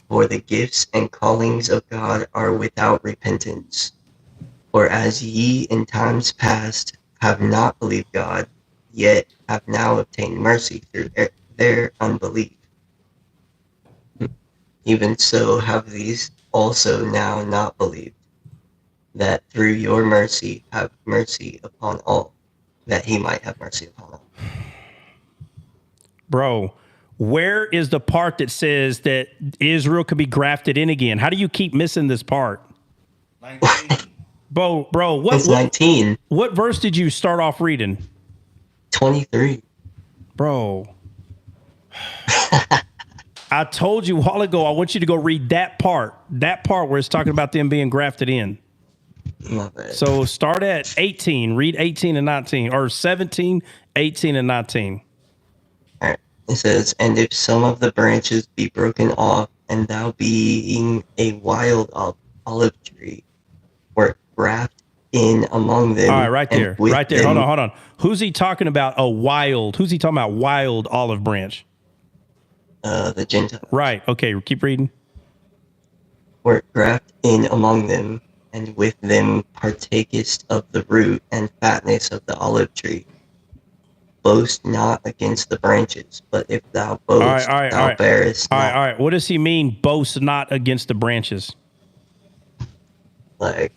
For the gifts and callings of God are without repentance. For as ye in times past have not believed God, yet have now obtained mercy through their unbelief, even so have these also now not believed, that through your mercy have mercy upon all, that he might have mercy upon all.
Bro, where is the part that says that Israel could be grafted in again? How do you keep missing this part?
19.
Bro,
It's 19.
What verse did you start off reading?
23.
Bro. I told you a while ago, I want you to go read that part where it's talking about them being grafted in.
My bad.
So start at 18, read 18 and 19, or 17, 18 and 19.
All right. It says, and if some of the branches be broken off, and thou being a wild olive tree, or graft in among them.
All right, right there. Hold on. Who's he talking about? Who's he talking about? Wild olive branch.
The Gentiles.
Right. Okay. Keep reading.
Or graft in among them, and with them partakest of the root and fatness of the olive tree. Boast not against the branches, but if thou boast, thou bearest not.
All right. What does he mean, boast not against the branches?
Like,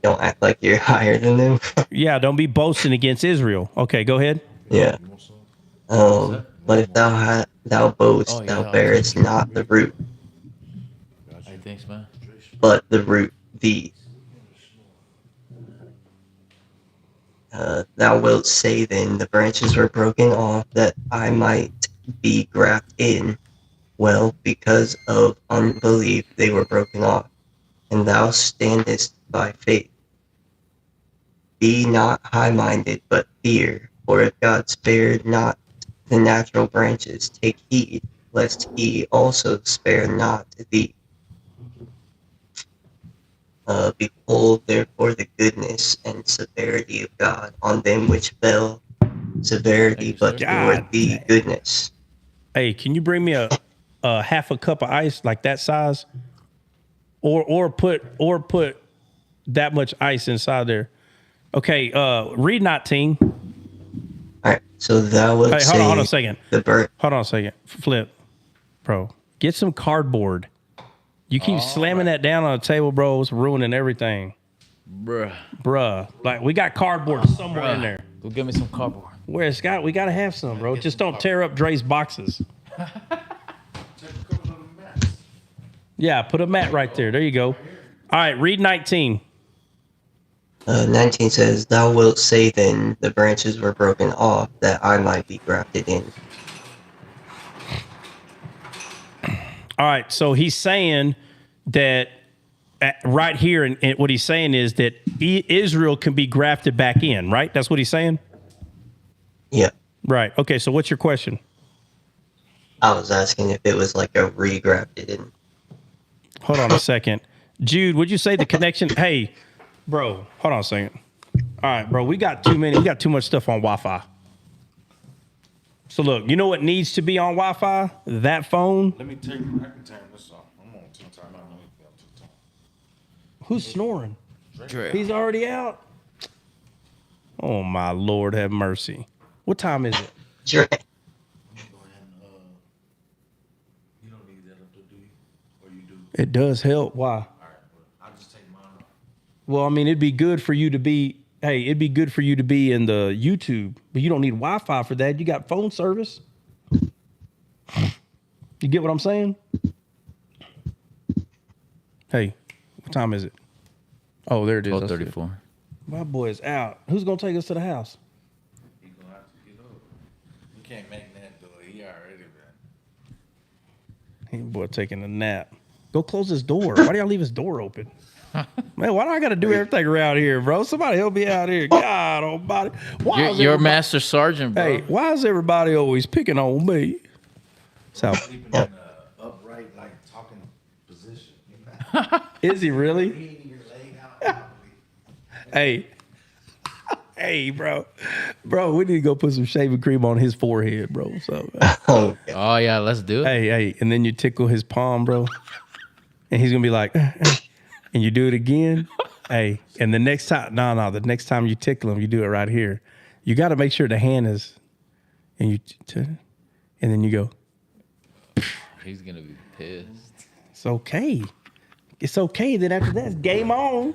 don't act like you're higher than them.
Yeah, don't be boasting against Israel. Okay, go ahead.
Yeah. But if thou boast, thou bearest not the root.
Hey, thanks, man.
But the root thee. Thou wilt say then, the branches were broken off that I might be grafted in. Well, because of unbelief they were broken off, and thou standest by faith. Be not high-minded, but fear, for if God spared not the natural branches, take heed, lest he also spare not thee. Behold, therefore, the goodness and severity of God on them which fell, severity, but toward thee goodness.
Hey, can you bring me a half a cup of ice like that size, or put that much ice inside there? Okay, read 19.
All right, so thou wilt
hey,
say.
Hold on a second.
Hold
on a second. Flip, bro. Get some cardboard. You keep slamming that down on the table, bro. It's ruining everything. Bruh. Like, we got cardboard somewhere in there.
Go get me some cardboard.
Where it's got, we got to have some, bro. Just don't tear up Dre's boxes. Yeah, put a mat right there. There you go. All right, read 19.
19 says, thou wilt say then, the branches were broken off, that I might be grafted in.
All right, so he's saying that right here, and what he's saying is that Israel can be grafted back in, right? That's what he's saying?
Yeah.
Right. Okay, so what's your question?
I was asking if it was like a re-grafted in.
Hold on a second. Jude, would you say the connection? Hey, bro, hold on a second. All right, bro, we got too much stuff on Wi-Fi. So look, you know what needs to be on Wi-Fi? That phone.
Let me I can turn this off. I'm on 2 times.
Who's snoring?
Dre.
He's already out. Oh my Lord, have mercy. What time is it?
Dre.
It does help. Why?
I'll just take mine off.
Well, I mean, it'd be good for you to be in the YouTube, but you don't need Wi-Fi for that. You got phone service. You get what I'm saying? Hey, what time is it? Oh, there it is.
12:34.
My boy is out. Who's gonna take us to the house? Boy, taking a nap. Go close his door. Why do y'all leave his door open? Man, why do I got to do everything around here, bro? Somebody help me out here. God almighty.
You're master sergeant, bro.
Hey, why is everybody always picking on me? So,
Upright, like talking position.
is he really? Hey. Hey, bro. Bro, we need to go put some shaving cream on his forehead, bro. So,
Oh, yeah, let's do it.
Hey. And then you tickle his palm, bro. And he's going to be like, and you do it again. Hey, and the next time, the next time you tickle him, you do it right here. You got to make sure the hand is, and and then you go.
He's going to be pissed.
It's okay. It's okay. Then after that, it's game on.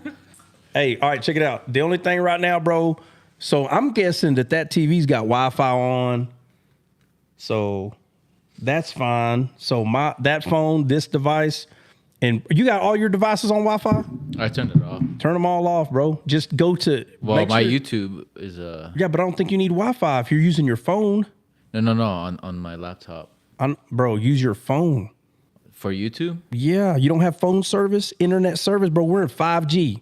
Hey, all right, check it out. The only thing right now, bro, so I'm guessing that TV's got Wi-Fi on. So that's fine. So that phone, this device, and you got all your devices on Wi-Fi?
I turned it off.
Turn them all off, bro. Just go to...
Well, my YouTube is...
Yeah, but I don't think you need Wi-Fi if you're using your phone.
No, on my laptop.
Bro, use your phone.
For YouTube?
Yeah, you don't have phone service, internet service, bro. We're in 5G.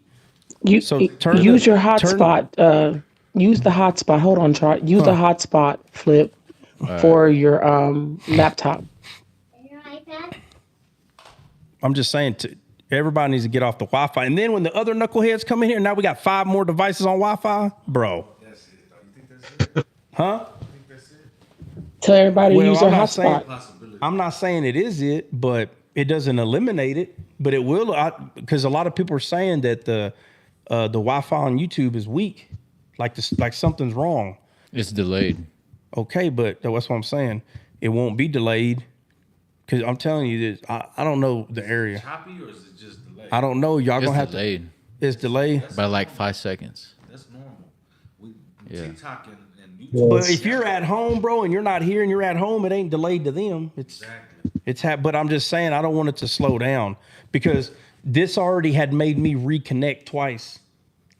Use your hotspot. Use the hotspot. Hold on, Chart. Use the hotspot flip for your laptop.
I'm just saying, everybody needs to get off the Wi-Fi. And then when the other knuckleheads come in here, now we got 5 more devices on Wi-Fi, bro.
That's it, though. You think that's it?
Huh?
You think that's it?
Tell everybody to use their hotspot.
I'm not saying it is it, but it doesn't eliminate it. But it will, because a lot of people are saying that the Wi-Fi on YouTube is weak, like something's wrong.
It's delayed.
Okay, but that's what I'm saying. It won't be delayed, because I'm telling you this. I don't know the area.
Choppy or is it just delayed?
I don't know. Y'all gonna have
delayed.
It's delayed
by like 5 seconds.
That's normal.
Yeah.
TikTok and YouTube.
But if you're at home, bro, and you're not here and you're at home, it ain't delayed to them. But I'm just saying, I don't want it to slow down, because this already had made me reconnect twice,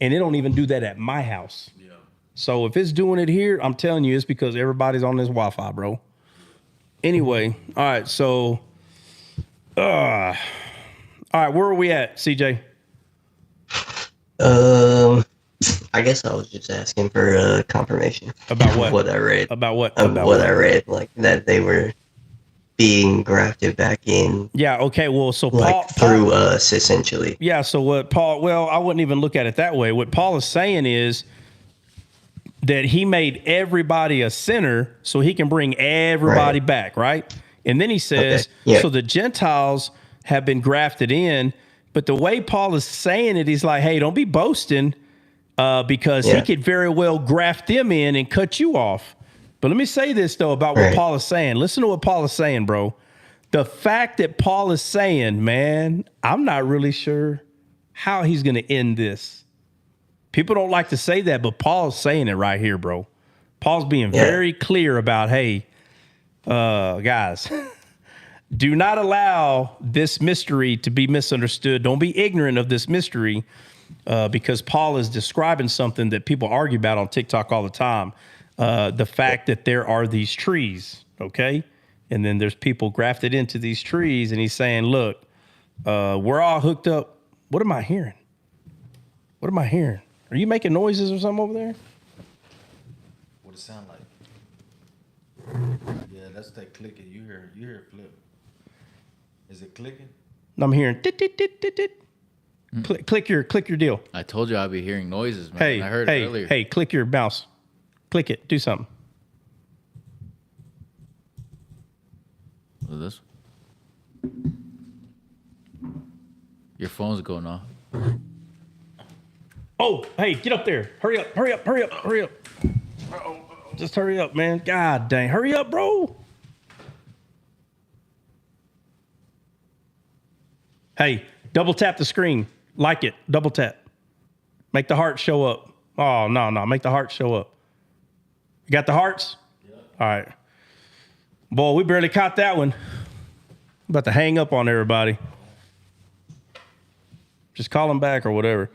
and it don't even do that at my house. Yeah. So if it's doing it here, I'm telling you, it's because everybody's on this Wi-Fi, bro. Anyway, all right. So, all right, where are we at, CJ?
I guess I was just asking for confirmation
about what?
What I read
about what?
About what I read, like that they were being grafted back in.
Yeah. Okay. Well, so
like through us, essentially.
Yeah. So what Paul? Well, I wouldn't even look at it that way. What Paul is saying is that he made everybody a sinner so he can bring everybody back, right? And then he says, so the Gentiles have been grafted in. But the way Paul is saying it, he's like, hey, don't be boasting, because he could very well graft them in and cut you off. But let me say this, though, about what Paul is saying. Listen to what Paul is saying, bro. The fact that Paul is saying, man, I'm not really sure how he's going to end this. People don't like to say that, but Paul's saying it right here, bro. Paul's being very clear about, hey, guys, do not allow this mystery to be misunderstood. Don't be ignorant of this mystery, because Paul is describing something that people argue about on TikTok all the time. The fact that there are these trees, okay? And then there's people grafted into these trees, and he's saying, look, we're all hooked up. What am I hearing? What am I hearing? Are you making noises or something over there?
What it sound like? Yeah, that's that clicking. You hear it flip. Is it clicking?
I'm hearing dit, dit, dit, dit, dit. Click your deal.
I told you I'd be hearing noises, man.
Hey,
I heard it earlier.
Hey, click your mouse. Click it. Do something.
What is this? Your phone's going off.
Oh, hey, get up there. Hurry up. Just hurry up, man. God dang. Hurry up, bro. Hey, double tap the screen. Like it. Double tap. Make the heart show up. Oh, no. Make the heart show up. You got the hearts? Yeah. All right. Boy, we barely caught that one. About to hang up on everybody. Just call him back or whatever.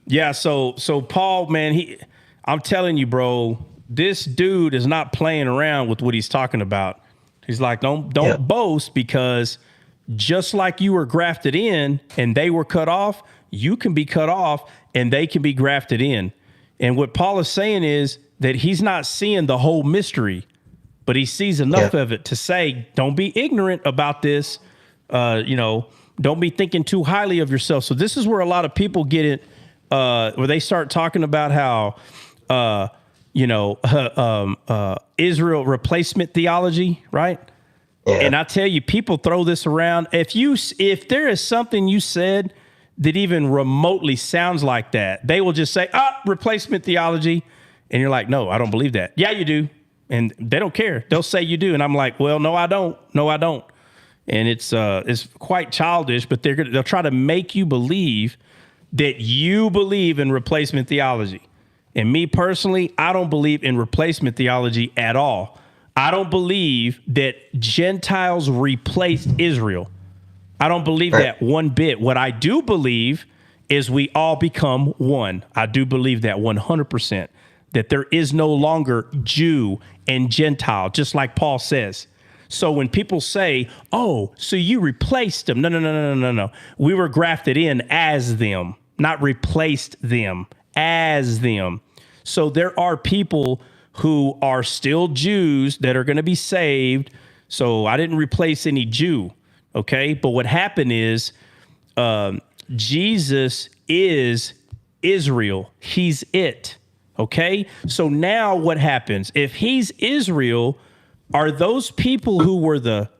Yeah, so Paul, man, I'm telling you, bro, this dude is not playing around with what he's talking about. He's like, don't boast, because Just like you were grafted in and they were cut off, you can be cut off and they can be grafted in. And what Paul is saying is that he's not seeing the whole mystery, but he sees enough of it to say, don't be ignorant about this. Don't be thinking too highly of yourself. So this is where a lot of people get it, where they start talking about how, Israel replacement theology, right? Yeah. And I tell you, people throw this around. If there is something you said that even remotely sounds like that, they will just say, replacement theology. And you're like, no, I don't believe that. Yeah, you do. And they don't care. They'll say you do. And I'm like, well, no, I don't. No, I don't. And it's quite childish, but they'll try to make you believe that you believe in replacement theology. And me personally, I don't believe in replacement theology at all. I don't believe that Gentiles replaced Israel. I don't believe that one bit. What I do believe is we all become one. I do believe that 100%, that there is no longer Jew and Gentile, just like Paul says. So when people say, oh, so you replaced them. No. We were grafted in as them, not replaced them, as them. So there are people who are still Jews that are going to be saved. So I didn't replace any Jew. Okay. But what happened is Jesus is Israel. He's it. Okay. So now what happens? If he's Israel, are those people who were the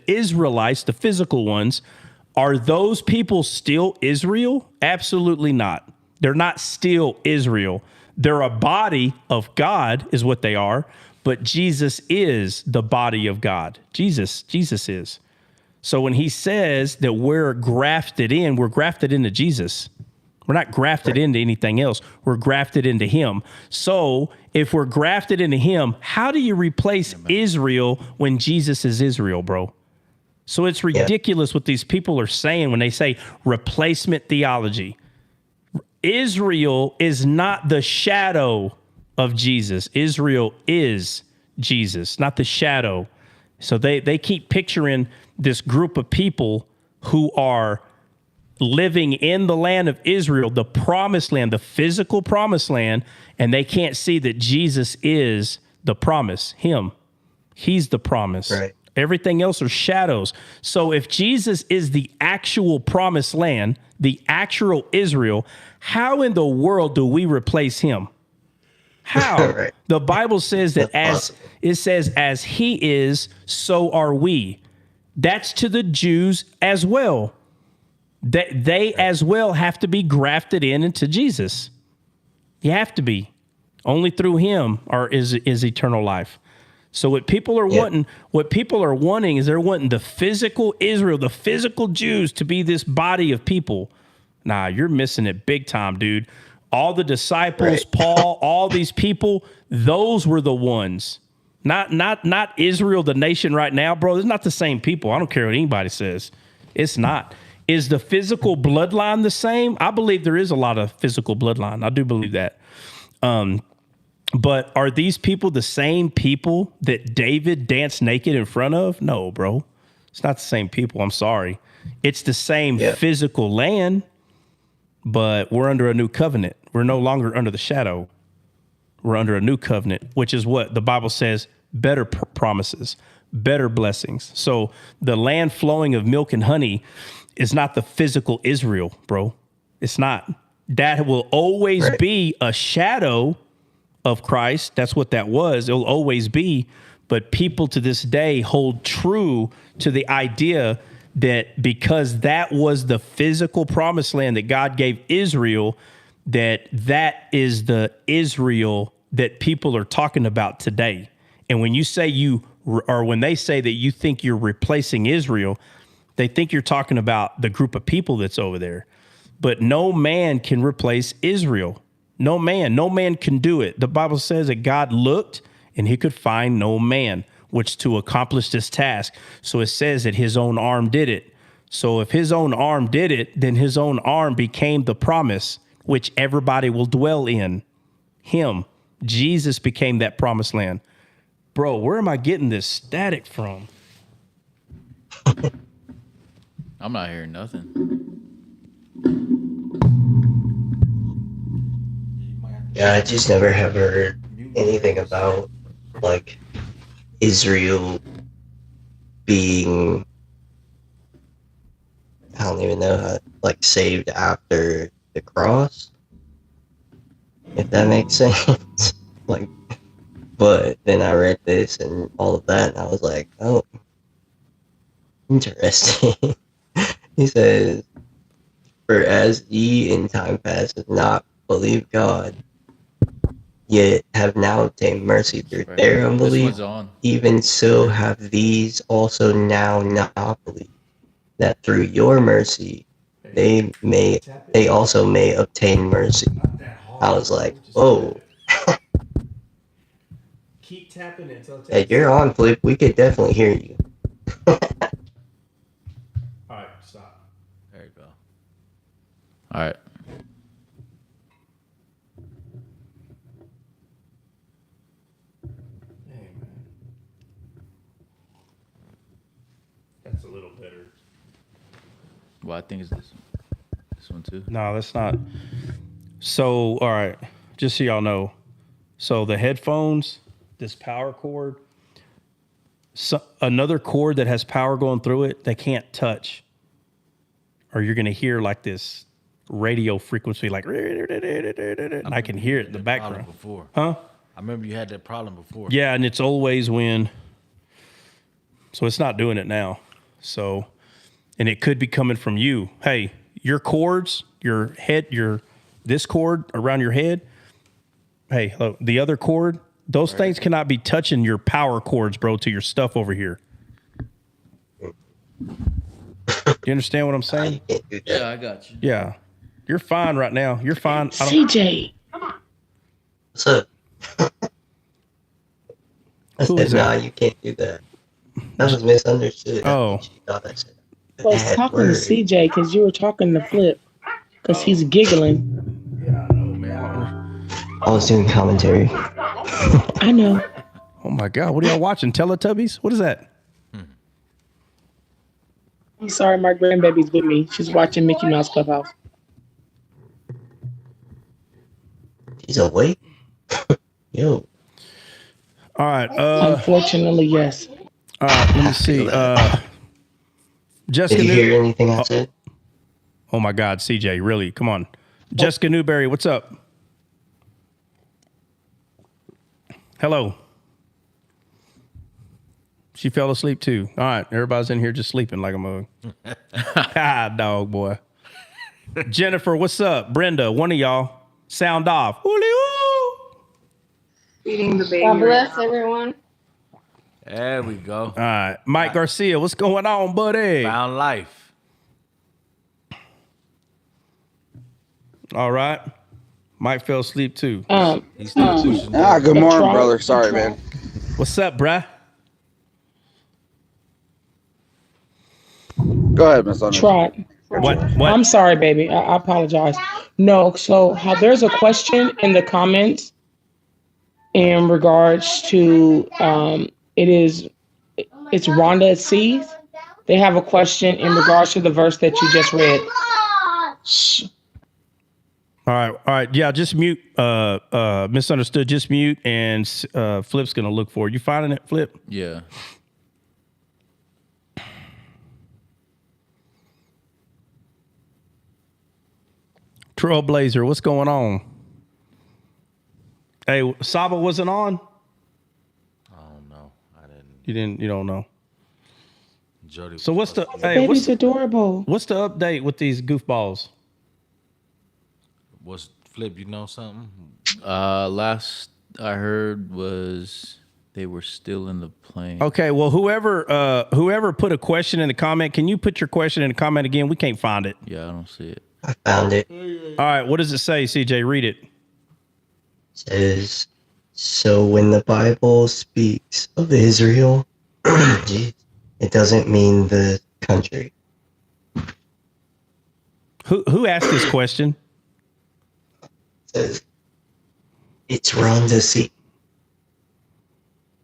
Israelites, the physical ones, are those people still Israel? Absolutely not. They're not still Israel. They're a body of God is what they are, but Jesus is the body of God. Jesus is. So when he says that we're grafted into Jesus. We're not grafted into anything else. We're grafted into him. So if we're grafted into him, how do you replace Israel when Jesus is Israel, bro? So it's ridiculous what these people are saying when they say replacement theology. Israel is not the shadow of Jesus. Israel is Jesus, not the shadow. So they keep picturing this group of people who are living in the land of Israel, the promised land, the physical promised land, and they can't see that Jesus is the promise, him. He's the promise. Right. Everything else are shadows. So if Jesus is the actual promised land, the actual Israel, how in the world do we replace him? How? Right. The Bible says that as he is, so are we. That's to the Jews as well. They as well have to be grafted into Jesus. You have to be. Only through him is eternal life. So what people are wanting is they're wanting the physical Israel, the physical Jews to be this body of people. Nah, you're missing it big time, dude. All the disciples, Paul, all these people, those were the ones. Not Israel, the nation right now, bro. It's not the same people. I don't care what anybody says. It's not. Is the physical bloodline the same? I believe there is a lot of physical bloodline. I do believe that. But are these people the same people that David danced naked in front of? No, bro. It's not the same people. I'm sorry. It's the same physical land, but we're under a new covenant. We're no longer under the shadow. We're under a new covenant, which is what the Bible says, better promises, better blessings. So the land flowing of milk and honey is not the physical Israel, bro. It's not. That will always be a shadow of Christ. That's what that was. It'll always be. But people to this day hold true to the idea that because that was the physical promised land that God gave Israel, that is the Israel that people are talking about today. And when you say when they say that you think you're replacing Israel, they think you're talking about the group of people that's over there. But no man can replace Israel. No man can do it. The Bible says that God looked and he could find no man which to accomplish this task. So it says that his own arm did it. So if his own arm did it, then his own arm became the promise which everybody will dwell in. Him. Jesus became that promised land. Bro, where am I getting this static from?
I'm not hearing nothing.
Yeah, I just never have heard anything about like Israel being, I don't even know how, like saved after the cross, if that makes sense. Like, but then I read this and all of that, and I was like, oh, interesting. He says, "For as ye in time past have not believed God, yet have now obtained mercy through
Right.
their
This
unbelief,
one's on.
even so have these also now not believed, that through your mercy they also may obtain mercy." I was like, whoa.
Keep tapping it until it
Hey, you're on, Flip. We could definitely hear you.
All right, stop.
There you go. All right.
Hey, man. That's a little better.
Well, I think it's this one too.
No, that's not. So, all right, just so y'all know. So the headphones, this power cord, another cord that has power going through it, they can't touch. Or you're going to hear like this radio frequency, like, and I can hear it in the background.
Before.
Huh?
I remember you had that problem before.
Yeah, and it's always when. So it's not doing it now. So, and it could be coming from you. Hey, your cords, your head, this cord around your head. Hey, the other cord, those things cannot be touching your power cords, bro, to your stuff over here. You understand what I'm saying?
Yeah, I got you.
Yeah. You're fine right now. You're fine.
CJ.
What's up? I
Who
said,
is
nah,
that?
you can't do that. That was misunderstood.
Oh.
She thought I said
I was talking to CJ because you were talking to Flip because he's giggling.
I was doing commentary.
I know.
Oh my God. What are y'all watching? Teletubbies? What is that?
I'm sorry, my grandbaby's with me. She's watching Mickey Mouse Clubhouse.
He's awake? Yo.
All right.
Unfortunately, yes.
All right. Let me see. Jessica.
Did you hear anything I said?
Oh my God, CJ, really? Come on. Jessica Newberry, what's up? Hello. She fell asleep too. All right, everybody's in here just sleeping like a mug. Ah, dog boy. Jennifer, what's up? Brenda, one of y'all, sound off.
Feeding the baby.
God bless everyone.
There we go.
All right, Mike Garcia, what's going on, buddy?
Found life.
All right. Mike fell asleep too.
He's still pushing.
Good morning, brother. Sorry, man.
What's up, bruh?
Go ahead, Miss Under.
Trot.
What?
I'm sorry, baby. I apologize. No, so there's a question in the comments in regards to it's Rhonda C. They have a question in regards to the verse that you just read. Shh.
All right. Yeah, just mute. Misunderstood. Just mute, and Flip's gonna look for it. You finding it, Flip?
Yeah.
Trailblazer, what's going on? Hey, Saba wasn't on?
I don't know. I didn't.
You don't know.
Jody.
So what's the
Baby's adorable.
What's the update with these goofballs?
What's Flip? You know something?
Last I heard was they were still in the plane.
Okay, well, whoever put a question in the comment, can you put your question in the comment again? We can't find it.
Yeah, I don't see it.
I found it.
All right, what does it say, CJ? Read it.
It says, so when the Bible speaks of Israel, it doesn't mean the country.
Who asked this question?
It says, it's Rhonda C.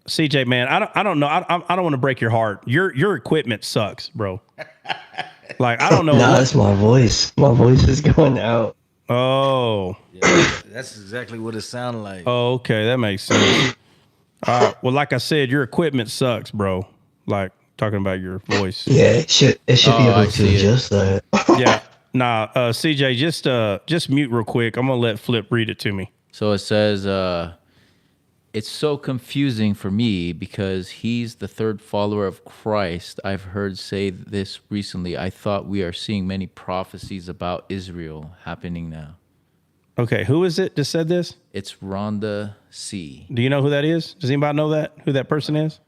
CJ, man, I don't know. I don't want to break your heart. Your equipment sucks, bro. Like, I don't know.
Nah, it's my voice. My voice is going out.
Oh.
Yeah, that's exactly what it sounded like.
Oh, okay. That makes sense. All right. Well, like I said, your equipment sucks, bro. Like, talking about your voice.
Yeah, it should be able to adjust that.
Yeah. Nah, CJ, just mute real quick. I'm gonna let Flip read it to me.
So it says, it's so confusing for me because he's the third follower of Christ. I've heard say this recently. I thought we are seeing many prophecies about Israel happening now.
Okay, who is it that said this?
It's Rhonda C.
Do you know who that is? Does anybody know that? Who that person is?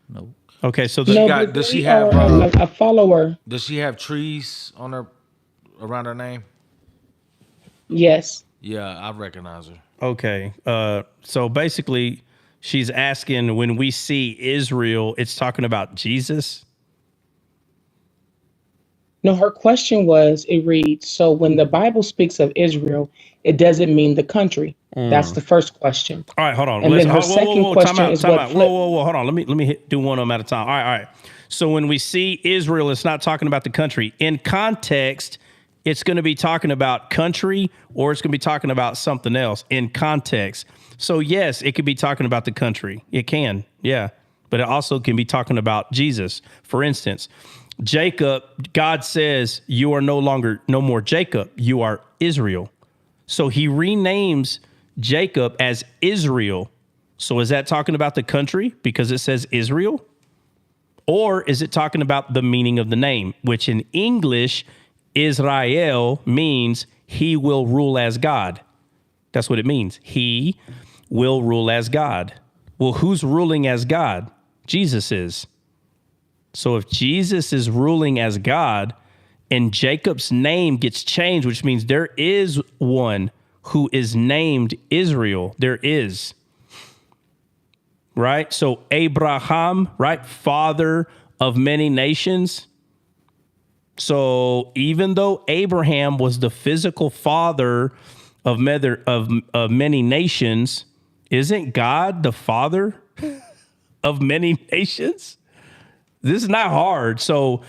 No.
Okay, so
does she have
a follower?
Does she have trees on her around her name?
Yes.
Yeah, I recognize her.
Okay. So basically, she's asking, when we see Israel, it's talking about Jesus.
No, her question was, it reads, so when the Bible speaks of Israel, it doesn't mean the country. That's the first question.
All right, hold on.
And then her second question is what Flip.
Whoa. Hold on. Let me do one of them at a time. All right. So when we see Israel, it's not talking about the country. In context, it's going to be talking about country, or it's going to be talking about something else in context. So yes, it could be talking about the country. It can, yeah. But it also can be talking about Jesus. For instance, Jacob, God says, you are no more Jacob, you are Israel. So he renames Jacob as Israel. So is that talking about the country because it says Israel? Or is it talking about the meaning of the name, which in English, Israel means he will rule as God. That's what it means. He will rule as God. Well, who's ruling as God? Jesus is. So if Jesus is ruling as God and Jacob's name gets changed, which means there is one who is named Israel. There is. Right? So Abraham, right? Father of many nations. So even though Abraham was the physical father of many nations, isn't God the father of many nations? This is not hard. So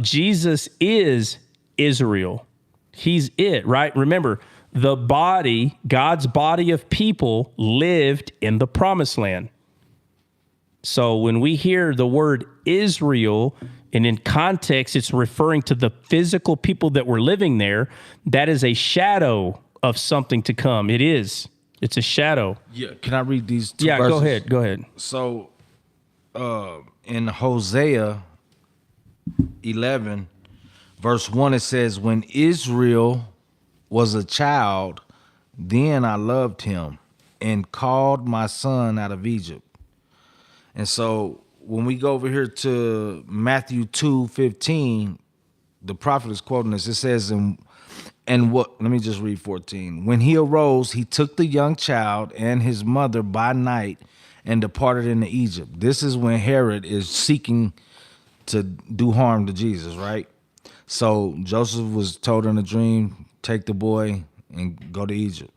Jesus is Israel. He's it, right? Remember, the body, God's body of people lived in the promised land. So when we hear the word Israel, and in context, it's referring to the physical people that were living there, that is a shadow of something to come. It is. It's a shadow.
Yeah. Can I read these two
verses? Go ahead.
So in Hosea 11, verse 1, it says, when Israel was a child, then I loved him and called my son out of Egypt. And so when we go over here to Matthew 2:15, the prophet is quoting this. It says, and what, let me just read 14. When he arose, he took the young child and his mother by night and departed into Egypt. This is when Herod is seeking to do harm to Jesus, right? So Joseph was told in a dream, take the boy and go to Egypt.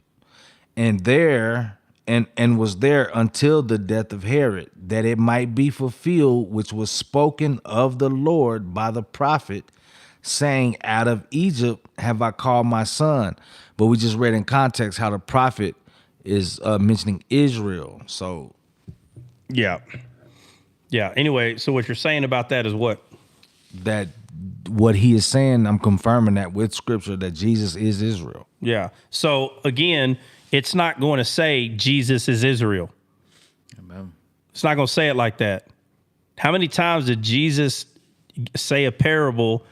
And there, and was there until the death of Herod, that it might be fulfilled, which was spoken of the Lord by the prophet, saying, out of Egypt have I called my son. But we just read in context how the prophet is mentioning Israel. So
yeah. Anyway, so what you're saying about that is what?
That what he is saying, I'm confirming that with scripture, that Jesus is Israel.
Yeah. So again, it's not going to say Jesus is Israel.
Amen.
It's not going to say it like that. How many times did Jesus say a parable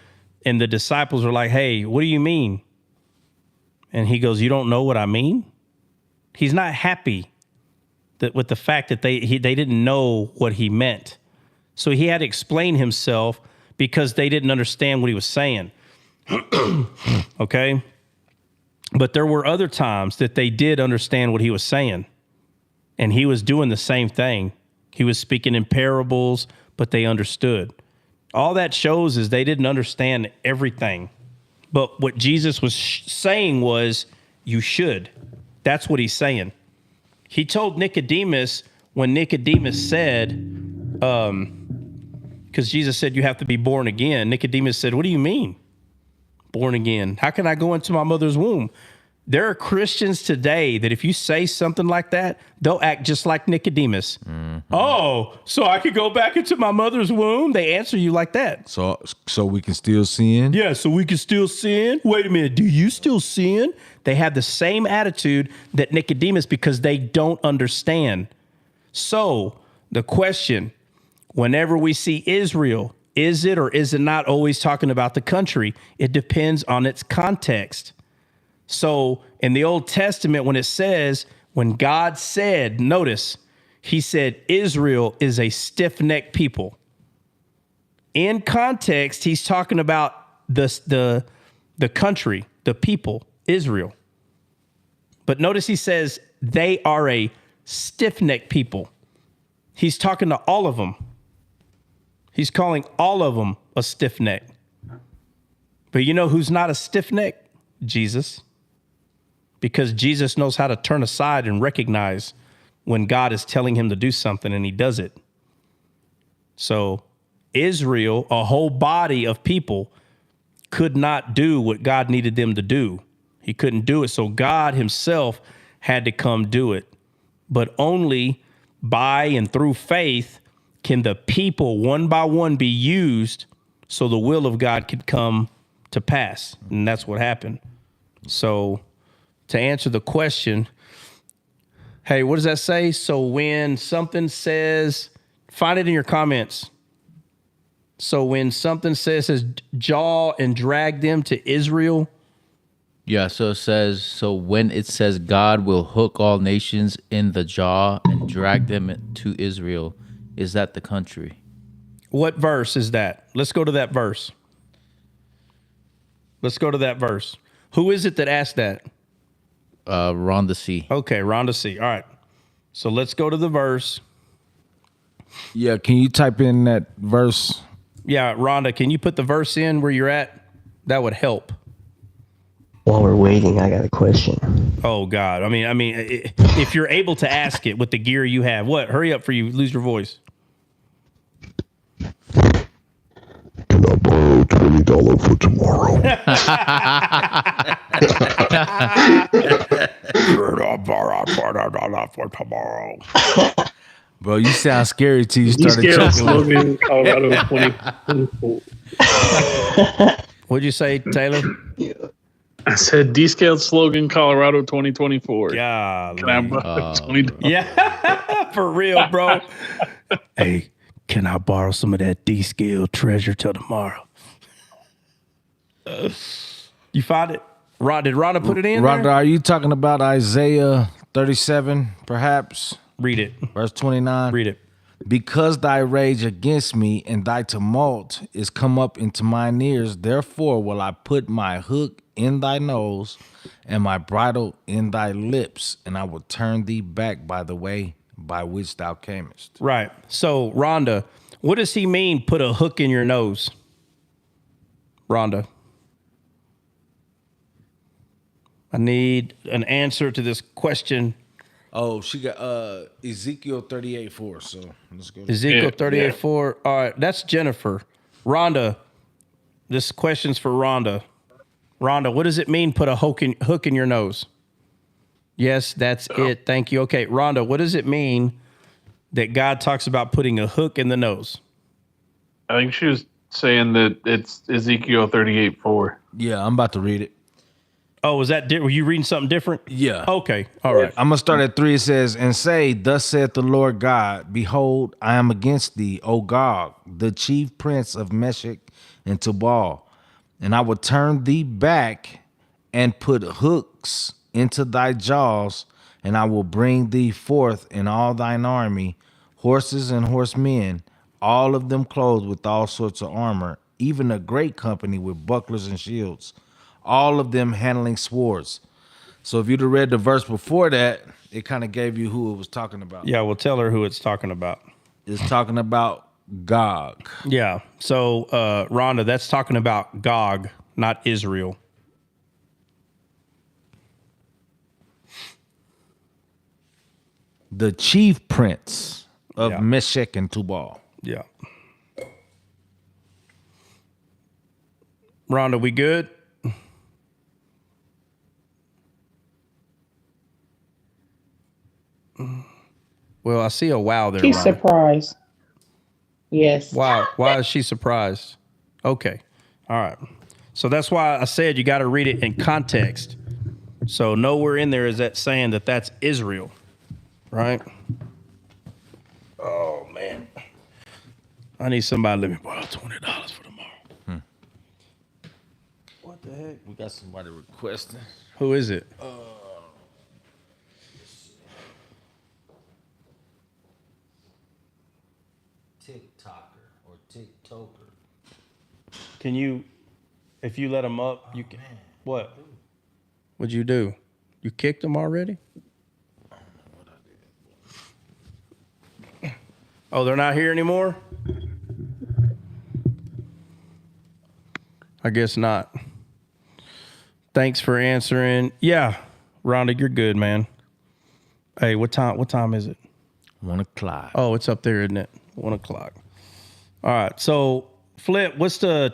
and the disciples were like, hey, what do you mean? And he goes, you don't know what I mean? He's not happy that with the fact that they didn't know what he meant. So he had to explain himself because they didn't understand what he was saying. Okay? But there were other times that they did understand what he was saying. And he was doing the same thing. He was speaking in parables, but they understood. All that shows is they didn't understand everything. But what Jesus was saying was, you should. That's what he's saying. He told Nicodemus when Nicodemus said, because Jesus said you have to be born again, Nicodemus said, what do you mean? Born again? How can I go into my mother's womb? There are Christians today that if you say something like that, they'll act just like Nicodemus. Oh, so I could go back into my mother's womb? They answer you like that.
So we can still sin?
Yeah, so we can still sin? Wait a minute, do you still sin? They have the same attitude that Nicodemus because they don't understand. So the question, whenever we see Israel, is it or is it not always talking about the country? It depends on its context. So in the Old Testament, when it says, when God said, notice, he said, Israel is a stiff-necked people. In context, he's talking about the country, the people, Israel. But notice he says they are a stiff-necked people. He's talking to all of them. He's calling all of them a stiff-neck. But you know who's not a stiff-neck? Jesus. Because Jesus knows how to turn aside and recognize when God is telling him to do something, and he does it. So Israel, a whole body of people, could not do what God needed them to do. He couldn't do it. So God himself had to come do it. But only by and through faith can the people one by one be used so the will of God could come to pass. And that's what happened. So to answer the question, hey, what does that say? So when something says, find it in your comments. So when something says jaw and drag them to Israel.
Yeah, so it says, so when it says God will hook all nations in the jaw and drag them to Israel, is that the country?
What verse is that? Let's go to that verse. Let's go to that verse. Who is it that asked that?
Rhonda C.
Okay, Rhonda C. All right. So let's go to the verse.
Yeah, can you type in that verse?
Yeah, Rhonda, can you put the verse in where you're at? That would help.
While we're waiting, I got a question.
Oh God. I mean, if you're able to ask it with the gear you have, what? Hurry up for you lose your voice.
Can I borrow $20 for tomorrow?
Can I borrow $20 for tomorrow? Bro, you sound scary till you started
slogan, Colorado 2024.
What'd you say, Taylor?
I said descaled slogan, Colorado 2024.
Yeah.
Can I borrow $20?
Yeah, for real, bro. Hey, can I borrow some of that descaled treasure till tomorrow? You find it? Did Rhonda put it in
Rhonda,
there?
are you talking about Isaiah 37, perhaps?
Read it.
Verse 29.
Read it.
Because thy rage against me and thy tumult is come up into mine ears, therefore will I put my hook in thy nose and my bridle in thy lips, and I will turn thee back by the way by which thou camest.
Right. So, Rhonda, what does he mean, put a hook in your nose? Rhonda. I need an answer to this question.
Oh, she got Ezekiel 38:4. So let's go.
Ezekiel 38:4. All right, that's Jennifer. Rhonda, this question's for Rhonda. Rhonda, what does it mean, put a hook in your nose? Yes, that's it. Thank you. Okay, Rhonda, what does it mean that God talks about putting a hook in the nose?
I think she was saying that it's Ezekiel 38:4.
Yeah, I'm about to read it.
Oh, was that? Were you reading something different?
Yeah.
Okay. All right.
I'm going to start at 3. It says, and say, thus saith the Lord God, behold, I am against thee, O Gog, the chief prince of Meshech and Tubal, and I will turn thee back and put hooks into thy jaws, and I will bring thee forth in all thine army, horses and horsemen, all of them clothed with all sorts of armor, even a great company with bucklers and shields, all of them handling swords. So if you'd have read the verse before that, it kind of gave you who it was talking about.
Yeah, well, tell her who it's talking about.
It's talking about Gog.
Yeah. So, Rhonda, that's talking about Gog, not Israel.
the chief prince of Meshech and Tubal.
Yeah. Rhonda, we good? Well, I see a wow there.
She's
Rhonda.
surprised. Yes.
Wow. Why is she surprised? Okay. All right. So that's why I said you got to read it in context. So nowhere in there is that saying that that's Israel, right? Oh, man. I need somebody to let me borrow $20 for tomorrow.
What the heck? We got somebody requesting.
Who is it?
TikToker or TikToker.
Can you, if you let him up, you can. What? What'd you do? You kicked him already?
I don't know what I did.
Oh, they're not here anymore? I guess not. Thanks for answering. Yeah, Rhonda, you're good, man. Hey, what time is it?
1 o'clock.
Oh, it's up there, isn't it? 1 o'clock. All right. So, Flip, what's the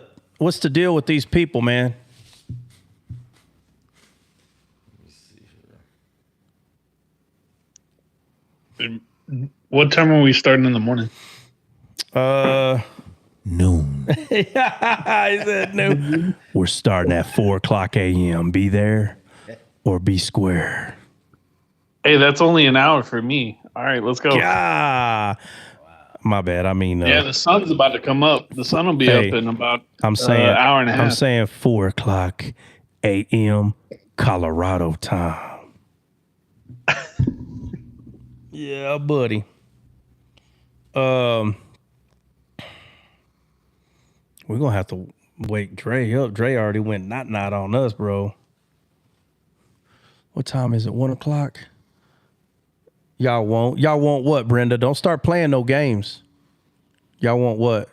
deal with these people, man?
What time are we starting in the morning?
Noon.
He said noon. We're starting at 4:00 a.m. Be there or be square.
Hey, that's only an hour for me. All right, let's go.
Yeah. My bad. I mean,
Yeah, the sun's about to come up. The sun will be up in about
I'm saying,
an hour and a half.
I'm saying 4:00 a.m. Colorado time. Yeah, buddy. We're gonna have to wake Dre up. Dre already went not on us, bro. What time is it? 1 o'clock? Y'all want what, Brenda? Don't start playing no games. Y'all want what?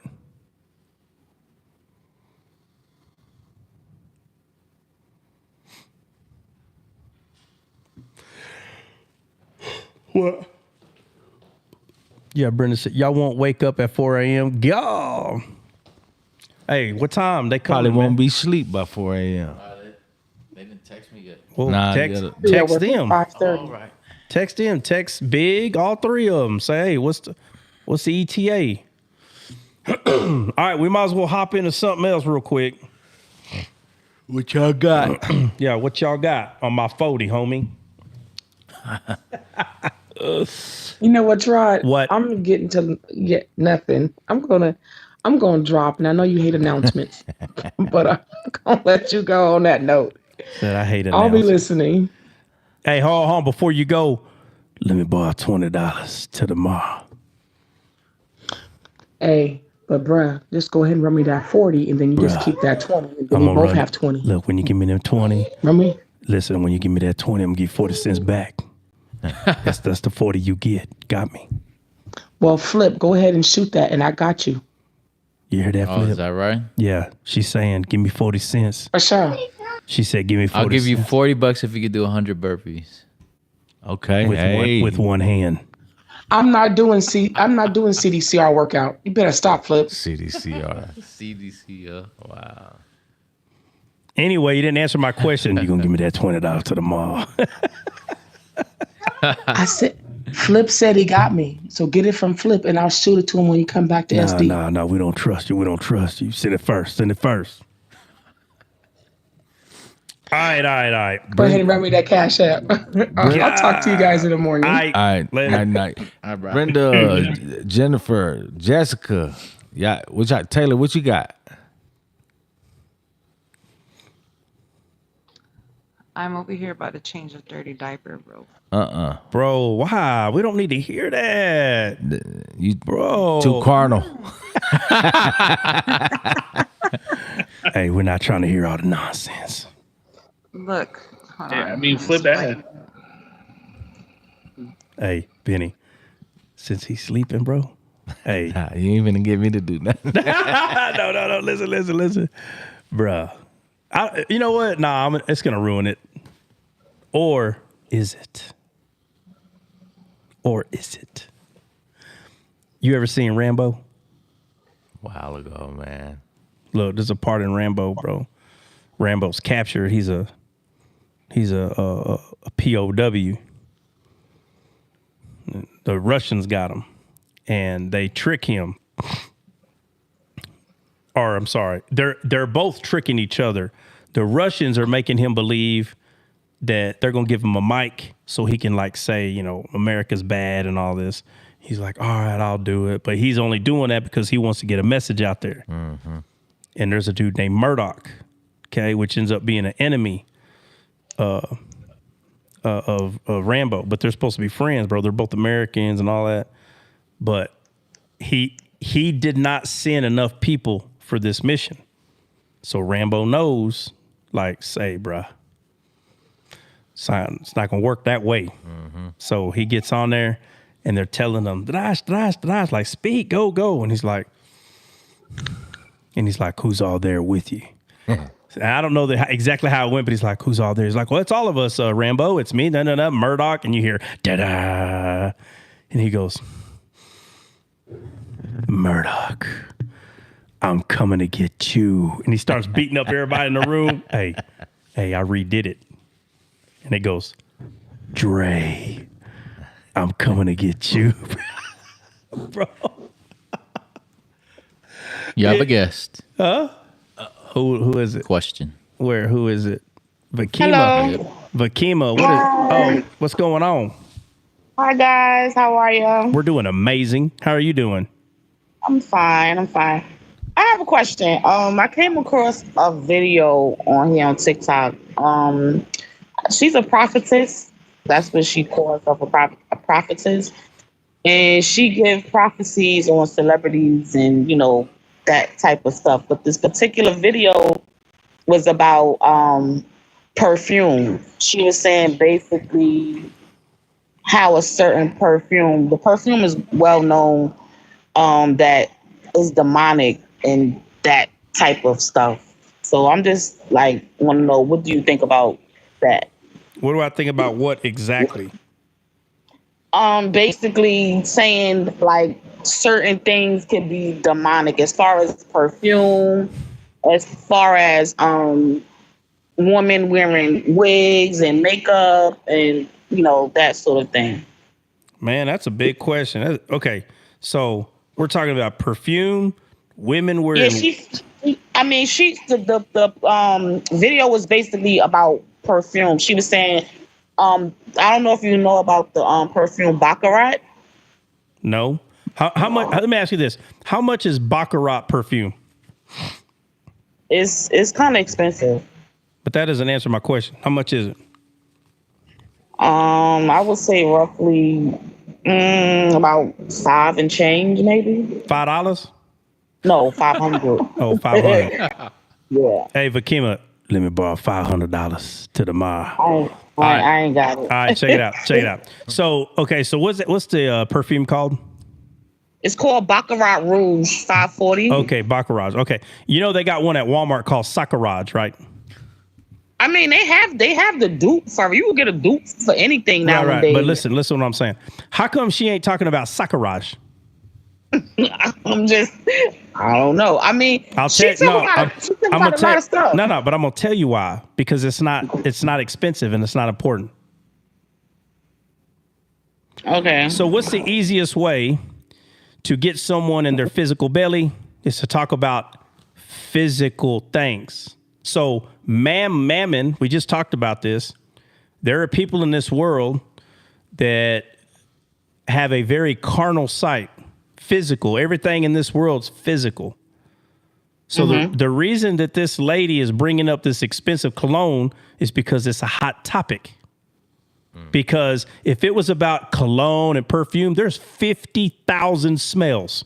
What? Yeah, Brenda said, y'all won't wake up at 4 a.m. Y'all. Hey, what time? They
Probably
coming,
won't
man?
be asleep by 4 a.m.
They didn't text me yet.
Well,
Nah,
text
you gotta-
them.
5:30.
All right.
Text them. Text Big. All three of them. Say, hey, what's the ETA? All right, we might as well hop into something else real quick.
What y'all got?
Yeah, what y'all got on my 40, homie?
You know what, Rod?
What?
I'm getting to nothing. I'm gonna drop, and I know you hate announcements, but I'm gonna let you go on that note.
Said I hate it.
I'll be listening.
Hey, hold on. Before you go, let me borrow $20 to tomorrow.
Hey, but bruh, just go ahead and run me that 40, and then you just keep that 20, and then we both have 20.
Look, when you give me them 20,
Run me.
listen, when you give me that 20, I'm gonna give 40 cents back. that's the 40 you get. Got me.
Well, Flip, go ahead and shoot that, and I got you.
You hear that,
Oh,
Flip?
is that right?
Yeah, she's saying, give me 40 cents.
For sure.
She said, give me 40
I'll give you
cents.
$40 if you could do 100 burpees.
Okay.
With one hand.
I'm not doing CDCR workout. You better stop, Flip.
CDCR.
CDC, wow.
Anyway, you didn't answer my question. You're going to give me that $20 to tomorrow.
I said, Flip said he got me. So get it from Flip, and I'll shoot it to him when you come back to SD.
No, we don't trust you. We don't trust you. Send it first. All right.
Go ahead and run me that cash app. I'll talk to you guys in the morning.
All right. Night. Brenda, Jennifer, Jessica. Yeah. Taylor, what you got?
I'm over here about to change a dirty diaper, bro.
Bro, why? We don't need to hear that. Bro.
Too carnal.
Hey, we're not trying to hear all the nonsense.
Look. Hold on.
I mean, Flip that.
Hey, Benny, since he's sleeping, bro. Hey.
You ain't even get me to do nothing.
No. Listen. Bruh. You know what? Nah, it's going to ruin it. Or is it? or is it? You ever seen Rambo?
While ago, man.
Look, there's a part in Rambo, bro. Rambo's captured. He's a POW. The Russians got him, and they trick him. Or I'm sorry, they're both tricking each other. The Russians are making him believe that they're gonna give him a mic so he can like say, you know, America's bad and all this. He's like, all right, I'll do it. But he's only doing that because he wants to get a message out there.
Mm-hmm.
And there's a dude named Murdoch, okay, which ends up being an enemy of Rambo. But they're supposed to be friends, bro. They're both Americans and all that. But he did not send enough people for this mission. So Rambo knows, like, say, bruh, it's not going to work that way.
Mm-hmm.
So he gets on there, and they're telling him, Dash, like, speak, go. And he's like, who's all there with you? I don't know exactly how it went, but he's like, who's all there? He's like, well, it's all of us, Rambo. It's me, Murdoch. And you hear, da-da. And he goes, Murdoch, I'm coming to get you. And he starts beating up everybody in the room. Hey, I redid it. And it goes, Dre, I'm coming to get you. Bro.
You have a guest.
Huh? Who is it?
Question.
Where? Who is it? Vakima.
Hello.
Vakima. What's going on?
Hi guys, how are you?
We're doing amazing. How are you doing?
I'm fine. I have a question. I came across a video on here on TikTok. She's a prophetess. That's what she calls herself, a prophetess. And she gives prophecies on celebrities and, you know, that type of stuff. But this particular video was about perfume. She was saying basically how a certain perfume, the perfume is well known that is demonic and that type of stuff. So I'm just like, want to know, what do you think about that?
What do I think about what exactly?
Basically saying like certain things can be demonic as far as perfume, as far as women wearing wigs and makeup and, you know, that sort of thing.
Man, that's a big question. Okay, so we're talking about perfume, women wearing.
Yeah, the video was basically about perfume. She was saying, I don't know if you know about the perfume Baccarat.
No. How much? Let me ask you this: how much is Baccarat perfume?
It's kind of expensive.
But that doesn't answer my question. How much is it?
I would say roughly about $5 and change, maybe.
$5?
No, 500.
Oh, 500.
Yeah.
Hey, Vakima, let me borrow $500 to tomorrow.
I ain't got it.
All right, check it out. So, okay, so what's the perfume called?
It's called Baccarat Rouge 540.
Okay, Baccarat. Okay, you know they got one at Walmart called Saccharage, right?
I mean, they have the dupe for you. Can get a dupe for anything nowadays.
Right. But listen to what I'm saying. How come she ain't talking about Saccharage?
I don't know. I mean, she's talking about a lot of stuff.
No, but I'm gonna tell you why. Because it's not expensive and it's not important.
Okay.
So what's the easiest way to get someone in their physical belly is to talk about physical things. So mammon, we just talked about this. There are people in this world that have a very carnal sight, physical. Everything in this world's physical. So the reason that this lady is bringing up this expensive cologne is because it's a hot topic. Because if it was about cologne and perfume, there's 50,000 smells.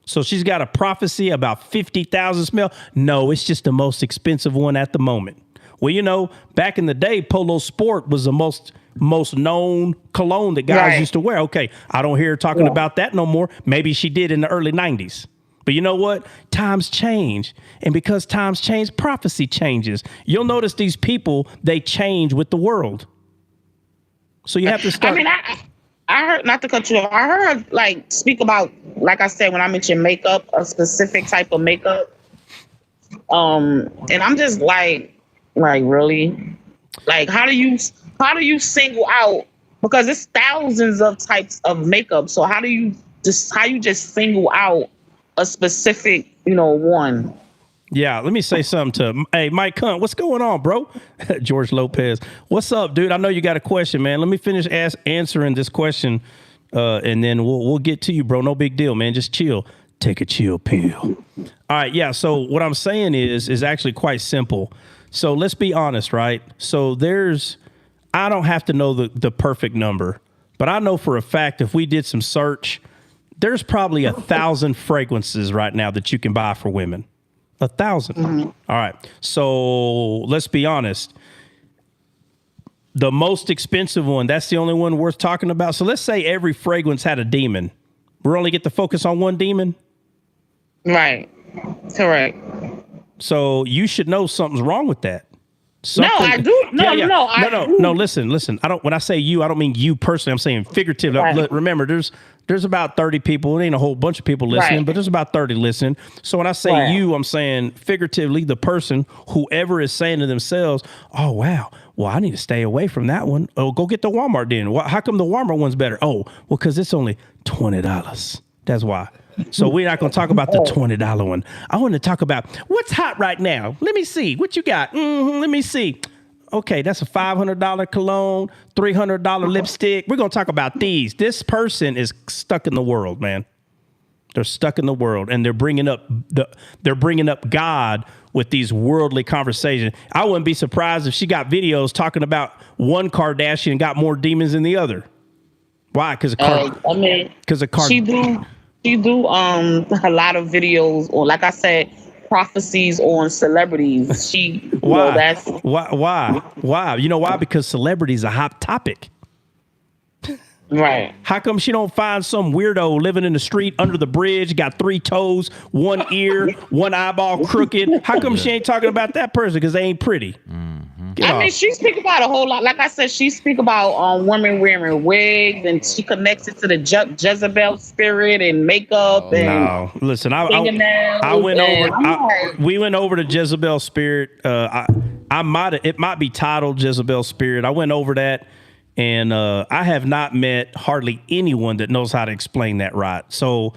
So she's got a prophecy about 50,000 smells. No, it's just the most expensive one at the moment. Well, you know, back in the day, Polo Sport was the most known cologne that guys used to wear. Okay, I don't hear her talking about that no more. Maybe she did in the early 90s. But you know what? Times change. And because times change, prophecy changes. You'll notice these people, they change with the world. So you have to start.
I heard, not to cut you off, I heard like speak about, like I said, when I mentioned makeup, a specific type of makeup. And I'm just like really? Like how do you single out, because it's thousands of types of makeup. So how you just single out a specific, one?
Yeah, let me say something to hey Mike Hunt. What's going on, bro? George Lopez. What's up, dude? I know you got a question, man. Let me finish answering this question, and then we'll get to you, bro. No big deal, man. Just chill. Take a chill pill. All right, yeah. So what I'm saying is actually quite simple. So let's be honest, right? So I don't have to know the perfect number, but I know for a fact if we did some search, there's probably 1,000 fragrances right now that you can buy for women. 1,000. Mm-hmm. All right. So let's be honest. The most expensive one, that's the only one worth talking about. So let's say every fragrance had a demon. We're only get to focus on one demon.
Right. Correct.
So you should know something's wrong with that.
No, I do. No.
No. Listen. I don't. When I say you, I don't mean you personally. I'm saying figuratively. Right. Remember, there's about 30 people. It ain't a whole bunch of people listening, but there's about 30 listening. So when I say you, I'm saying figuratively the person, whoever is saying to themselves, "Oh wow, well I need to stay away from that one. Oh, go get the Walmart then. How come the Walmart one's better? Oh, well, because it's only $20. That's why." So we're not going to talk about the $20 one. I want to talk about what's hot right now. Let me see. What you got? Let me see. Okay, that's a $500 cologne, $300 lipstick. We're going to talk about these. This person is stuck in the world, man. They're stuck in the world, and they're bringing up God with these worldly conversations. I wouldn't be surprised if she got videos talking about one Kardashian got more demons than the other. Why? Because
She do a lot of videos, or like I said, prophecies on celebrities.
Why? Why? You know why? Because celebrities are a hot topic.
Right.
How come she don't find some weirdo living in the street under the bridge, got 3 toes, 1 ear, 1 eyeball crooked? How come she ain't talking about that person? Because they ain't pretty.
I mean, she speak about a whole lot. Like I said, she speak about women wearing wigs, and she connects it to the Jezebel spirit and makeup.
No, listen, we went over to Jezebel spirit. It might be titled Jezebel spirit. I went over that, and I have not met hardly anyone that knows how to explain that right. So,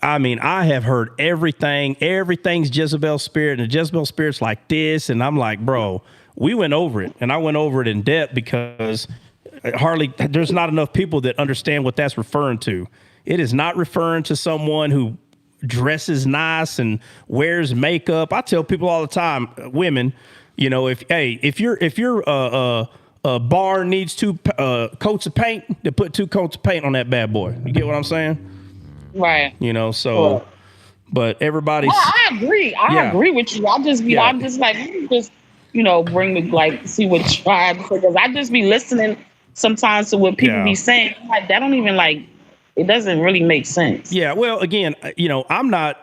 I mean, I have heard everything's Jezebel spirit, and the Jezebel spirit's like this, and I'm like, bro. We went over it, and I went over it in depth because there's not enough people that understand what that's referring to. It is not referring to someone who dresses nice and wears makeup. I tell people all the time, women, if your barn needs 2 coats of paint, they put 2 coats of paint on that bad boy. You get what I'm saying?
Right.
So, but everybody's.
No, I agree. I agree with you. I'm just bring me see what tribe, because I just be listening sometimes to what people be saying. Like that don't even it doesn't really make sense.
Yeah. Well, again, I'm not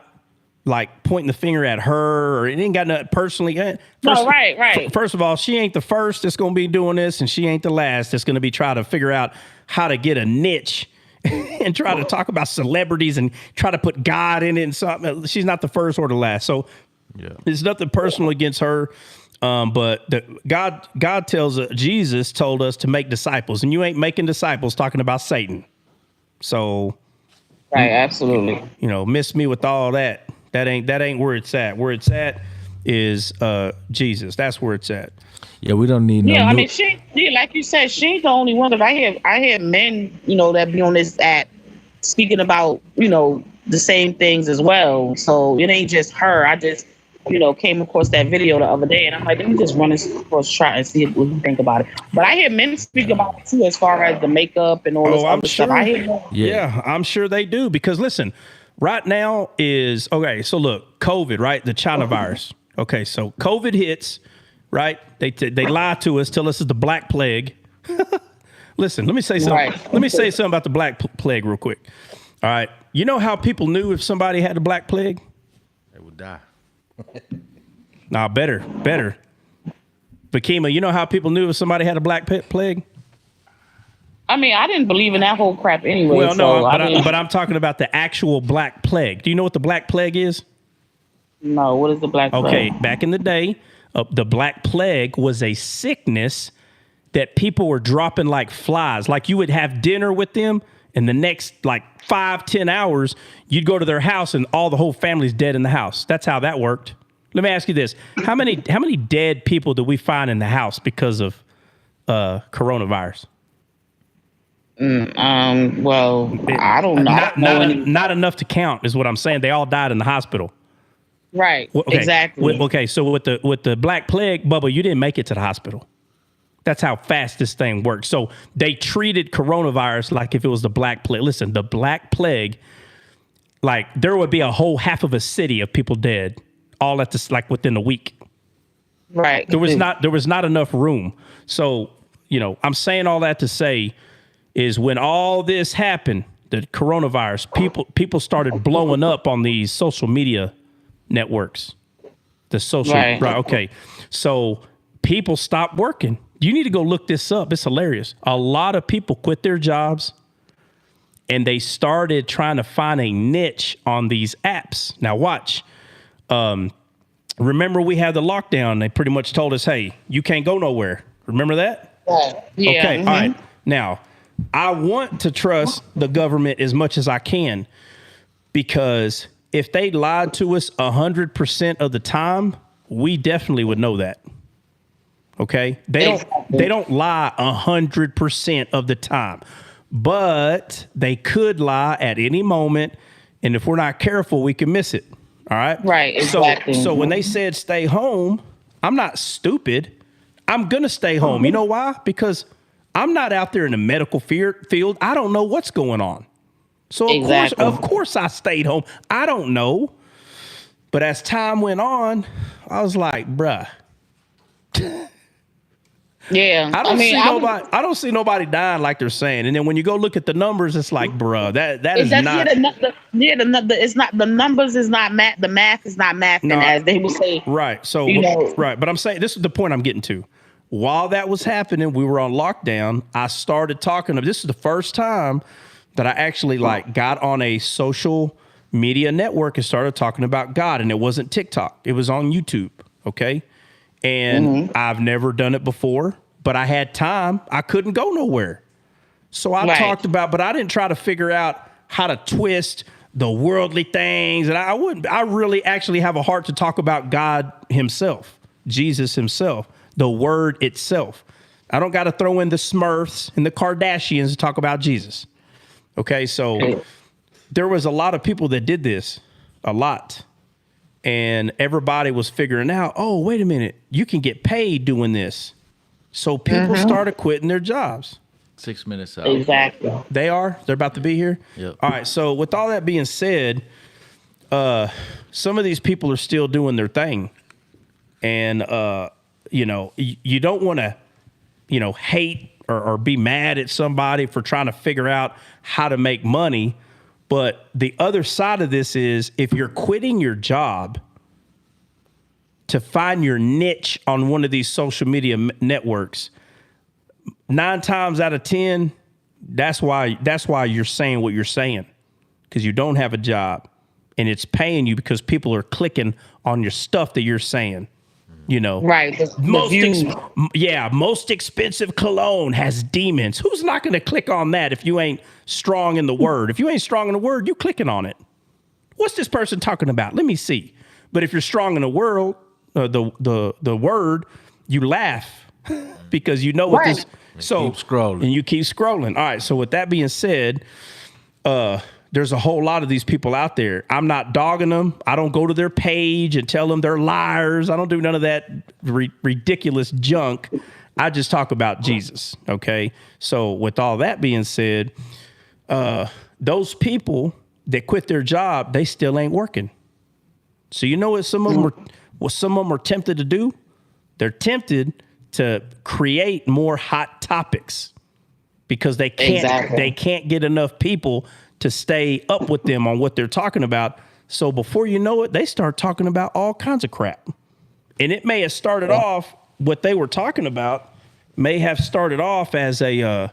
pointing the finger at her, or it ain't got nothing personally.
Right.
First of all, she ain't the first that's going to be doing this, and she ain't the last that's going to be trying to figure out how to get a niche and try to talk about celebrities and try to put God in it and something. She's not the first or the last. So there's nothing personal against her. But God tells Jesus told us to make disciples, and you ain't making disciples talking about Satan. So,
right, absolutely.
Miss me with all that. That ain't where it's at. Where it's at is Jesus. That's where it's at.
Yeah, we don't need no.
Yeah, I mean, like you said, she ain't the only one. That I hear men, that be on this app speaking about, the same things as well. So it ain't just her. I just. Came across that video the other day, and I'm like, let me just run this across, try and see what you think about it. But I hear men speak about it too, as far as the makeup and all this other stuff. I hear
yeah, I'm sure they do, because listen, right now is okay. So look, COVID, right? The China virus. Okay, so COVID hits, right? They lie to us, tell us it's the Black Plague. Listen, let me say something. Right. Let me say something about the Black Plague real quick. All right, you know how people knew if somebody had the Black Plague?
They would die.
Nah, better. But Kima, you know how people knew if somebody had a Black Plague?
I mean, I didn't believe in that whole crap anyway.
Well,
so
no, but I'm talking about the actual Black Plague. Do you know what the Black Plague is?
No, what is the Black Plague?
Okay, back in the day, the Black Plague was a sickness that people were dropping like flies. Like you would have dinner with them, and the next like 5-10 hours, you'd go to their house, and the whole family's dead in the house. That's how that worked. Let me ask you this: how many dead people do we find in the house because of coronavirus?
Well, I don't know.
Not enough to count is what I'm saying. They all died in the hospital.
Right.
Okay.
Exactly.
Okay. So with the Black Plague, Bubba, you didn't make it to the hospital. That's how fast this thing works. So they treated coronavirus like if it was the Black Plague. Listen, the Black Plague, like there would be a whole half of a city of people dead, all at this like within a week.
Right.
There was not enough room. So I'm saying all that to say is when all this happened, the coronavirus, people started blowing up on these social media networks. Right. Okay. So people stopped working. You need to go look this up. It's hilarious. A lot of people quit their jobs and they started trying to find a niche on these apps. Now watch. Remember we had the lockdown. They pretty much told us, hey, you can't go nowhere. Remember that?
Yeah.
Okay.
Mm-hmm.
All right. Now, I want to trust the government as much as I can, because if they lied to us 100% of the time, we definitely would know that. Okay. They don't lie 100% of the time, but they could lie at any moment. And if we're not careful, we can miss it. All right.
Right. Exactly.
So when they said stay home, I'm not stupid. I'm going to stay home. You know why? Because I'm not out there in the medical field. I don't know what's going on. So of course I stayed home. I don't know. But as time went on, I was like, bruh.
Yeah.
I don't see nobody dying like they're saying. And then when you go look at the numbers, it's like, bruh, that is not.
It's not, the numbers is not math. The math is not mathing, as they will say.
Right. So, right. But I'm saying, this is the point I'm getting to. While that was happening, we were on lockdown. I started talking to, this is the first time that I actually got on a social media network and started talking about God. And it wasn't TikTok. It was on YouTube. Okay. And I've never done it before, but I had time. I couldn't go nowhere. So I talked about, but I didn't try to figure out how to twist the worldly things. And I really actually have a heart to talk about God himself, Jesus himself, the word itself. I don't got to throw in the Smurfs and the Kardashians to talk about Jesus. Okay. So there was a lot of people that did this, a lot. And everybody was figuring out, oh, wait a minute, you can get paid doing this. So people started quitting their jobs.
6 minutes out.
Exactly.
They're about to be here.
Yep.
All right. So with all that being said, some of these people are still doing their thing. And, you don't want to, hate or be mad at somebody for trying to figure out how to make money. But the other side of this is if you're quitting your job to find your niche on one of these social media networks, 9 times out of 10, that's why you're saying what you're saying, because you don't have a job and it's paying you because people are clicking on your stuff that you're saying.
Right.
Most expensive cologne has demons. Who's not going to click on that if you ain't strong in the word? If you ain't strong in the word, you clicking on it. What's this person talking about? Let me see. But if you're strong in the world, the word, you laugh because you know what this. So
keep scrolling.
And you keep scrolling. All right. So with that being said, there's a whole lot of these people out there. I'm not dogging them. I don't go to their page and tell them they're liars. I don't do none of that ridiculous junk. I just talk about Jesus. Okay. So with all that being said, those people that quit their job, they still ain't working. So you know what some of them are tempted to do? They're tempted to create more hot topics because they can't get enough people to stay up with them on what they're talking about. So before you know it, they start talking about all kinds of crap. And it may have started off, what they were talking about may have started off as a,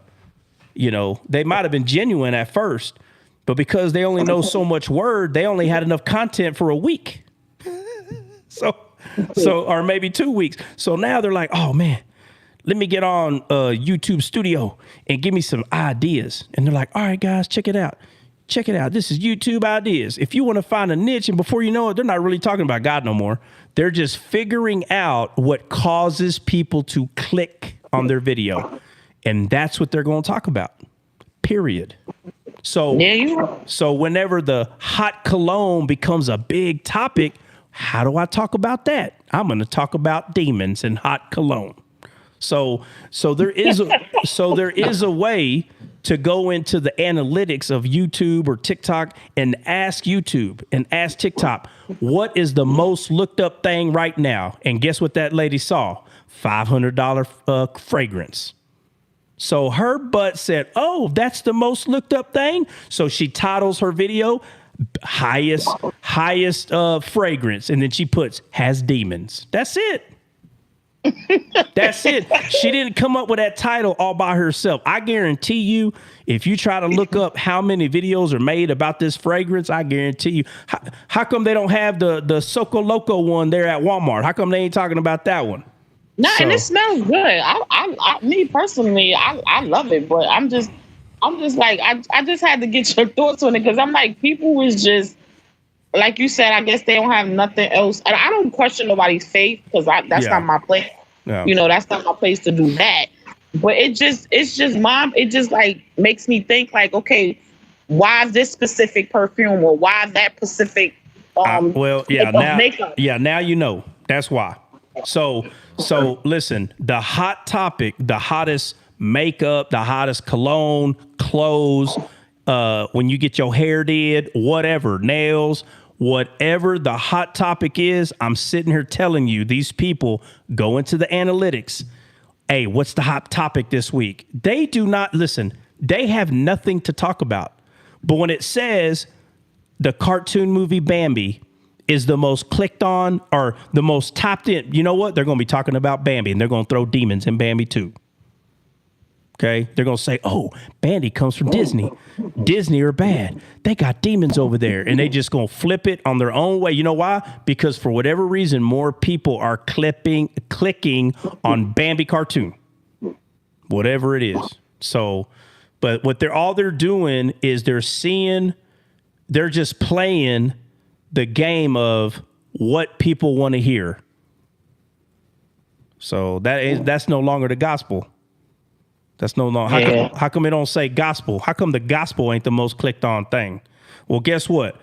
You know, they might have been genuine at first, but because they only know so much word, they only had enough content for a week. So, or maybe 2 weeks. So now they're like, oh man, let me get on YouTube Studio and give me some ideas. And they're like, all right, guys, check it out. Check it out. This is YouTube ideas. If you want to find a niche, and before you know it, they're not really talking about God no more. They're just figuring out what causes people to click on their video. And that's what they're going to talk about, period. So, so whenever the hot cologne becomes a big topic, how do I talk about that? I'm going to talk about demons and hot cologne. So there is a way to go into the analytics of YouTube or TikTok and ask YouTube and ask TikTok, what is the most looked up thing right now? And guess what that lady saw? $500 fragrance. So her butt said, oh, that's the most looked up thing. So she titles her video highest fragrance. And then she puts has demons. That's it. That's it. She didn't come up with that title all by herself. I guarantee you, if you try to look up how many videos are made about this fragrance, I guarantee you. How come they don't have the Soco Loco one there at Walmart? How come they ain't talking about that one?
No, and it smells good. I me personally, I love it, but I'm just like, I just had to get your thoughts on it, because I'm like, people was just, like you said, I guess they don't have nothing else. And I don't question nobody's faith, because that's not my place. No. You know, that's not my place to do that. But it's just like makes me think like, okay, why this specific perfume, or why that specific makeup?
Now you know. That's why. So listen, the hot topic, the hottest makeup, the hottest cologne, clothes, when you get your hair did, whatever, nails, whatever the hot topic is, I'm sitting here telling you, these people go into the analytics. Hey, what's the hot topic this week? They do not listen. They have nothing to talk about. But when it says the cartoon movie Bambi is the most clicked on or the most tapped in, you know what? They're going to be talking about Bambi, and they're going to throw demons in Bambi too. Okay, they're going to say, oh, Bambi comes from Disney. Disney are bad. They got demons over there. And they just going to flip it on their own way. You know why? Because for whatever reason, more people are clicking on Bambi cartoon, whatever it is. So, but what they're doing is they're just playing the game of what people want to hear. So that's no longer the gospel. That's no longer. How come it don't say gospel? How come the gospel ain't the most clicked on thing? Well, guess what?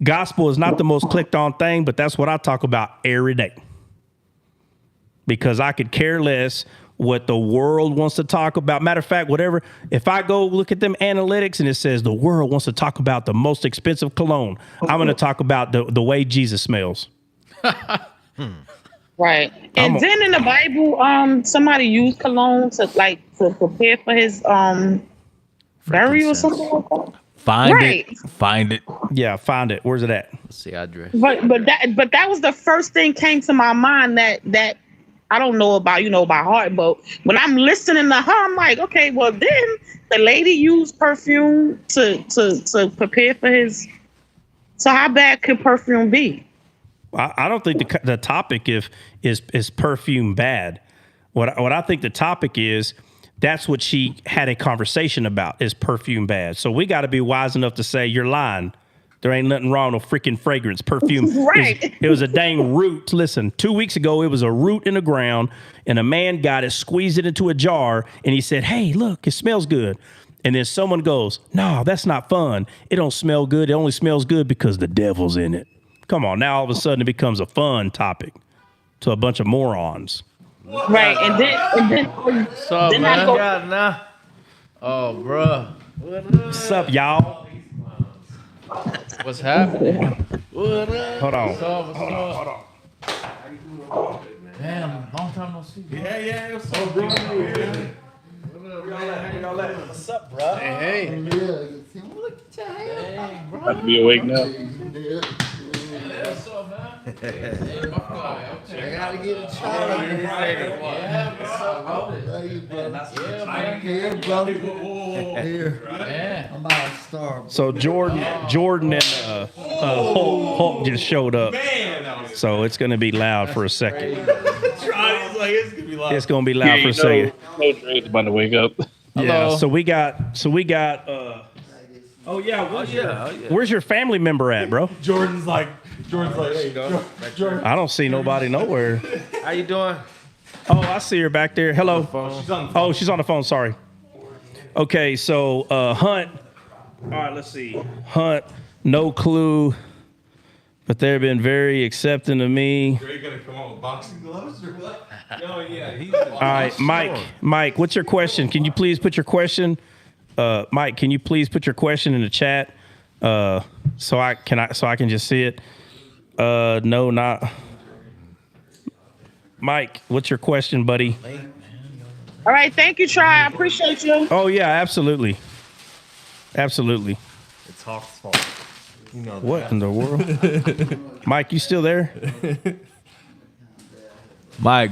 Gospel is not the most clicked on thing, but that's what I talk about every day. Because I could care less what the world wants to talk about. Matter of fact, whatever, if I go look at them analytics and it says the world wants to talk about the most expensive cologne, I'm going to talk about the way Jesus smells.
Right. And then in the Bible, somebody used cologne to prepare for his burial or something like that.
Find it.
Yeah, find it. Where's it at?
Let's see address.
But that was the first thing came to my mind that I don't know about, by heart, but when I'm listening to her, I'm like, okay, well then the lady used perfume to prepare for his. So how bad could perfume be?
I don't think the topic is perfume bad. What I think the topic is, that's what she had a conversation about, is perfume bad. So we got to be wise enough to say you're lying. There ain't nothing wrong with freaking fragrance. Perfume.
Right.
It was a dang root. Listen, 2 weeks ago, it was a root in the ground, and a man got it, squeezed it into a jar, and he said, hey, look, it smells good. And then someone goes, no, that's not fun. It don't smell good. It only smells good because the devil's in it. Come on, now all of a sudden it becomes a fun topic to a bunch of morons.
Right, and then
what's up,
then
man?
I go,
Oh, bro.
What's up, y'all?
What's happening?
Hold on.
Hold on. Damn, long time no see.
Yeah. What's up, bro? What's up, bro?
Hey.
Look at your hair.
About to be awake now.
What's up, man?
Hey, my guy.
I gotta get a child.
love it.
Here. I'm about to starve.
So Jordan and Hulk just showed up. So it's going to be loud for a second. It's going to be loud for a second.
Dre's about to wake up.
Yeah. So we got. Where's your family member at, bro?
Jordan's like, hey, Jordan.
I don't see nobody nowhere.
How you doing?
Oh, I see her back there. Hello. Oh, she's on the phone. Sorry. Okay, so Hunt. All right, let's see. Hunt, no clue, but they've been very accepting of me.
Dre gonna come on with boxing gloves or what? Oh yeah, he's.
All right, Mike, what's your question? Can you please put your question? Mike, can you please put your question in the chat? So I can just see it. No, not. Mike, what's your question, buddy?
All right, thank you, Try. I appreciate you.
Oh yeah, absolutely. Absolutely.
It's Hawk's fault. You know
What in the world? Mike, you still there?
Mike.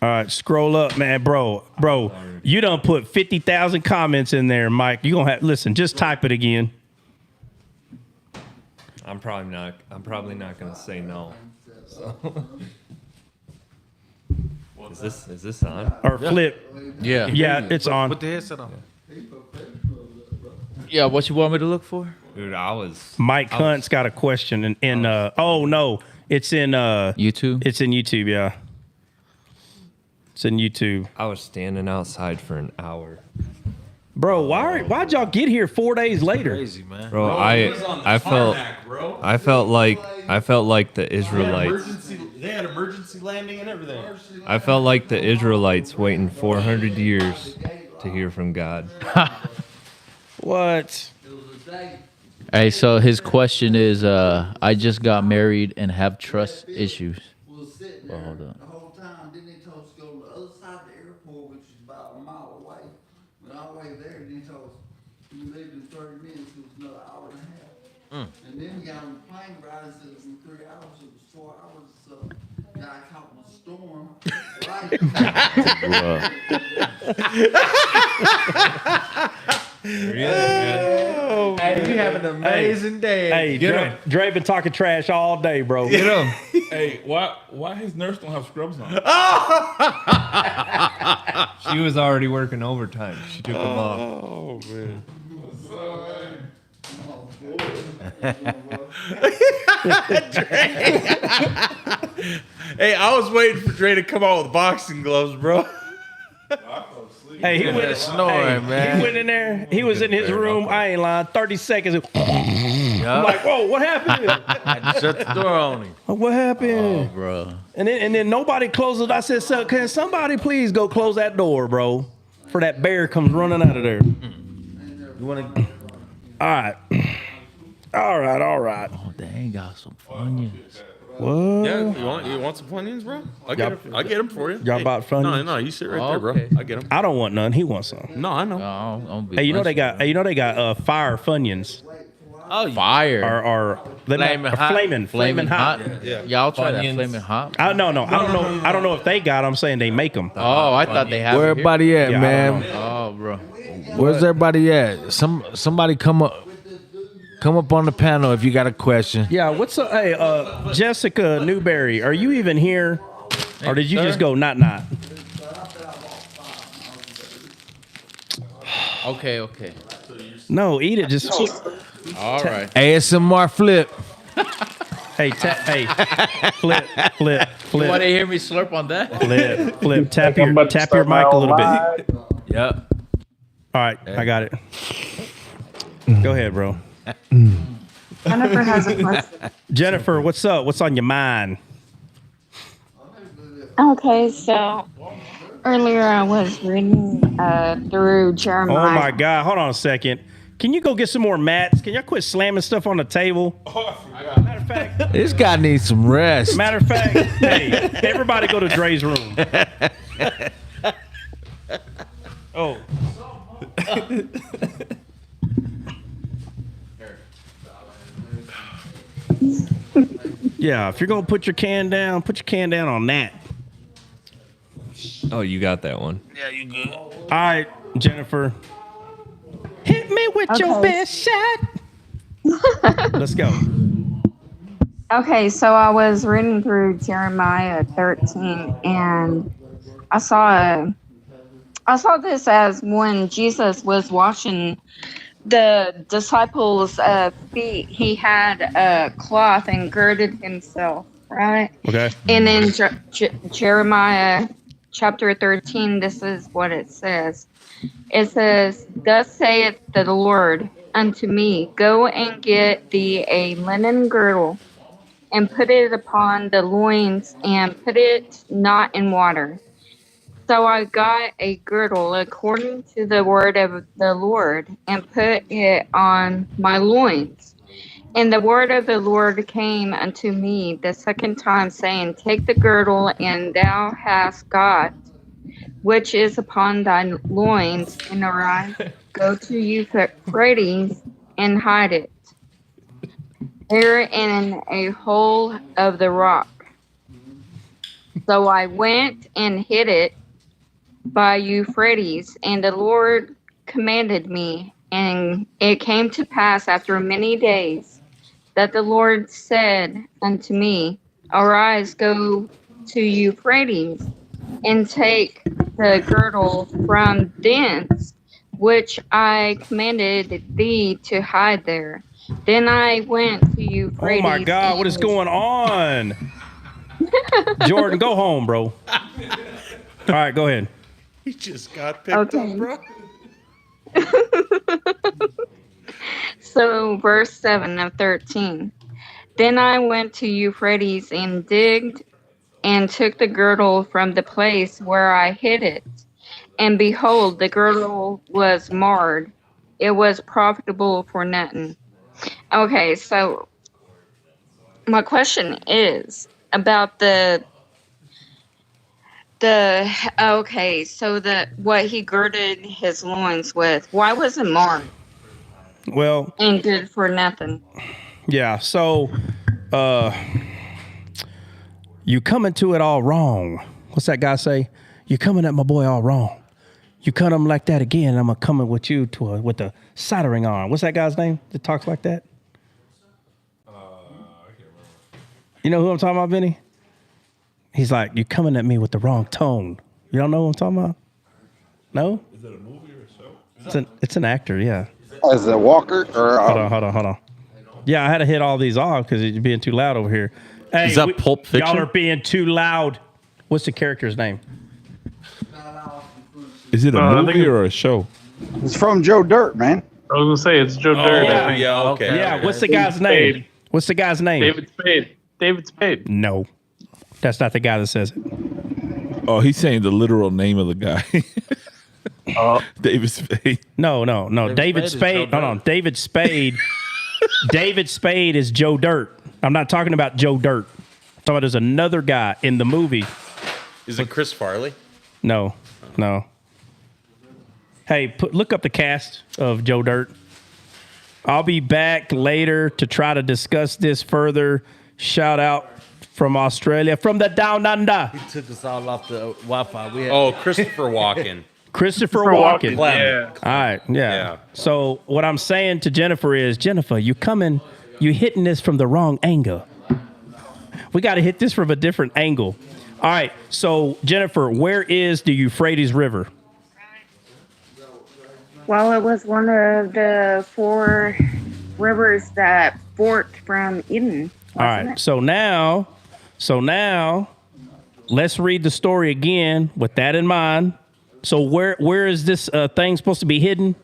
All right, scroll up, man, bro. You done put 50,000 comments in there, Mike. You gonna have listen. Just type it again.
I'm probably not gonna say no. So. Is this on?
Or flip.
Yeah.
Yeah, it's on.
Put the headset on.
Yeah, what you want me to look for?
Dude,
Mike Hunt's got a question, and oh no, it's in
YouTube.
It's in YouTube, yeah. It's in YouTube.
I was standing outside for an hour.
Bro, why'd y'all get here 4 days later?
Crazy, man. Bro, I felt like the Israelites.
They had emergency landing and everything.
I felt like the Israelites waiting 400 years to hear from God.
What?
Hey, so his question is, I just got married and have trust issues. Well, hold on.
The whole time, then they told us to go to the other side of the airport, which is about a mile away. When all the way there, they told us we lived in 30 minutes, it was another hour and a half. And then we got on the plane ride, and said it was in 3 hours, it was 4 hours. So guy caught in a storm.
Hey, you have an amazing day.
Hey, Dre been talking trash all day, bro.
Get him.
Hey, why his nurse don't have scrubs on?
She was already working overtime. She took them off.
Oh man. Hey, I was waiting for Dre to come out with boxing gloves, bro.
Hey, he went
snoring, man.
He went in there. He was in his room. I ain't lying. 30 seconds. I'm like, whoa, what happened?
I shut the door on him.
What happened?
Oh, bro.
And then nobody closed it. I said, so, can somebody please go close that door, bro? For that bear comes running out of there.
You want to?
All right.
Oh, they got some Funyuns.
What?
Yeah, you want some Funyuns, bro? I'll get them for you.
Y'all bought Funyuns?
No, you sit right there, bro. I get them.
I don't want none. He wants some.
No, I know.
Hey, you know they got fire Funyuns.
Oh, fire.
Or flaming hot.
Yeah. Y'all try that flaming hot?
No. I don't know if they got them. I'm saying they make them.
Oh, I thought they had.
Where everybody at,
Yeah,
man?
Oh, bro.
Where's everybody at? Somebody come up on the panel if you got a question.
Yeah, what's up? Hey, Jessica Newberry, are you even here? Or did you just go not?
Okay.
No, eat it. Just
All right.
ASMR flip.
hey, flip.
You want to hear me slurp on that?
Flip. Tap your mic a little bit.
Yep.
All right, I got it. Go ahead, bro.
Jennifer has a question.
Jennifer, what's up? What's on your mind?
Okay, so earlier I was reading through Jeremiah.
Oh my God! Hold on a second. Can you go get some more mats? Can y'all quit slamming stuff on the table? Matter of fact,
This guy needs some rest.
Matter of fact, hey, everybody go to Dre's room. Oh. Yeah, if you're gonna put your can down on that.
Oh, you got that one.
Yeah, you good. All right, Jennifer. Hit me with your best shot. Let's go.
Okay, so I was reading through Jeremiah 13, and I saw this as when Jesus was washing the disciples' feet. He had a cloth and girded himself, right?
Okay.
And in Jeremiah chapter 13, this is what it says. It says, "Thus saith the Lord unto me, Go and get thee a linen girdle, and put it upon the loins, and put it not in water. So I got a girdle according to the word of the Lord, and put it on my loins. And the word of the Lord came unto me the second time, saying, Take the girdle, and thou hast got, which is upon thy loins, and arise, go to Euphrates, and hide it there in a hole of the rock. So I went and hid it by Euphrates, and the Lord commanded me. And it came to pass after many days that the Lord said unto me, Arise, go to Euphrates, and take the girdle from thence, which I commanded thee to hide there. Then I went to Euphrates.
Oh my God, what is going on? Jordan, go home, bro. All right, go ahead.
He just got picked up, bro.
So, verse 7 of 13. Then I went to Euphrates and digged and took the girdle from the place where I hid it. And behold, the girdle was marred. It was profitable for nothing. Okay, so my question is about what he girded his loins with. Why was it marred?
Well,
And good for nothing.
Yeah, so you coming to it all wrong. What's that guy say? You're coming at my boy all wrong. You cut him like that again, I'm gonna come with you with a soldering iron. What's that guy's name that talks like that?
I can't remember.
You know who I'm talking about, Vinny? He's like, you're coming at me with the wrong tone. You don't know who I'm talking about? No?
Is it a movie or a show?
It's an actor, yeah.
As a walker or
Hold on. Yeah, I had to hit all these off because you're being too loud over here. Hey,
Is that Pulp Fiction?
Y'all are being too loud. What's the character's name?
Is it a movie or a show?
It's from Joe Dirt, man.
I was gonna say it's Joe Dirt.
Yeah.
Okay.
Yeah, what's the guy's name? What's the guy's name?
David Spade. David Spade.
No. That's not the guy that says it.
Oh, he's saying the literal name of the guy. David Spade.
No. David Spade. Hold on. David Spade. David Spade is Joe Dirt. I'm not talking about Joe Dirt. I'm talking about there's another guy in the movie.
Is it Chris Farley?
No. Hey, look up the cast of Joe Dirt. I'll be back later to try to discuss this further. Shout out from Australia, from the Down Under.
He took us all off the Wi-Fi.
Christopher Walken.
Christopher Walken.
Yeah.
All right, yeah. So what I'm saying to Jennifer is, Jennifer, you hitting this from the wrong angle. We got to hit this from a different angle. All right, so Jennifer, where is the Euphrates River?
Well, it was one of the 4 rivers that forked from Eden.
All right, so now, let's read the story again with that in mind. So where is this thing supposed to be hidden?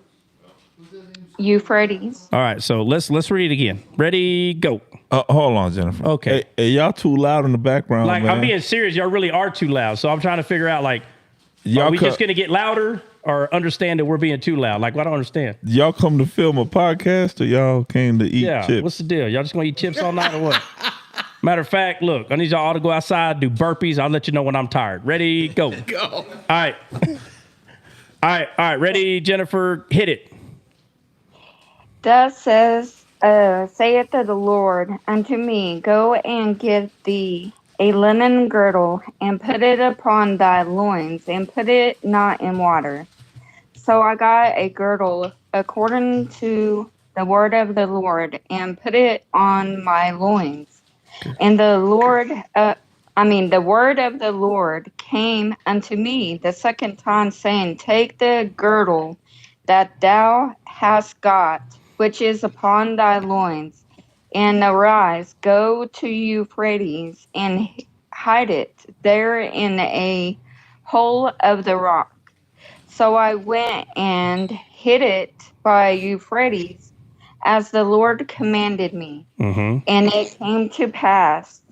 Euphrates.
All right, so let's read it again. Ready, go.
Hold on, Jennifer.
Okay.
Hey, y'all too loud in the background,
Like,
man.
I'm being serious. Y'all really are too loud. So I'm trying to figure out, like, are we just going to get louder or understand that we're being too loud? Like, I don't understand.
Y'all come to film a podcast or y'all came to eat chips?
What's the deal? Y'all just going to eat chips all night or what? Matter of fact, look, I need y'all all to go outside, do burpees. I'll let you know when I'm tired. Ready, go.
Go.
All right. All right. Ready, Jennifer? Hit it.
Thus saith the Lord unto me, Go and get thee a linen girdle, and put it upon thy loins, and put it not in water. So I got a girdle according to the word of the Lord, and put it on my loins. And the word of the Lord came unto me the second time, saying, Take the girdle that thou hast got, which is upon thy loins, and arise, go to Euphrates, and hide it there in a hole of the rock. So I went and hid it by Euphrates, as the Lord commanded me.
Mm-hmm.
And it came to pass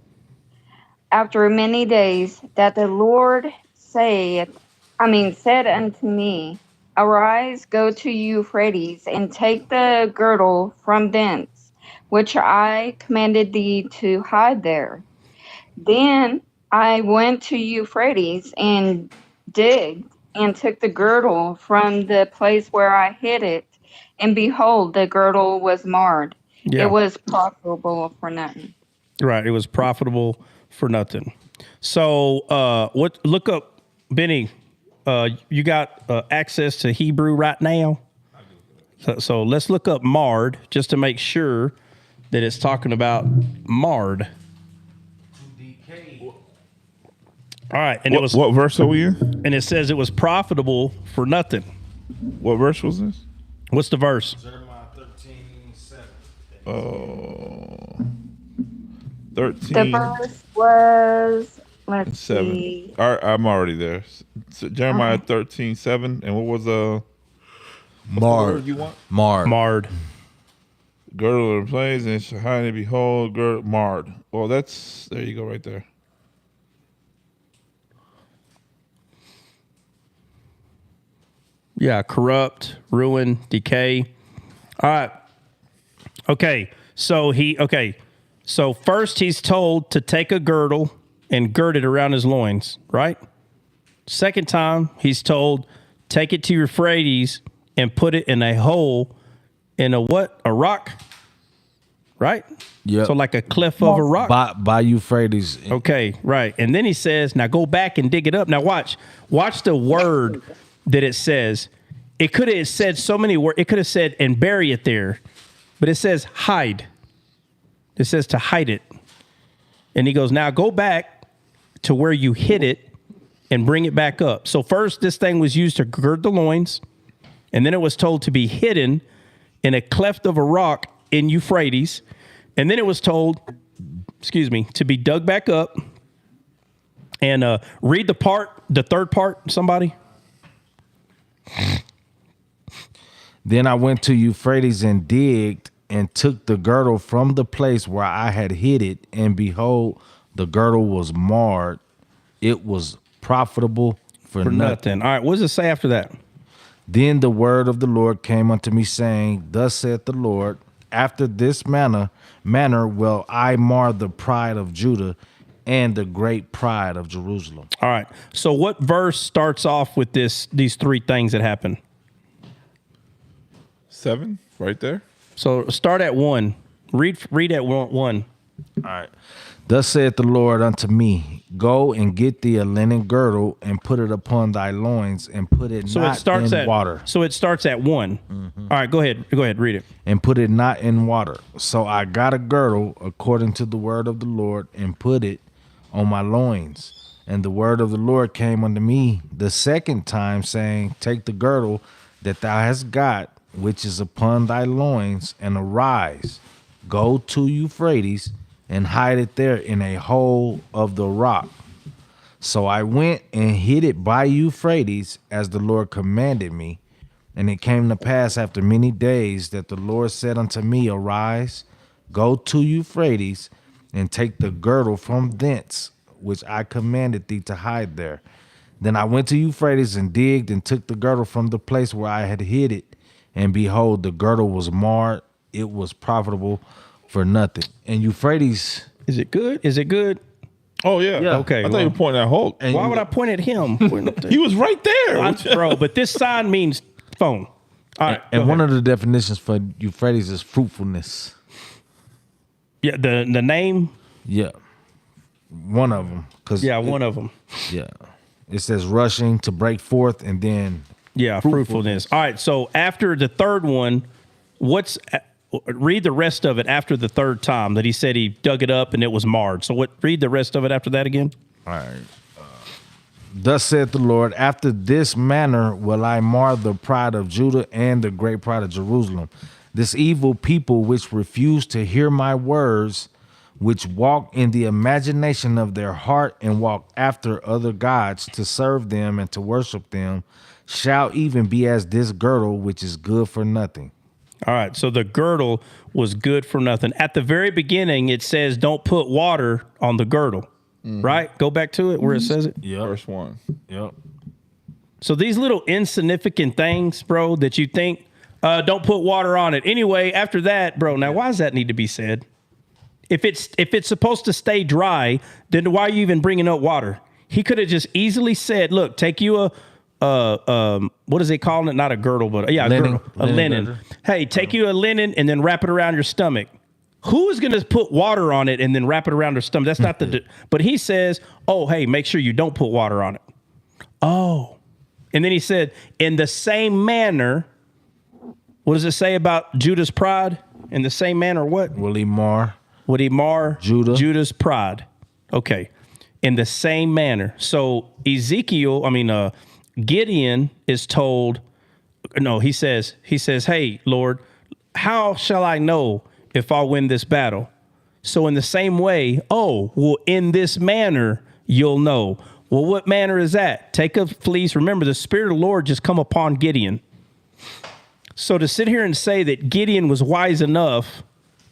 after many days that the Lord said unto me, Arise, go to Euphrates, and take the girdle from thence, which I commanded thee to hide there. Then I went to Euphrates and digged and took the girdle from the place where I hid it, and behold, the girdle was marred.
Yeah.
It was profitable for nothing.
Right. It was profitable for nothing. So look up, Benny, you got access to Hebrew right now? So let's look up marred just to make sure that it's talking about marred. All right. And
what verse are we in?
And it says it was profitable for nothing.
What verse was this?
What's the verse?
Jeremiah 13:7.
13.
The verse was, let's
7.
see.
All right, I'm already there. So Jeremiah 13:7. And what was
marred?
You want?
Marred.
Girdle of the plains and shall hide and behold, girdle marred. Well, there you go right there.
Yeah, corrupt, ruin, decay. All right. Okay. So first he's told to take a girdle and gird it around his loins, right? Second time he's told, take it to Euphrates and put it in a hole in a what? A rock? Right?
Yeah.
So like a cliff of a rock?
By Euphrates.
Okay, right. And then he says, now go back and dig it up. Now watch the word that it says. It could have said so many words. It could have said, and bury it there. But it says hide. It says to hide it. And he goes, now go back to where you hid it and bring it back up. So first, this thing was used to gird the loins. And then it was told to be hidden in a cleft of a rock in Euphrates. And then it was told, to be dug back up. And read the third part, somebody.
Then I went to Euphrates and digged and took the girdle from the place where I had hid it, and behold, the girdle was marred. It was profitable for nothing.
All right, what does it say after that?
Then the word of the Lord came unto me, saying, Thus saith the Lord, after this manner will I mar the pride of Judah and the great pride of Jerusalem.
All right. So what verse starts off with these three things that happen?
7, right there.
So start at 1. Read at 1.
All right. Thus saith the Lord unto me, Go and get thee a linen girdle and put it upon thy loins and put it in water.
So it starts at 1. Mm-hmm. All right, go ahead, read it.
And put it not in water. So I got a girdle according to the word of the Lord and put it on my loins. And the word of the Lord came unto me the second time, saying, Take the girdle that thou hast got, which is upon thy loins, and arise, go to Euphrates, and hide it there in a hole of the rock. So I went and hid it by Euphrates, as the Lord commanded me. And it came to pass after many days that the Lord said unto me, Arise, go to Euphrates, and take the girdle from thence, which I commanded thee to hide there. Then I went to Euphrates and digged and took the girdle from the place where I had hid it. And behold, the girdle was marred. It was profitable for nothing. And Euphrates.
Is it good? Is it good?
Oh, yeah.
Okay.
I thought you were pointing at Hulk.
Why would I point at him?
He was right there.
Bro, but this sign means phone. All right.
And one of the definitions for Euphrates is fruitfulness.
Yeah, the name?
Yeah. one of them.
One of them.
Yeah. It says rushing to break forth and then
fruitfulness. All right, so after the third one, read the rest of it after the third time that he said he dug it up and it was marred. So read the rest of it after that again.
All right. Thus saith the Lord, after this manner will I mar the pride of Judah and the great pride of Jerusalem. This evil people which refuse to hear my words, which walk in the imagination of their heart and walk after other gods to serve them and to worship them, shall even be as this girdle, which is good for nothing.
All right, so the girdle was good for nothing. At the very beginning, it says don't put water on the girdle. Right? Go back to it where it says it.
Yep. First one.
Yep.
So these little insignificant things, bro, that you think, don't put water on it. Anyway, after that, bro, now why does that need to be said? If it's supposed to stay dry, then why are you even bringing up water? He could have just easily said, look, take you what is they calling it? Not a girdle, but a linen. Girdle. Hey, take you a linen and then wrap it around your stomach. Who is going to put water on it and then wrap it around their stomach? That's not but he says, oh, hey, make sure you don't put water on it. Oh. And then he said, in the same manner, what does it say about Judah's pride? In the same manner, what?
Will he mar
Judah's pride? Okay. In the same manner. So Gideon is told, he says, hey, Lord, how shall I know if I'll win this battle? So in the same way, in this manner, you'll know. Well, what manner is that? Take a fleece. Remember, the Spirit of the Lord just come upon Gideon. So to sit here and say that Gideon was wise enough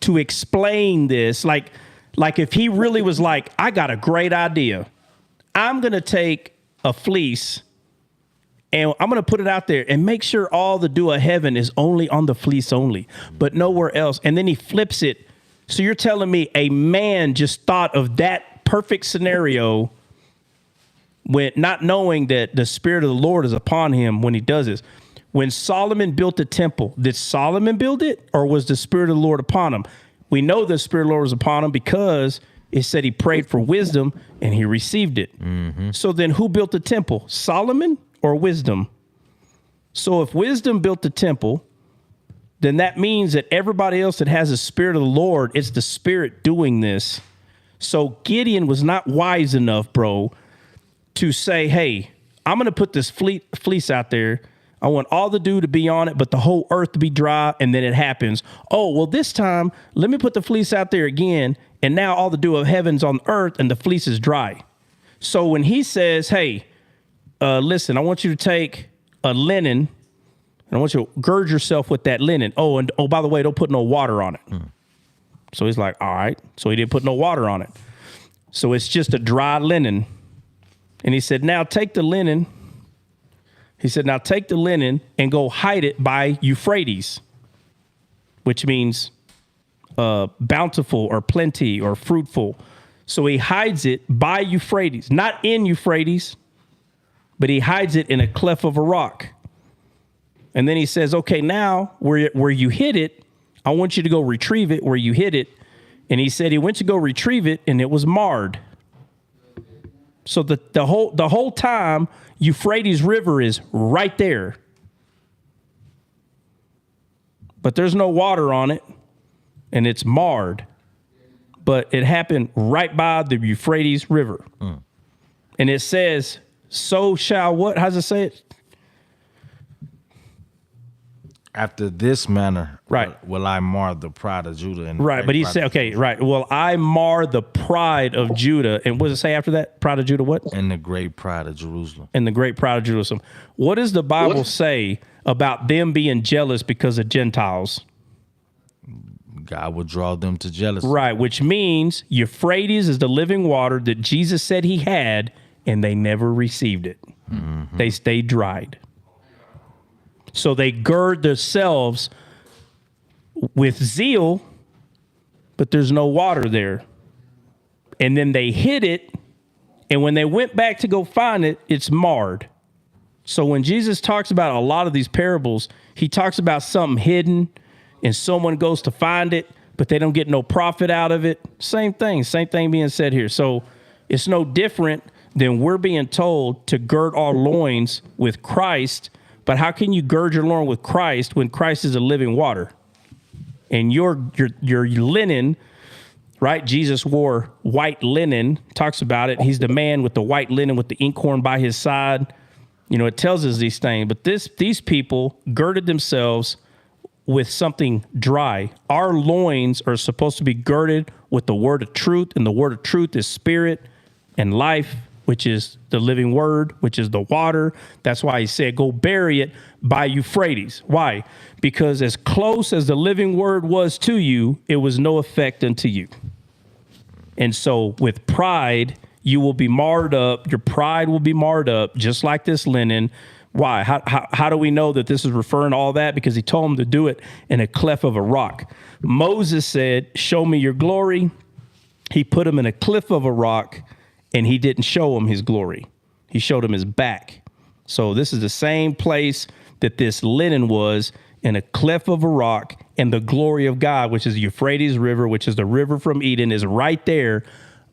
to explain this, like if he really was like, I got a great idea. I'm going to take a fleece and I'm going to put it out there and make sure all the dew of heaven is only on the fleece only, but nowhere else. And then he flips it. So you're telling me a man just thought of that perfect scenario when not knowing that the Spirit of the Lord is upon him when he does this. When Solomon built the temple, did Solomon build it or was the Spirit of the Lord upon him? We know the Spirit of the Lord was upon him because it said he prayed for wisdom and he received it. Mm-hmm. So then who built the temple? Solomon or wisdom? So if wisdom built the temple, then that means that everybody else that has the Spirit of the Lord, it's the Spirit doing this. So Gideon was not wise enough, bro, to say, hey, I'm going to put this fleece out there. I want all the dew to be on it, but the whole earth to be dry. And then it happens. Oh, well, this time, let me put the fleece out there again. And now all the dew of heaven's on earth and the fleece is dry. So when he says, hey, listen, I want you to take a linen and I want you to gird yourself with that linen. Oh, and by the way, don't put no water on it. So he's like, all right. So he didn't put no water on it. So it's just a dry linen. And he said, now take the linen. He said, now take the linen and go hide it by Euphrates, which means bountiful or plenty or fruitful. So he hides it by Euphrates, not in Euphrates, but he hides it in a cleft of a rock. And then he says, okay, now where you hid it, I want you to go retrieve it where you hid it. And he said he went to go retrieve it and it was marred. So the whole time Euphrates River is right there. But there's no water on it and it's marred. But it happened right by the Euphrates River. And it says, so shall what? How's it say it?
After this manner,
right,
will I mar the pride of Judah. And
right, but he said, okay, right. Well, I mar the pride of Judah. And what does it say after that? Pride of Judah what?
And the great pride of Jerusalem.
And the great pride of Jerusalem. What does the Bible say about them being jealous because of Gentiles?
God will draw them to jealousy.
Right, which means Euphrates is the living water that Jesus said he had, and they never received it. Mm-hmm. They stayed dried. So they gird themselves with zeal, but there's no water there. And then they hid it, and when they went back to go find it, it's marred. So when Jesus talks about a lot of these parables, he talks about something hidden, and someone goes to find it, but they don't get no profit out of it. Same thing being said here. So It's no different than we're being told to gird our loins with Christ. But how can you gird your loin with Christ when Christ is a living water? And your linen, right? Jesus wore white linen, talks about it. He's the man with the white linen with the inkhorn by his side. You know, it tells us these things. But these people girded themselves with something dry. Our loins are supposed to be girded with the word of truth, and the word of truth is spirit and life, which is the living word, which is the water. That's why he said, go bury it by Euphrates. Why? Because as close as the living word was to you, it was no effect unto you. And so with pride, you will be marred up. Your pride will be marred up, just like this linen. Why? How do we know that this is referring to all that? Because he told him to do it in a cleft of a rock. Moses said, show me your glory. He put him in a cliff of a rock, and he didn't show him his glory. He showed him his back. So this is the same place that this linen was, in a cleft of a rock, and the glory of God, which is the Euphrates River, which is the river from Eden, is right there,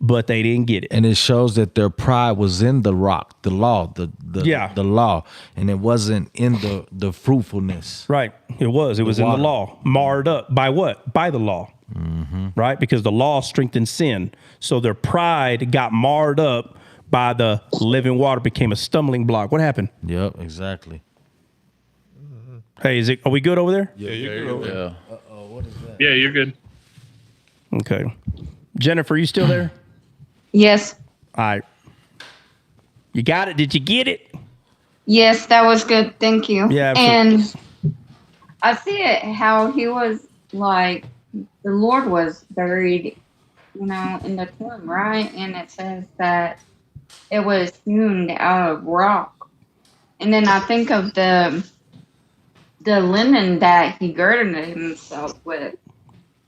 but they didn't get it.
And it shows that their pride was in the rock, the law, the law, and it wasn't in the fruitfulness.
Right. It was. It was in the law. Marred up. By what? By the law.
Mm-hmm.
Right? Because the law strengthened sin. So their pride got marred up by the living water, became a stumbling block. What happened?
Yep, exactly.
Hey, are we good over there?
Yeah, you're good over there.
Uh-oh, what is that?
Yeah, you're good.
Okay. Jennifer, you still there?
Yes.
All right. You got it? Did you get it?
Yes, that was good. Thank you.
Yeah.
And I see it how he was like, the Lord was buried, in the tomb, right? And it says that it was hewn out of rock. And then I think of the linen that he girded himself with.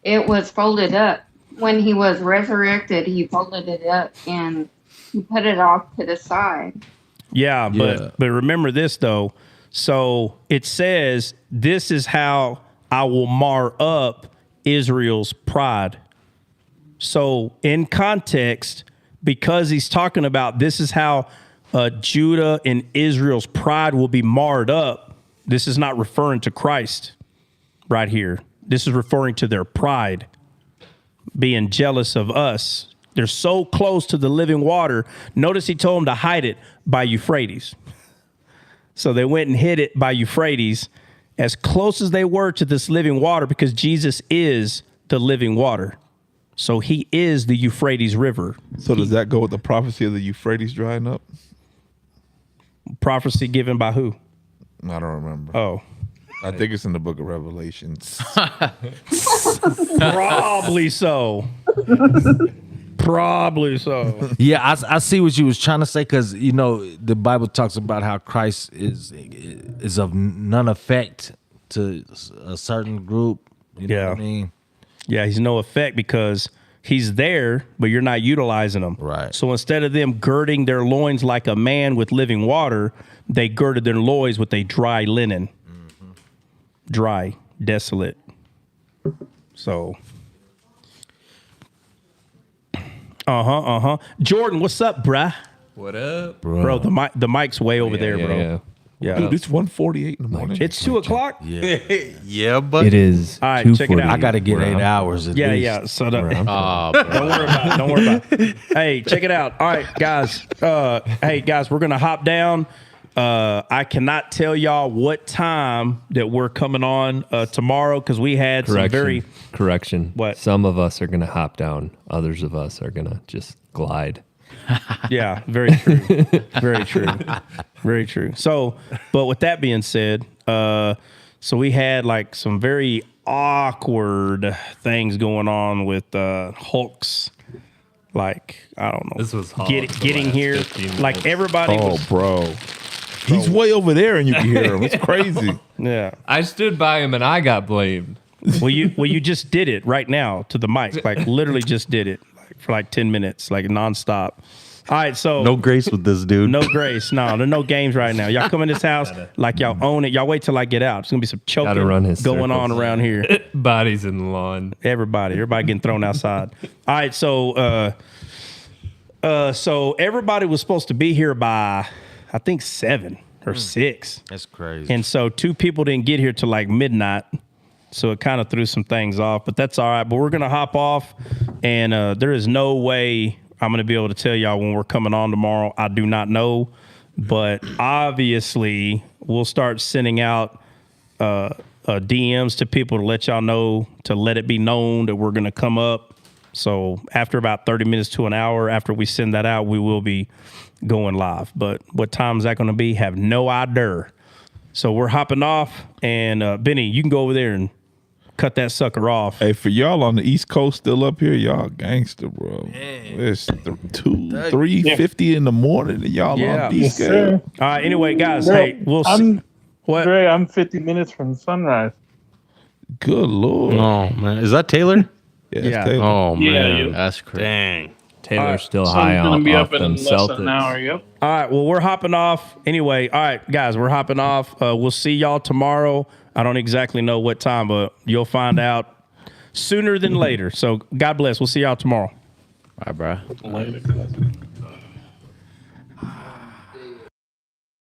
It was folded up. When he was resurrected, he folded it up and he put it off to the side.
Yeah, but remember this though. So it says, this is how I will mar up Israel's pride. So in context, because he's talking about this is how Judah and Israel's pride will be marred up, this is not referring to Christ right here. This is referring to their pride, being jealous of us. They're so close to the living water. Notice he told them to hide it by Euphrates. So they went and hid it by Euphrates, as close as they were to this living water, because Jesus is the living water. So he is the Euphrates River.
So does that go with the prophecy of the Euphrates drying up?
Prophecy given by who?
I don't remember.
Oh.
I think it's in the book of Revelations.
Probably so. Probably so.
Yeah, I see what you was trying to say, because the Bible talks about how Christ is of none effect to a certain group. You know what I mean?
Yeah, he's no effect because he's there, but you're not utilizing him.
Right.
So instead of them girding their loins like a man with living water, they girded their loins with a dry linen. Mm-hmm. Dry, desolate. So. Jordan, what's up, bruh?
What up,
bro? The mic's way over there, bro. Yeah.
Dude, it's 1:48 in the morning.
It's 2:00.
Yeah.
Yeah, but
it is.
All right, check it out.
I got to get 8 hours at least.
Yeah. So don't worry about it. Hey, check it out. All right, guys. Hey, guys, we're gonna hop down. I cannot tell y'all what time that we're coming on tomorrow, because we had some very
correction.
What?
Some of us are gonna hop down. Others of us are gonna just glide.
Yeah, very true. Very true. Very true. So, but with that being said, so we had like some very awkward things going on with Hulk's, like, I don't know.
This was hard
getting here. Like everybody was,
bro. He's way over there and you can hear him. It's crazy.
Yeah.
I stood by him and I got blamed.
Well, you just did it right now to the mic. Like literally just did it for like 10 minutes, like nonstop. All right, so
no grace with this dude.
No grace. No, there are no games right now. Y'all come in this house like y'all own it. Y'all wait till I get out. There's gonna be some choking going on around here.
Bodies in the lawn.
Everybody getting thrown outside. All right, so So everybody was supposed to be here by, I think, 7 or 6.
That's crazy.
And so 2 people didn't get here till like midnight. So it kind of threw some things off, but that's all right. But we're going to hop off, and there is no way I'm going to be able to tell y'all when we're coming on tomorrow. I do not know, but obviously we'll start sending out DMs to people to let y'all know, to let it be known that we're going to come up. So after about 30 minutes to an hour after we send that out, we will be going live. But what time is that going to be? Have no idea. So we're hopping off, and Benny, you can go over there and cut that sucker off.
Hey, for y'all on the East Coast still up here, y'all gangster, bro. It's 3:50 in the morning, and y'all on
Yes,
D-scale.
sir.
All right, anyway, guys,
Bro,
hey, we'll see. What?
Dre, I'm 50 minutes from sunrise.
Good Lord.
Oh, man. Is that Taylor?
Yeah,
Yeah.
Taylor.
Oh, man.
Yeah.
That's crazy.
Dang.
Taylor's still
Sun's
high
gonna
on
be
off
up in
them
less than
Celtics.
an hour. Yep.
All right, well, we're hopping off. Anyway, all right, guys, we're hopping off. We'll see y'all tomorrow. I don't exactly know what time, but you'll find out sooner than later. So God bless. We'll see y'all tomorrow.
Bye, bro.
Later.